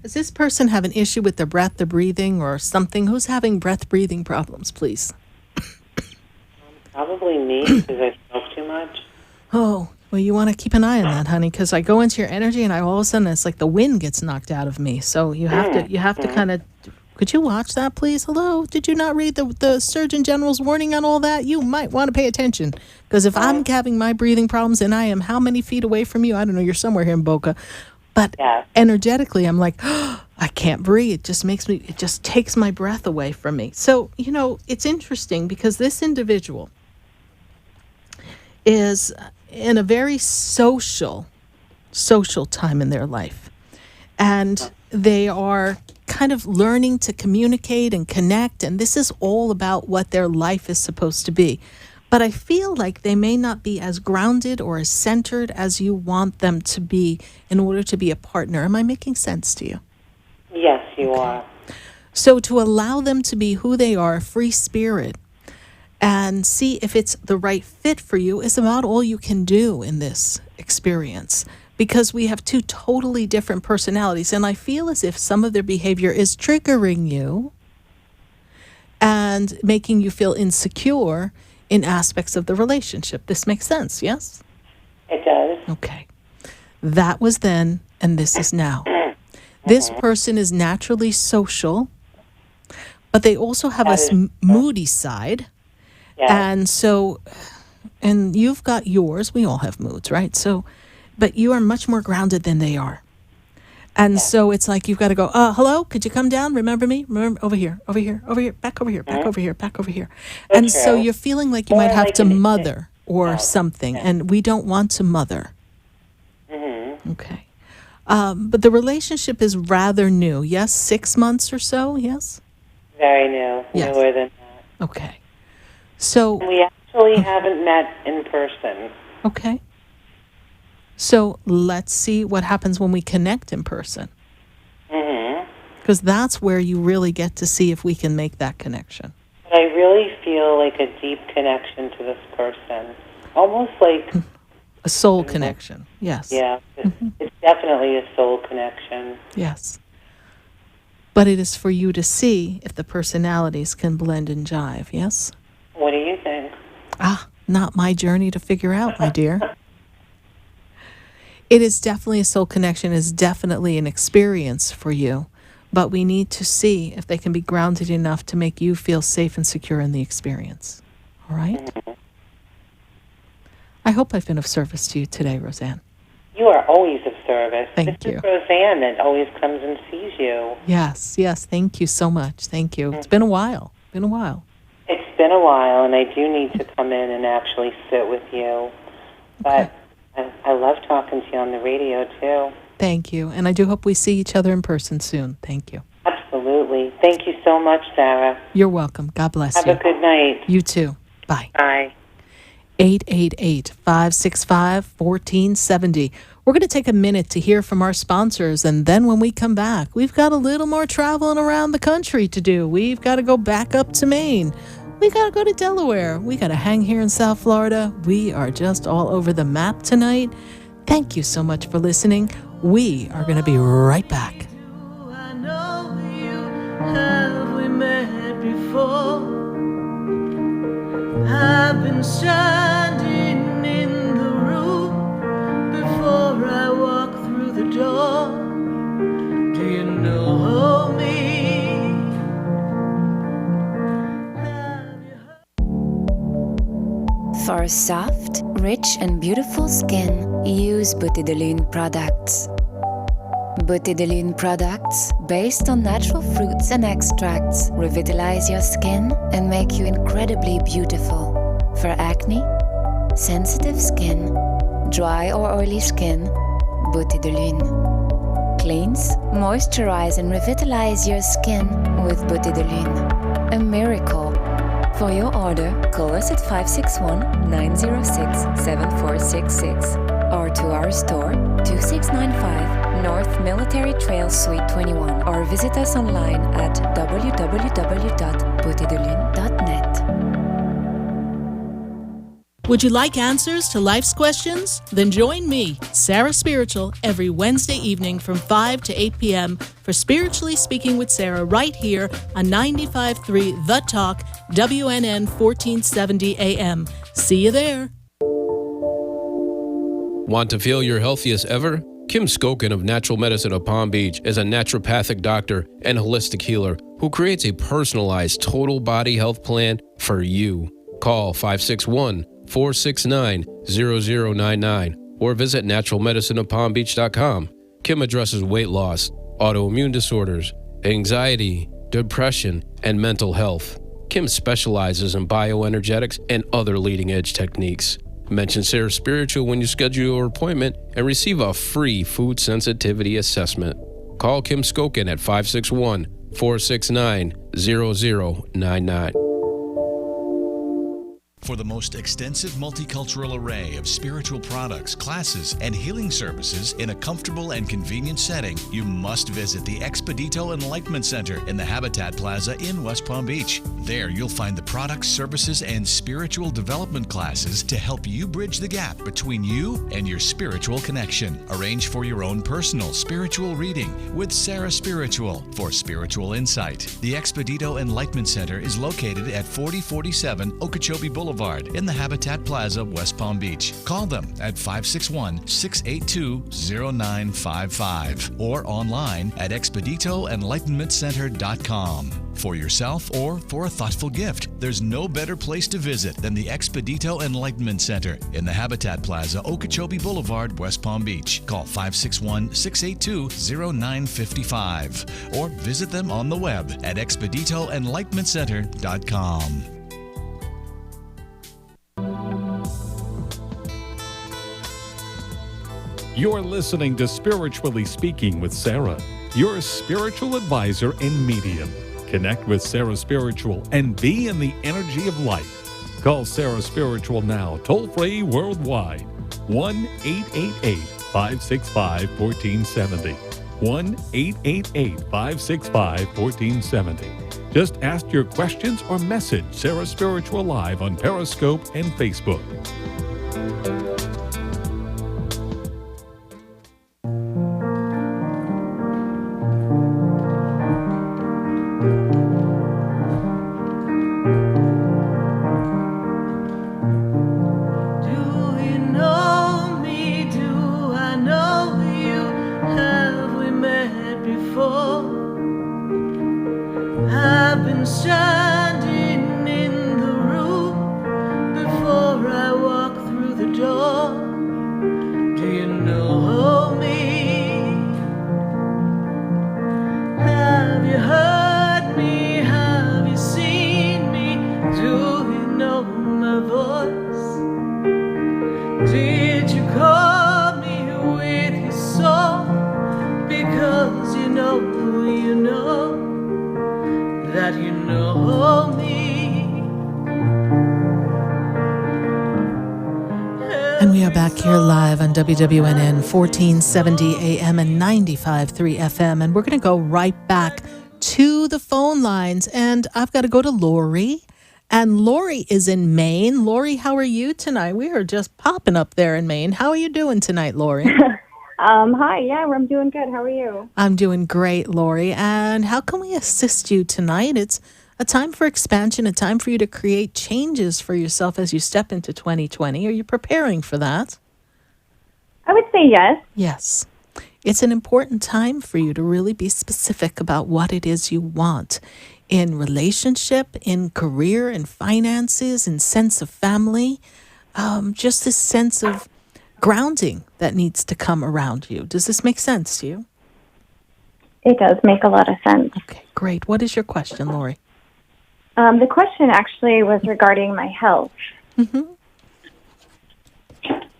Does this person have an issue with their breath, the breathing, or something? Who's having breath-breathing problems, please? Probably me because I smoke too much. Oh, well, you want to keep an eye on that, honey, because I go into your energy and all of a sudden it's like the wind gets knocked out of me. So you have to kind of. Could you watch that, please? Hello? Did you not read the Surgeon General's warning on all that? You might want to pay attention. Because if I'm having my breathing problems and I am how many feet away from you? I don't know. You're somewhere here in Boca. But energetically, I'm like, I can't breathe. It just takes my breath away from me. So, it's interesting because this individual is in a very social time in their life. And they are kind of learning to communicate and connect. And this is all about what their life is supposed to be. But I feel like they may not be as grounded or as centered as you want them to be in order to be a partner. Am I making sense to you? Yes, you are. So to allow them to be who they are, a free spirit, and see if it's the right fit for you is about all you can do in this experience. Because we have two totally different personalities. And I feel as if some of their behavior is triggering you and making you feel insecure in aspects of the relationship. This makes sense, yes? It does. Okay. That was then, and this is now. This person is naturally social, but they also have a moody side. Yes. And so, and you've got yours. We all have moods, right? So, but you are much more grounded than they are. And so it's like you've got to go, hello, could you come down? Remember me? Remember over here, back over here, back over here, back over here. And so you're feeling like you might have to mother or something, and we don't want to mother. Okay. But the relationship is rather new, yes? 6 months or so, yes? Very new. Yes. Newer than that. Okay. So We actually haven't met in person. okay. So let's see what happens when we connect in person. Because that's where you really get to see if we can make that connection. But I really feel like a deep connection to this person. Almost like A soul connection, yes. Yeah, it's definitely a soul connection. Yes. But it is for you to see if the personalities can blend and jive, yes? What do you think? Not my journey to figure out, my dear. It is definitely a soul connection. It is definitely an experience for you. But we need to see if they can be grounded enough to make you feel safe and secure in the experience. All right? I hope I've been of service to you today, Roseanne. You are always of service. Thank this you. is Roseanne that always comes and sees you. Yes. Thank you so much. Thank you. It's been a while. It's been a while, and I do need to come in and actually sit with you. But I love talking to you on the radio, too. Thank you. And I do hope we see each other in person soon. Thank you. Absolutely. Thank you so much, Sarah. You're welcome. God bless you. Have a good night. You too. Bye. Bye. 888-565-1470. We're going to take a minute to hear from our sponsors, and then when we come back, we've got a little more traveling around the country to do. We've got to go back up to Maine. We got to go to Delaware. We got to hang here in South Florida. We are just all over the map tonight. Thank you so much for listening. We are going to be right back. I know you, have we met before? I've been standing in the room before I walk through the door. Do you know me? For a soft, rich and beautiful skin, use Beauté de Lune products. Beauté de Lune products, based on natural fruits and extracts, revitalize your skin and make you incredibly beautiful. For acne, sensitive skin, dry or oily skin, Beauté de Lune. Cleanse, moisturize and revitalize your skin with Beauté de Lune. A miracle. For your order, call us at 561-906-7466 or to our store, 2695 North Military Trail Suite 21, or visit us online at www.beautédelune.net. Would you like answers to life's questions? Then join me, Sarah Spiritual, every Wednesday evening from 5 to 8 p.m. for Spiritually Speaking with Sarah right here on 95.3 The Talk, WNN 1470 AM. See you there. Want to feel your healthiest ever? Kim Skokin of Natural Medicine of Palm Beach is a naturopathic doctor and holistic healer who creates a personalized total body health plan for you. Call 561-469-0099 or visit naturalmedicineofpalmbeach.com. Kim addresses weight loss, autoimmune disorders, anxiety, depression, and mental health. Kim specializes in bioenergetics and other leading-edge techniques. Mention Sarah Spiritual when you schedule your appointment and receive a free food sensitivity assessment. Call Kim Skokin at 561-469-0099. For the most extensive multicultural array of spiritual products, classes, and healing services in a comfortable and convenient setting, you must visit the Expedito Enlightenment Center in the Habitat Plaza in West Palm Beach. There you'll find the products, services, and spiritual development classes to help you bridge the gap between you and your spiritual connection. Arrange for your own personal spiritual reading with Sarah Spiritual for spiritual insight. The Expedito Enlightenment Center is located at 4047 Okeechobee Boulevard in the Habitat Plaza, West Palm Beach. Call them at 561-682-0955 or online at expeditoenlightenmentcenter.com. For yourself or for a thoughtful gift, there's no better place to visit than the Expedito Enlightenment Center in the Habitat Plaza, Okeechobee Boulevard, West Palm Beach. Call 561-682-0955 or visit them on the web at expeditoenlightenmentcenter.com. You're listening to Spiritually Speaking with Sarah, your spiritual advisor and medium. Connect with Sarah Spiritual and be in the energy of life. Call Sarah Spiritual now, toll-free worldwide. 1-888-565-1470. 1-888-565-1470. Just ask your questions or message Sarah Spiritual live on Periscope and Facebook. And we are back here live on WWNN 1470 AM and 95.3 FM. And we're going to go right back to the phone lines. And I've got to go to Lori. And Lori is in Maine. Lori, how are you tonight? We are just popping up there in Maine. How are you doing tonight, Lori? Hi. Yeah, I'm doing good. How are you? I'm doing great, Lori. And how can we assist you tonight? It's a time for expansion, a time for you to create changes for yourself as you step into 2020. Are you preparing for that? I would say yes. Yes. It's an important time for you to really be specific about what it is you want in relationship, in career, in finances, in sense of family, just this sense of grounding that needs to come around you. Does this make sense to you? It does make a lot of sense. Okay, great. What is your question, Lori? The question actually was regarding my health.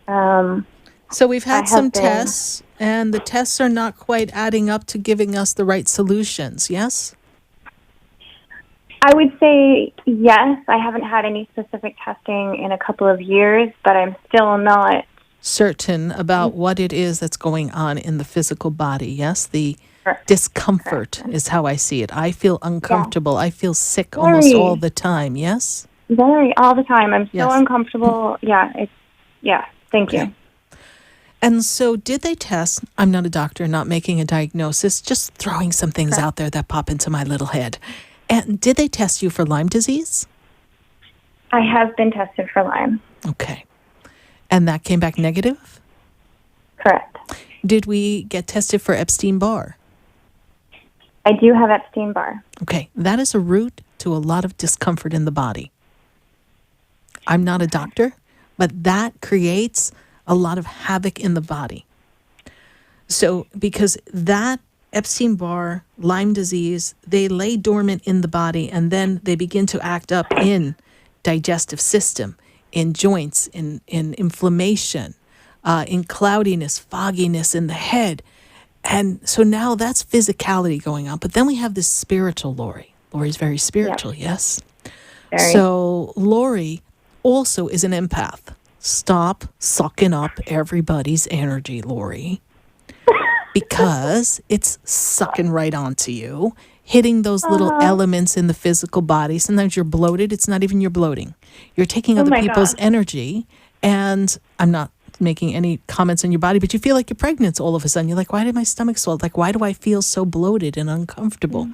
So we've had some tests, and the tests are not quite adding up to giving us the right solutions, yes? I would say yes. I haven't had any specific testing in a couple of years, but I'm still not certain about what it is that's going on in the physical body, yes? The discomfort is how I see it. I feel uncomfortable. I feel sick almost all the time, yes? All the time. I'm so Yes. uncomfortable. Thank you. And so did they test? I'm not a doctor, not making a diagnosis, just throwing some things out there that pop into my little head. And did they test you for Lyme disease? I have been tested for Lyme. Okay. And that came back negative? Correct. Did we get tested for Epstein-Barr? I do have Epstein-Barr. Okay. That is a root to a lot of discomfort in the body. I'm not a doctor, but that creates a lot of havoc in the body. So because that Epstein-Barr, Lyme disease, they lay dormant in the body and then they begin to act up in digestive system, in joints, in inflammation, in cloudiness, fogginess in the head. And so now that's physicality going on. But then we have this spiritual Lori. Lori's very spiritual, yes? Very. So Lori also is an empath. Stop sucking up everybody's energy, Lori. Because it's sucking right onto you, hitting those little elements in the physical body. Sometimes you're bloated. It's not even your bloating. You're taking other people's energy. And I'm not making any comments on your body, but you feel like you're pregnant all of a sudden. You're like, why did my stomach swell? Like, why do I feel so bloated and uncomfortable?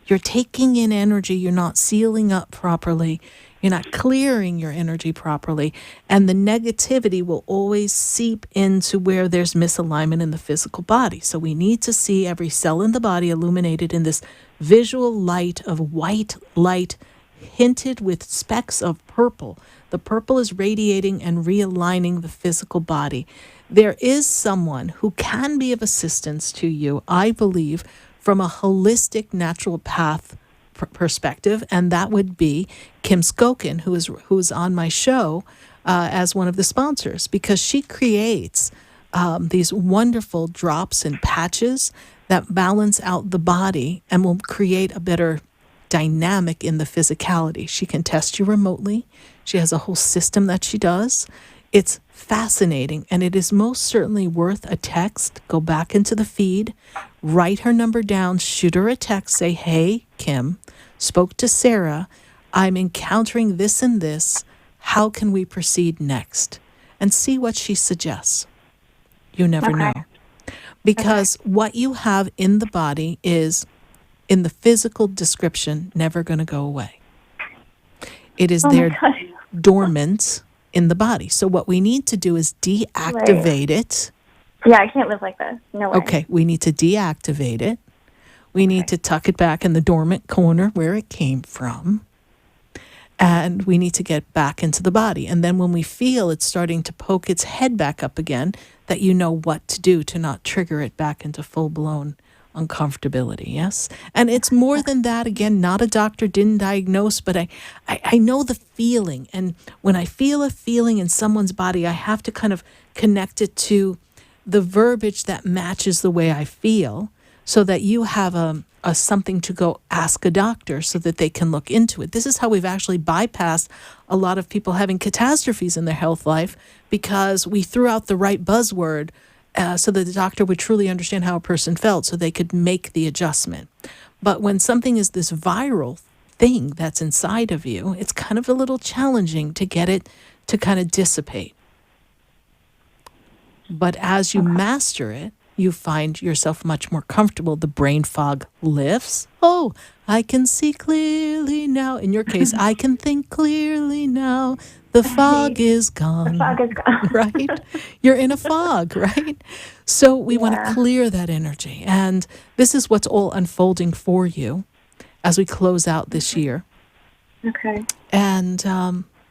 You're taking in energy. You're not sealing up properly. You're not clearing your energy properly. And the negativity will always seep into where there's misalignment in the physical body. So we need to see every cell in the body illuminated in this visual light of white light hinted with specks of purple. The purple is radiating and realigning the physical body. There is someone who can be of assistance to you, I believe, from a holistic naturopath perspective, and that would be Kim Skokin, who is on my show as one of the sponsors, because she creates these wonderful drops and patches that balance out the body and will create a better dynamic in the physicality. She can test you remotely. She has a whole system that she does. It's fascinating, and it is most certainly worth a text. Go back into the feed, write her number down, shoot her a text, say, hey, Kim, spoke to Sarah. I'm encountering this and this. How can we proceed next? And see what she suggests. You never know. Because what you have in the body is, in the physical description, never going to go away. It is there dormant in the body. So what we need to do is deactivate it. Yeah, I can't live like this. No way. Okay, we need to deactivate it. We need to tuck it back in the dormant corner where it came from. And we need to get back into the body. And then when we feel it's starting to poke its head back up again, that you know what to do to not trigger it back into full-blown uncomfortability, yes? And it's more than that. Again, not a doctor, didn't diagnose, but I know the feeling. And when I feel a feeling in someone's body, I have to kind of connect it to the verbiage that matches the way I feel. so that you have a something to go ask a doctor so that they can look into it. This is how we've actually bypassed a lot of people having catastrophes in their health life, because we threw out the right buzzword so that the doctor would truly understand how a person felt so they could make the adjustment. But when something is this viral thing that's inside of you, it's kind of a little challenging to get it to kind of dissipate. But as you master it, you find yourself much more comfortable. The brain fog lifts. Oh, I can see clearly now. In your case, I can think clearly now. The fog is gone. The fog is gone. Right? You're in a fog, right? So we want to clear that energy. And this is what's all unfolding for you as we close out this year. Okay. And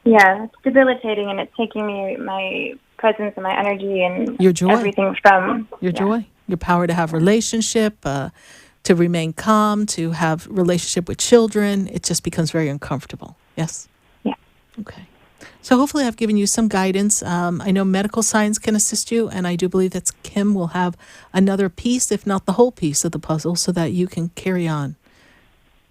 it's debilitating, and it's taking me my presence and my energy and your joy. Everything from your joy, your power to have relationship, to remain calm, to have relationship with children. It just becomes very uncomfortable. Yes? Yeah. Okay. So hopefully I've given you some guidance. I know medical science can assist you, and I do believe that Kim will have another piece, if not the whole piece of the puzzle, so that you can carry on.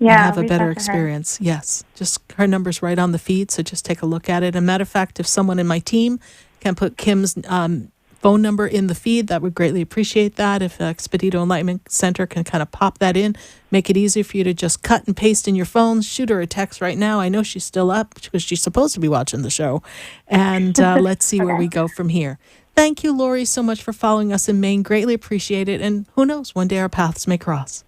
And have a better experience. Yes. Just her number's right on the feed, so just take a look at it. As a matter of fact, if someone in my team can put Kim's phone number in the feed, that would greatly appreciate that. If Expedito Enlightenment Center can kind of pop that in, make it easy for you to just cut and paste in your phone, shoot her a text right now. I know she's still up because she's supposed to be watching the show. And let's see where we go from here. Thank you, Lori, so much for following us in Maine. Greatly appreciate it. And who knows, one day our paths may cross.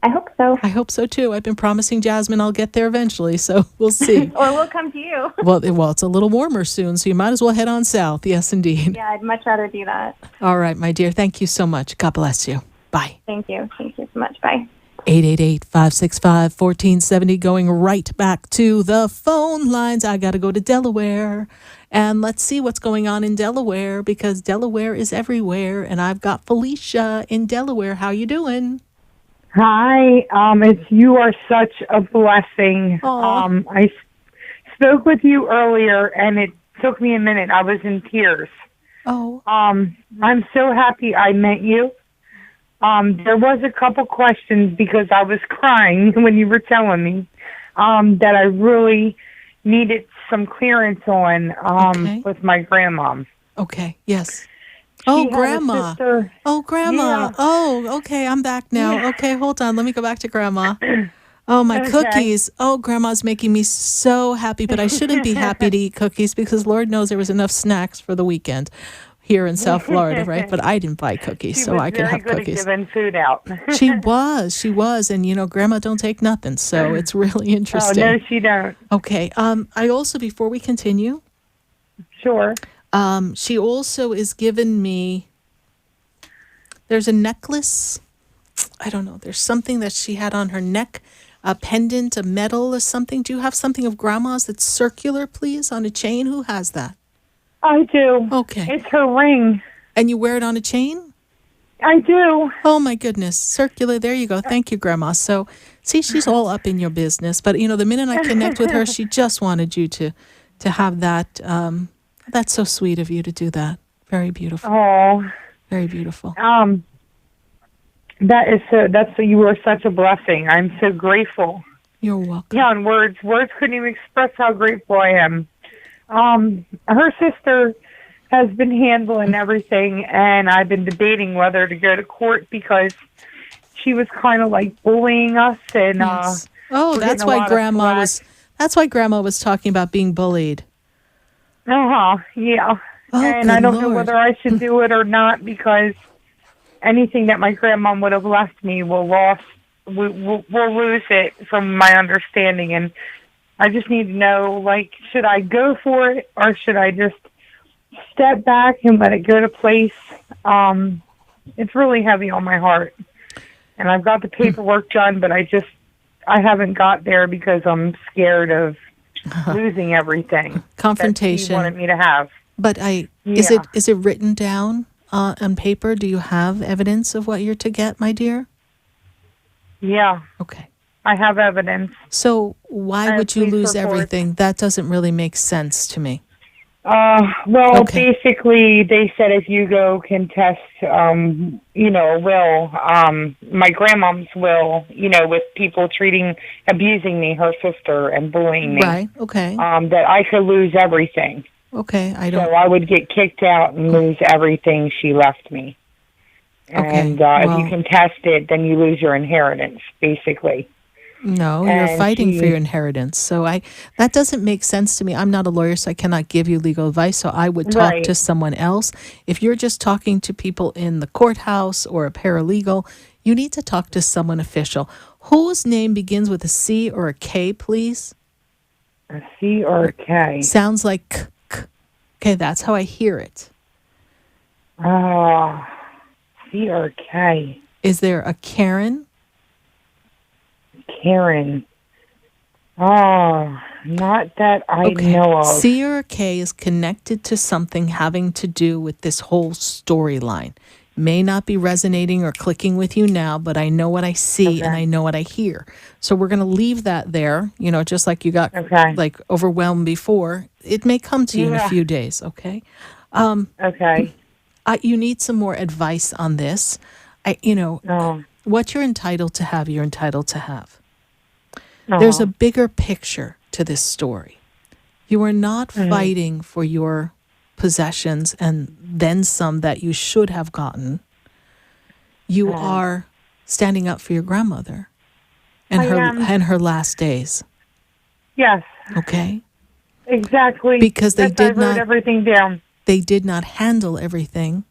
I hope so. I hope so, too. I've been promising Jasmine I'll get there eventually, so we'll see. Or we'll come to you. Well, it's a little warmer soon, so you might as well head on south. Yes, indeed. Yeah, I'd much rather do that. All right, my dear. Thank you so much. God bless you. Bye. Thank you. Thank you so much. Bye. 888-565-1470, going right back to the phone lines. I got to go to Delaware, and let's see what's going on in Delaware, because Delaware is everywhere, and I've got Felicia in Delaware. How you doing? Hi, you are such a blessing. I spoke with you earlier, and it took me a minute. I was in tears. Oh. I'm so happy I met you. There was a couple questions because I was crying when you were telling me that I really needed some clearance on with my grandmom. Okay, yes. Oh, Grandma. Oh, Grandma. Yeah. Oh, okay. I'm back now. Yeah. Okay, hold on. Let me go back to Grandma. Oh, my cookies. Oh, Grandma's making me so happy, but I shouldn't be happy to eat cookies because Lord knows there was enough snacks for the weekend here in South Florida, right? But I didn't buy cookies, so I could have cookies. She was very good at giving food out. She was. And, Grandma don't take nothing, so it's really interesting. Oh, no, she don't. Okay. I also, before we continue. Sure. She also is giving me, there's a necklace. I don't know. There's something that she had on her neck, a pendant, a medal or something. Do you have something of Grandma's that's circular, please, on a chain? Who has that? I do. Okay. It's her ring. And you wear it on a chain? I do. Oh, my goodness. Circular. There you go. Thank you, Grandma. So, see, she's all up in your business. But, the minute I connect with her, she just wanted you to have that. That's so sweet of you to do that. Very beautiful. Oh. Very beautiful. You are such a blessing. I'm so grateful. You're welcome. Yeah, and words couldn't even express how grateful I am. Her sister has been handling everything, and I've been debating whether to go to court because she was kind of like bullying us, and yes. That's why Grandma was talking about being bullied. Yeah. And I don't know whether I should do it or not because anything that my grandmom would have left me we'll lose it from my understanding. And I just need to know, should I go for it or should I just step back and let it go to place? It's really heavy on my heart. And I've got the paperwork done, but I haven't got there because I'm scared of losing everything. Confrontation. That she wanted me to have. But is it written down on paper? Do you have evidence of what you're to get, my dear? Yeah. Okay. I have evidence. So why would you lose everything? That doesn't really make sense to me. Well, basically, they said if you go contest, my grandmom's will, with people abusing me, her sister, and bullying me. Right, okay. That I could lose everything. Okay, So I would get kicked out and lose everything she left me. And if you contest it, then you lose your inheritance, basically. No, you're fighting for your inheritance. So that doesn't make sense to me. I'm not a lawyer, so I cannot give you legal advice. So I would talk to someone else. If you're just talking to people in the courthouse or a paralegal, you need to talk to someone official. Whose name begins with a C or a K, please? A C or a K. Sounds like k. Okay, that's how I hear it. C or K. Is there a Karen? Karen. Oh, not that I know of. C or K is connected to something having to do with this whole storyline. May not be resonating or clicking with you now, but I know what I see and I know what I hear. So we're going to leave that there, just like you got like overwhelmed before. It may come to you in a few days, okay? You need some more advice on this. What you're entitled to have, you're entitled to have. There's a bigger picture to this story. You are not fighting for your possessions and then some that you should have gotten. You are standing up for your grandmother and her last days. Yes. Okay. Exactly. Because they I wrote everything down. They did not handle everything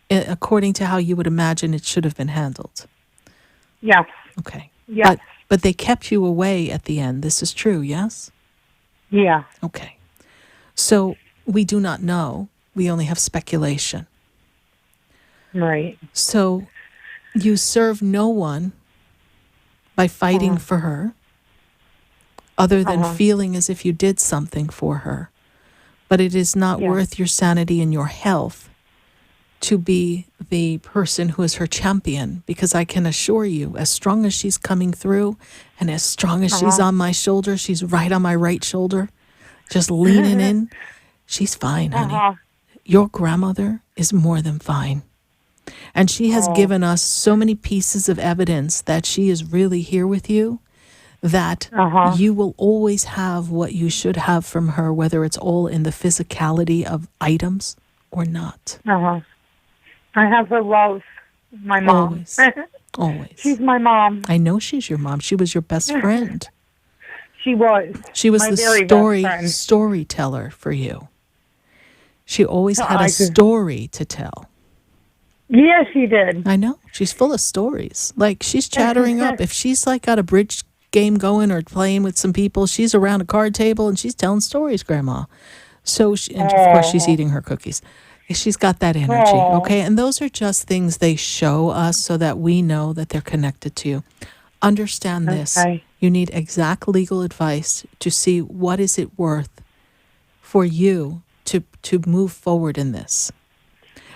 according to how you would imagine it should have been handled. Yes. Okay. Yes. But they kept you away at the end. This is true, yes? Yeah. Okay. So we do not know. We only have speculation. Right. So you serve no one by fighting for her other than feeling as if you did something for her. But it is not worth your sanity and your health to be the person who is her champion, because I can assure you, as strong as she's coming through and as strong as she's on my shoulder, she's right on my right shoulder, just leaning in, she's fine, honey. Your grandmother is more than fine. And she has given us so many pieces of evidence that she is really here with you, that you will always have what you should have from her, whether it's all in the physicality of items or not. I have her love, my mom. Always. Always. She's my mom. I know she's your mom. She was your best friend. She was. She was my the very best friend. storyteller for you. She always had a story to tell. Yes, she did. I know. She's full of stories. Like, she's chattering up. If she's like got a bridge game going or playing with some people, she's around a card table and she's telling stories, Grandma. So, and of course, she's eating her cookies. She's got that energy, okay? And those are just things they show us so that we know that they're connected to you. Understand this. You need exact legal advice to see what is it worth for you to move forward in this.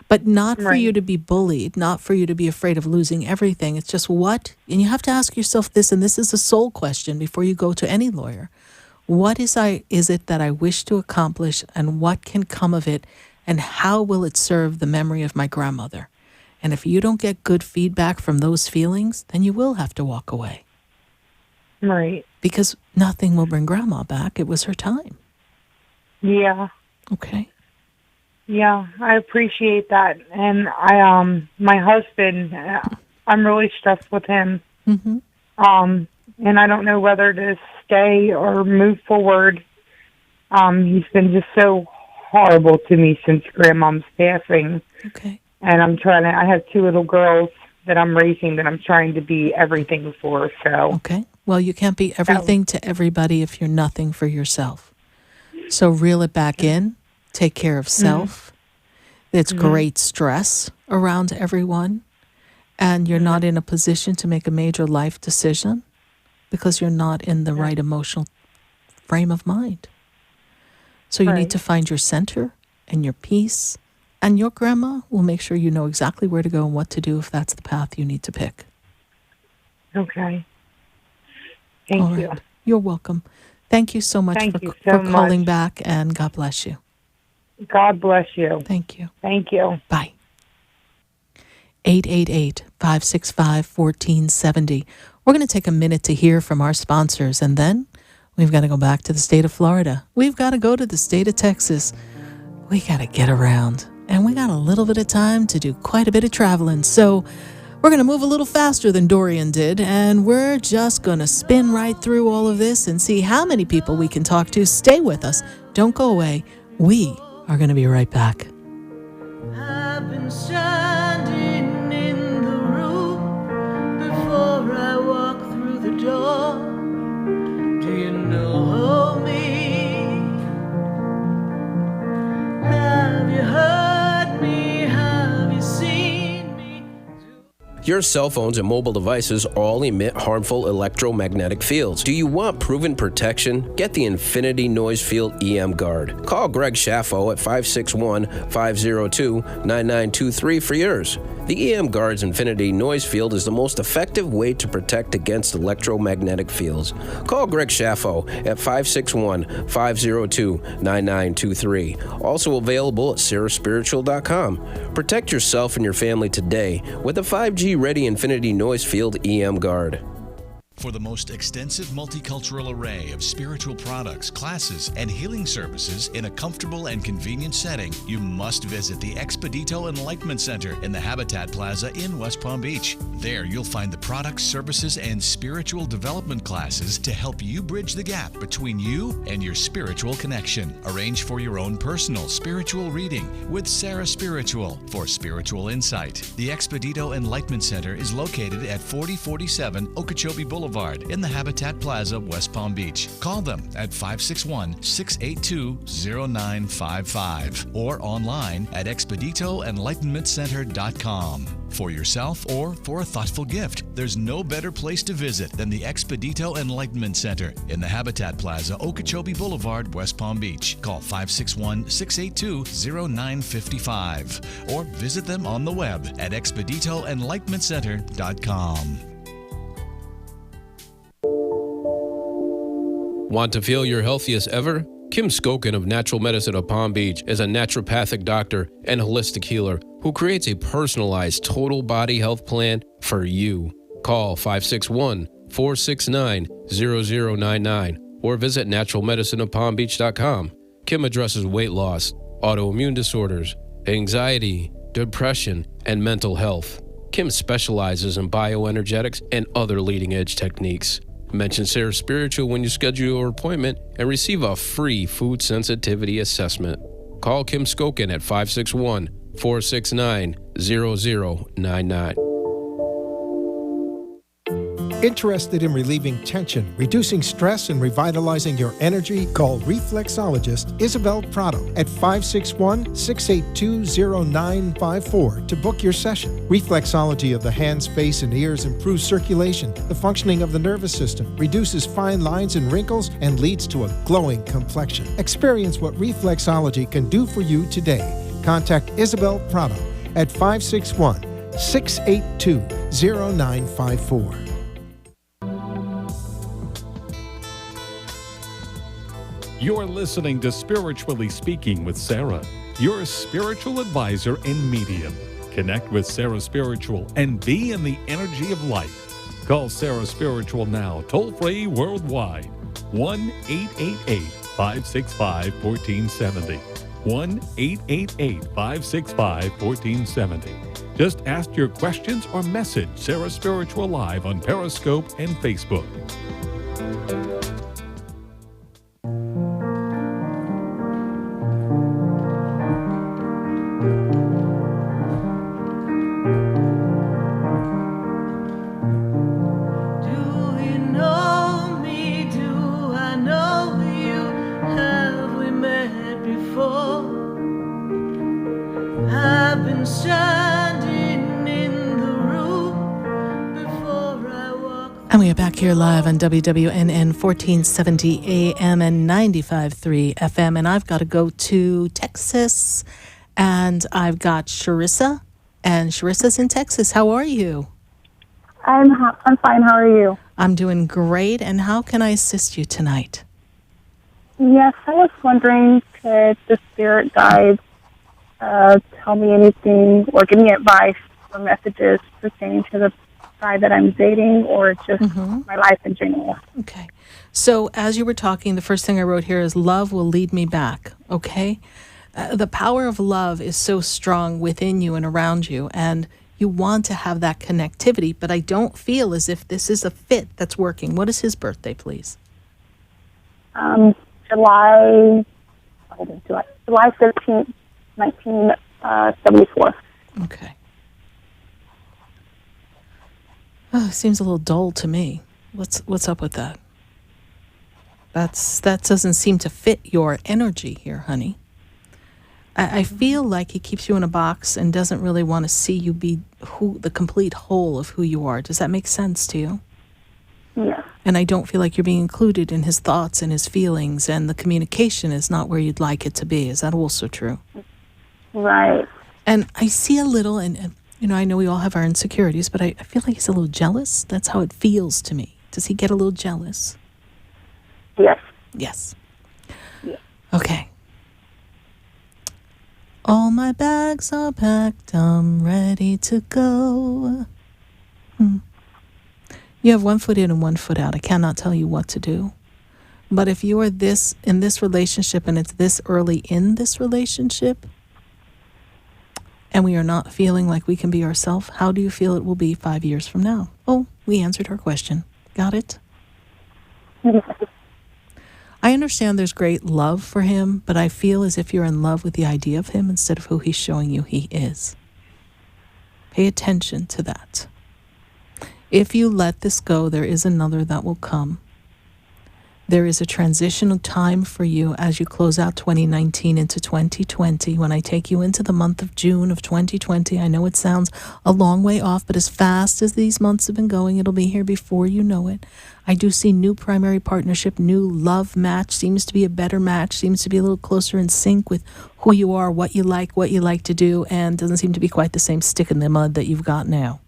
But not for you to be bullied, not for you to be afraid of losing everything. It's just what, and you have to ask yourself this, and this is a soul question before you go to any lawyer. What is it that I wish to accomplish, and what can come of it, and how will it serve the memory of my grandmother? And if you don't get good feedback from those feelings, then you will have to walk away. Right. Because nothing will bring Grandma back. It was her time. Yeah. Okay. Yeah, I appreciate that. And my husband, I'm really stressed with him. Mm-hmm. And I don't know whether to stay or move forward. He's been just so horrible to me since Grandmom's passing. Okay. And I have 2 little girls that I'm raising that I'm trying to be everything for, so. Okay. Well, you can't be everything to everybody if you're nothing for yourself. So reel it back in. Take care of self. It's great stress around everyone. And you're not in a position to make a major life decision because you're not in the right emotional frame of mind. So you need to find your center and your peace. And your grandma will make sure you know exactly where to go and what to do if that's the path you need to pick. Okay. Thank you. You're welcome. Thank you so much for calling back, and God bless you. God bless you. Thank you. Thank you. Bye. 888-565-1470. We're going to take a minute to hear from our sponsors, and then we've got to go back to the state of Florida. We've got to go to the state of Texas. We got to get around, and we got a little bit of time to do quite a bit of traveling. So we're going to move a little faster than Dorian did, and we're just going to spin right through all of this and see how many people we can talk to. Stay with us. Don't go away. We are going to be right back. I've been standing in the room before I walk through the door. Do you know me? Have you heard me? Have you seen me? Your cell phones and mobile devices all emit harmful electromagnetic fields. Do you want proven protection? Get the Infinity Noise Field EM Guard. Call Greg Schaffo at 561-502-9923 for yours. The EM Guard's Infinity Noise Field is the most effective way to protect against electromagnetic fields. Call Greg Schaffo at 561-502-9923. Also available at saraspiritual.com. Protect yourself and your family today with a 5G-ready Infinity Noise Field EM Guard. For the most extensive multicultural array of spiritual products, classes, and healing services in a comfortable and convenient setting, you must visit the Expedito Enlightenment Center in the Habitat Plaza in West Palm Beach. There you'll find the products, services, and spiritual development classes to help you bridge the gap between you and your spiritual connection. Arrange for your own personal spiritual reading with Sarah Spiritual for spiritual insight. The Expedito Enlightenment Center is located at 4047 Okeechobee Boulevard in the Habitat Plaza, West Palm Beach. Call them at 561-682-0955 or online at expeditoenlightenmentcenter.com. For yourself or for a thoughtful gift, there's no better place to visit than the Expedito Enlightenment Center in the Habitat Plaza, Okeechobee Boulevard, West Palm Beach. Call 561-682-0955 or visit them on the web at expeditoenlightenmentcenter.com. Want to feel your healthiest ever? Kim Skokin of Natural Medicine of Palm Beach is a naturopathic doctor and holistic healer who creates a personalized total body health plan for you. Call 561-469-0099 or visit naturalmedicineofpalmbeach.com. Kim addresses weight loss, autoimmune disorders, anxiety, depression, and mental health. Kim specializes in bioenergetics and other leading-edge techniques. Mention Sarah Spiritual when you schedule your appointment and receive a free food sensitivity assessment. Call Kim Skokin at 561-469-0099. Interested in relieving tension, reducing stress, and revitalizing your energy? Call reflexologist Isabel Prado at 561-682-0954 to book your session. Reflexology of the hands, face, and ears improves circulation, the functioning of the nervous system, reduces fine lines and wrinkles, and leads to a glowing complexion. Experience what reflexology can do for you today. Contact Isabel Prado at 561-682-0954. You're listening to Spiritually Speaking with Sarah, your spiritual advisor and medium. Connect with Sarah Spiritual and be in the energy of light. Call Sarah Spiritual now, toll-free worldwide. 1-888-565-1470. 1-888-565-1470. Just ask your questions or message Sarah Spiritual live on Periscope and Facebook. And we are back here live on WWNN 1470 AM and 95.3 FM. And I've got to go to Texas. And I've got Sharissa. And Sharissa's in Texas. How are you? I'm fine. How are you? I'm doing great. And how can I assist you tonight? Yes, I was wondering, could could the spirit guides tell me anything or give me advice or messages pertaining to the guy that I'm dating or just my life in general. Okay. So as you were talking, the first thing I wrote here is love will lead me back, okay? The power of love is so strong within you and around you, and you want to have that connectivity, but I don't feel as if this is a fit that's working. What is his birthday, please? July 15th, 1974. Okay. Oh, seems a little dull to me. What's up with that? That doesn't seem to fit your energy here, honey. I feel like he keeps you in a box and doesn't really want to see you be the complete whole of who you are. Does that make sense to you? Yeah. And I don't feel like you're being included in his thoughts and his feelings, and the communication is not where you'd like it to be. Is that also true? Right. And I see a little, and I know we all have our insecurities, but I feel like he's a little jealous. That's how it feels to me. Does he get a little jealous? Yes. Yes. Yeah. Okay. All my bags are packed, I'm ready to go. You have 1 foot in and 1 foot out. I cannot tell you what to do. But if you are in this relationship and it's this early in this relationship, and we are not feeling like we can be ourselves, how do you feel it will be 5 years from now? Oh, we answered her question. Got it? I understand there's great love for him, but I feel as if you're in love with the idea of him instead of who he's showing you he is. Pay attention to that. If you let this go, there is another that will come. There is a transitional time for you as you close out 2019 into 2020. When I take you into the month of June of 2020, I know it sounds a long way off, but as fast as these months have been going, it'll be here before you know it. I do see new primary partnership, new love match, seems to be a better match, seems to be a little closer in sync with who you are, what you like to do, and doesn't seem to be quite the same stick in the mud that you've got now.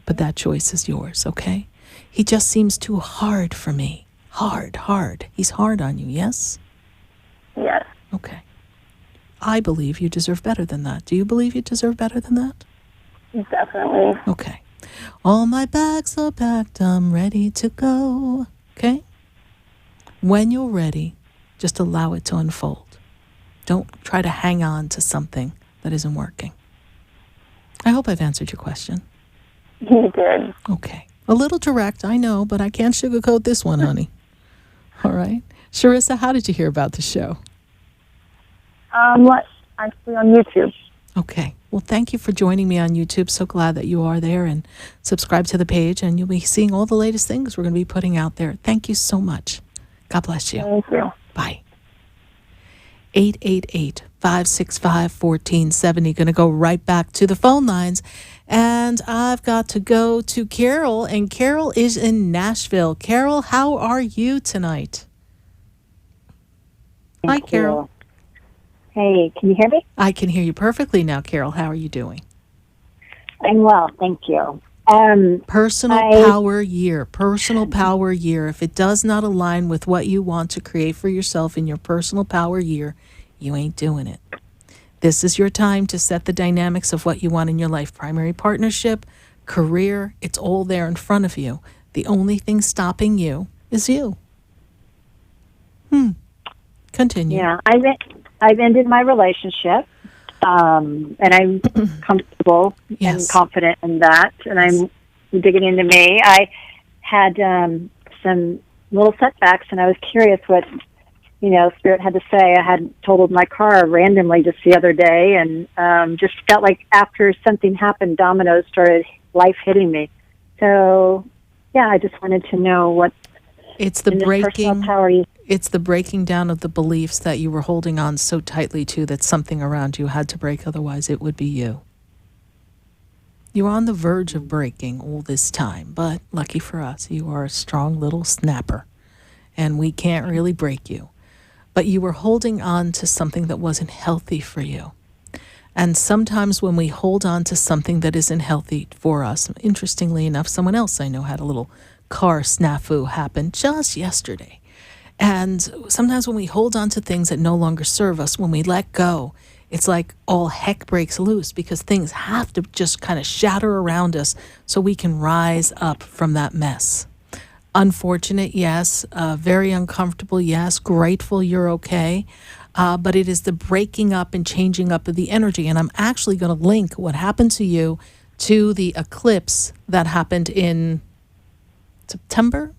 But that choice is yours, okay? He just seems too hard for me. Hard. He's hard on you, yes? Yes. Okay. I believe you deserve better than that. Do you believe you deserve better than that? Definitely. Okay. All my bags are packed, I'm ready to go. Okay? When you're ready, just allow it to unfold. Don't try to hang on to something that isn't working. I hope I've answered your question. You did. Okay. A little direct, I know, but I can't sugarcoat this one, honey. All right. Sharissa, how did you hear about the show? Actually on YouTube. Okay. Well, thank you for joining me on YouTube. So glad that you are there, and subscribe to the page, and you'll be seeing all the latest things we're going to be putting out there. Thank you so much. God bless you. Thank you. Bye. 888-565-1470. Going to go right back to the phone lines. And I've got to go to Carol, and Carol is in Nashville. Carol, how are you tonight? Hi, Carol. Hey, can you hear me? I can hear you perfectly now, Carol. How are you doing? I'm well, thank you. Personal power year. If it does not align with what you want to create for yourself in your personal power year, you ain't doing it. This is your time to set the dynamics of what you want in your life. Primary partnership, career, it's all there in front of you. The only thing stopping you is you. Continue. Yeah, I've ended my relationship, and I'm comfortable and confident in that, and I'm digging into me. I had some little setbacks, and I was curious what Spirit had to say. I had totaled my car randomly just the other day, and just felt like after something happened, dominoes started life hitting me. So, yeah, I just wanted to know what it's the breaking down of the beliefs that you were holding on so tightly to that something around you had to break, otherwise it would be you. You're on the verge of breaking all this time, but lucky for us, you are a strong little snapper, and we can't really break you. But you were holding on to something that wasn't healthy for you. And sometimes when we hold on to something that isn't healthy for us, interestingly enough, someone else I know had a little car snafu happen just yesterday. And sometimes when we hold on to things that no longer serve us, when we let go, it's like all heck breaks loose because things have to just kind of shatter around us so we can rise up from that mess. Unfortunate, yes. Very uncomfortable, yes. Grateful you're okay. But it is the breaking up and changing up of the energy. And I'm actually going to link what happened to you to the eclipse that happened in September.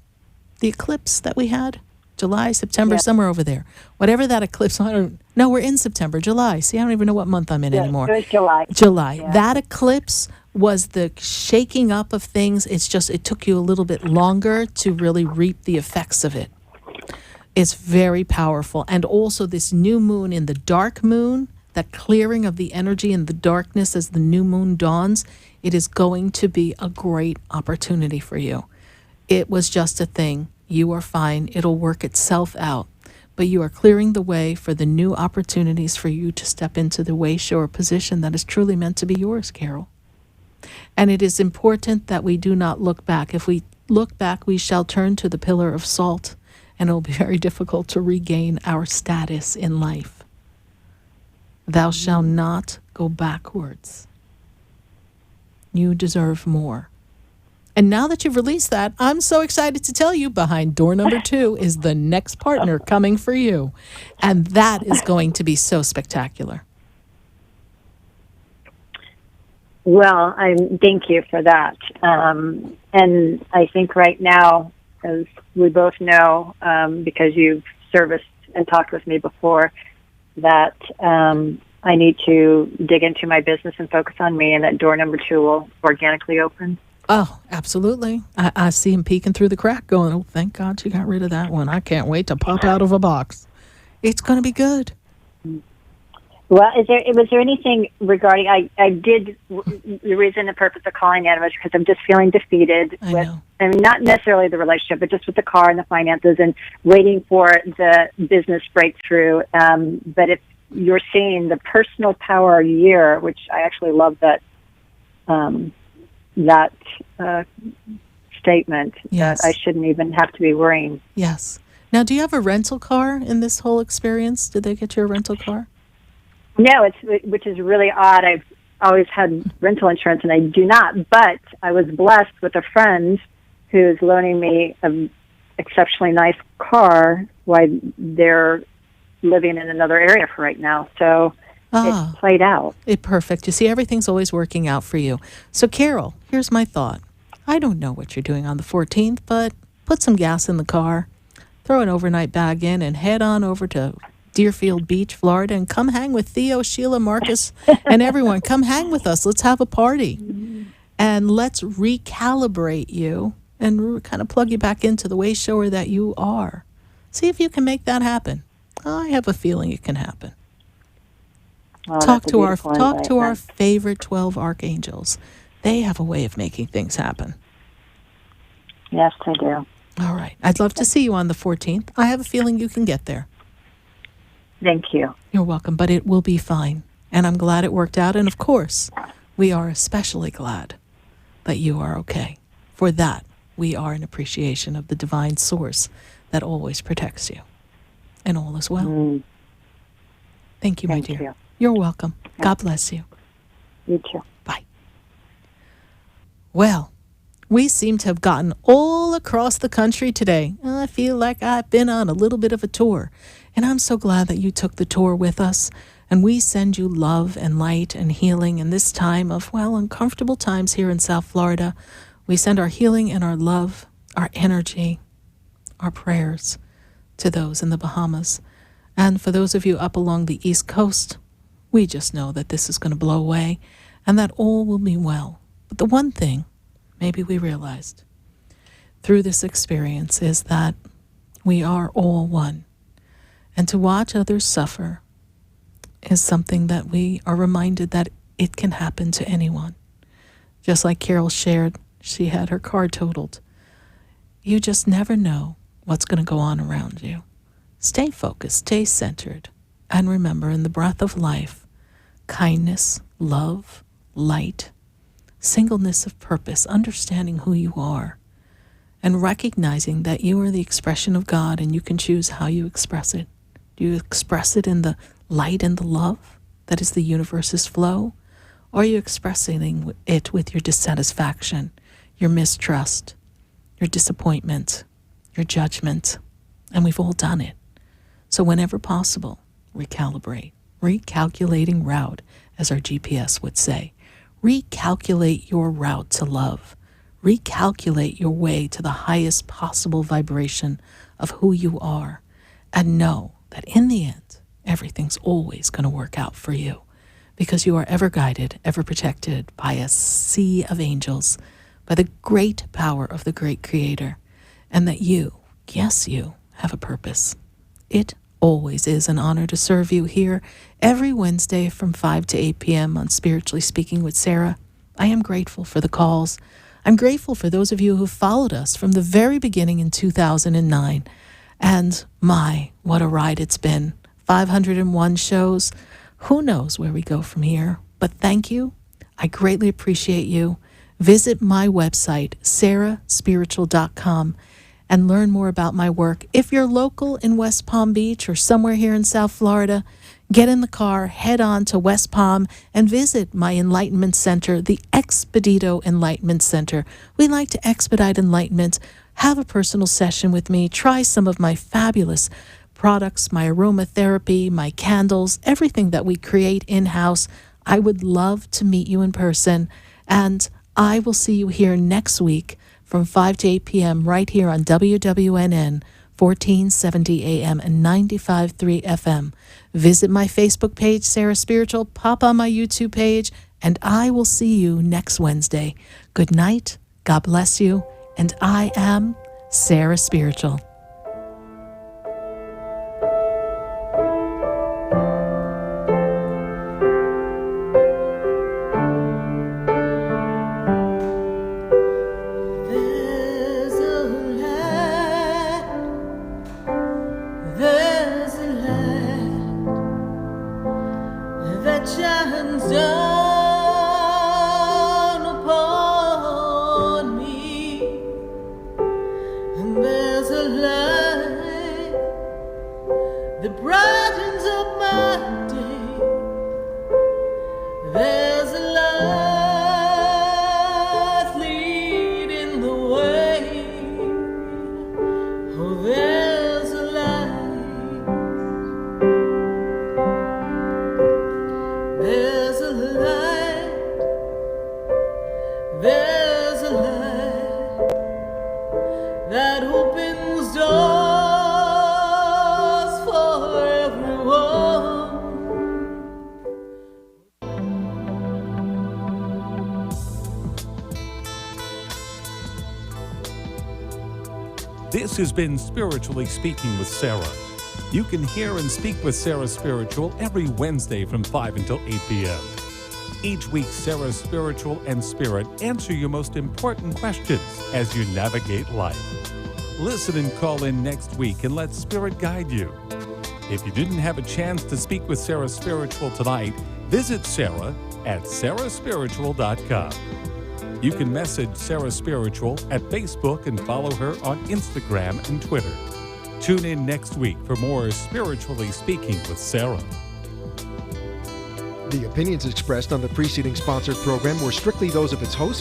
The eclipse that we had. July, September, somewhere over there. Whatever that eclipse, no, we're in September, July. See, I don't even know what month I'm in anymore. It was July. July. Yeah. That eclipse was the shaking up of things. It's just, it took you a little bit longer to really reap the effects of it. It's very powerful. And also this new moon in the dark moon, that clearing of the energy in the darkness as the new moon dawns, it is going to be a great opportunity for you. It was just a thing. You are fine. It'll work itself out. But you are clearing the way for the new opportunities for you to step into the way-shower position that is truly meant to be yours, Carol. And it is important that we do not look back. If we look back, we shall turn to the pillar of salt, and it will be very difficult to regain our status in life. Thou shalt not go backwards. You deserve more. And now that you've released that, I'm so excited to tell you behind door number 2 is the next partner coming for you. And that is going to be so spectacular. Well, thank you for that. And I think right now, as we both know, because you've serviced and talked with me before, that I need to dig into my business and focus on me, and that door number 2 will organically open. Oh, absolutely. I see him peeking through the crack going, oh, thank God you got rid of that one. I can't wait to pop out of a box. It's going to be good. Well, was there anything regarding, I did, the reason and purpose of calling in was because I'm just feeling defeated with, I mean, not necessarily the relationship, but just with the car and the finances and waiting for the business breakthrough. But if you're seeing the personal power year, which I actually love that, statement, yes, that I shouldn't even have to be worrying. Yes. Now, do you have a rental car in this whole experience? Did they get you a rental car? No, which is really odd. I've always had rental insurance, and I do not. But I was blessed with a friend who's loaning me an exceptionally nice car while they're living in another area for right now. So it played out. Perfect. You see, everything's always working out for you. So, Carol, here's my thought. I don't know what you're doing on the 14th, but put some gas in the car, throw an overnight bag in, and head on over to Deerfield Beach, Florida, and come hang with Theo, Sheila, Marcus, and everyone. Come hang with us. Let's have a party. And let's recalibrate you and kind of plug you back into the way-shower that you are. See if you can make that happen. I have a feeling it can happen. Oh, talk to our favorite 12 archangels. They have a way of making things happen. Yes, they do. All right. I'd love to see you on the 14th. I have a feeling you can get there. Thank you. You're welcome, but it will be fine. And I'm glad it worked out. And of course, we are especially glad that you are okay. For that, we are in appreciation of the divine source that always protects you. And all is well. Thank you, my dear. You. You're welcome. God bless you. You too. Bye. Well, we seem to have gotten all across the country today. I feel like I've been on a little bit of a tour. And I'm so glad that you took the tour with us. And we send you love and light and healing in this time of, well, uncomfortable times here in South Florida. We send our healing and our love, our energy, our prayers to those in the Bahamas. And for those of you up along the East Coast, we just know that this is going to blow away and that all will be well. But the one thing maybe we realized through this experience is that we are all one. And to watch others suffer is something that we are reminded that it can happen to anyone. Just like Carol shared, she had her car totaled. You just never know what's going to go on around you. Stay focused, stay centered, and remember, in the breath of life, kindness, love, light, singleness of purpose, understanding who you are, and recognizing that you are the expression of God and you can choose how you express it. Do you express it in the light and the love that is the universe's flow? Or are you expressing it with your dissatisfaction, your mistrust, your disappointment, your judgment? And we've all done it. So whenever possible, recalibrate. Recalculating route, as our GPS would say. Recalculate your route to love. Recalculate your way to the highest possible vibration of who you are. And know that in the end, everything's always going to work out for you. Because you are ever guided, ever protected by a sea of angels, by the great power of the great Creator, and that you, yes, you, have a purpose. It always is an honor to serve you here every Wednesday from 5 to 8 p.m. on Spiritually Speaking with Sarah. I am grateful for the calls. I'm grateful for those of you who followed us from the very beginning in 2009. And my, what a ride it's been. 501 shows. Who knows where we go from here? But thank you. I greatly appreciate you. Visit my website, sarahspiritual.com, and learn more about my work. If you're local in West Palm Beach or somewhere here in South Florida, get in the car, head on to West Palm, and visit my Enlightenment Center, the Expedito Enlightenment Center. We like to expedite enlightenment. Have a personal session with me. Try some of my fabulous products, my aromatherapy, my candles, everything that we create in-house. I would love to meet you in person, and I will see you here next week from 5 to 8 p.m. right here on WWNN 1470 AM and 95.3 FM. Visit my Facebook page, Sarah Spiritual, pop on my YouTube page, and I will see you next Wednesday. Good night, God bless you, and I am Sarah Spiritual. Shines down upon me, and there's a light that brightens up my day. There's a light leading the way. Oh, there's a light. There's a light, there's a light that opens doors for everyone. This has been Spiritually Speaking with Sarah. You can hear and speak with Sarah Spiritual every Wednesday from 5 until 8 p.m. Each week, Sarah Spiritual and Spirit answer your most important questions as you navigate life. Listen and call in next week and let Spirit guide you. If you didn't have a chance to speak with Sarah Spiritual tonight, visit Sarah at sarahspiritual.com. You can message Sarah Spiritual at Facebook and follow her on Instagram and Twitter. Tune in next week for more Spiritually Speaking with Sarah. The opinions expressed on the preceding sponsored program were strictly those of its host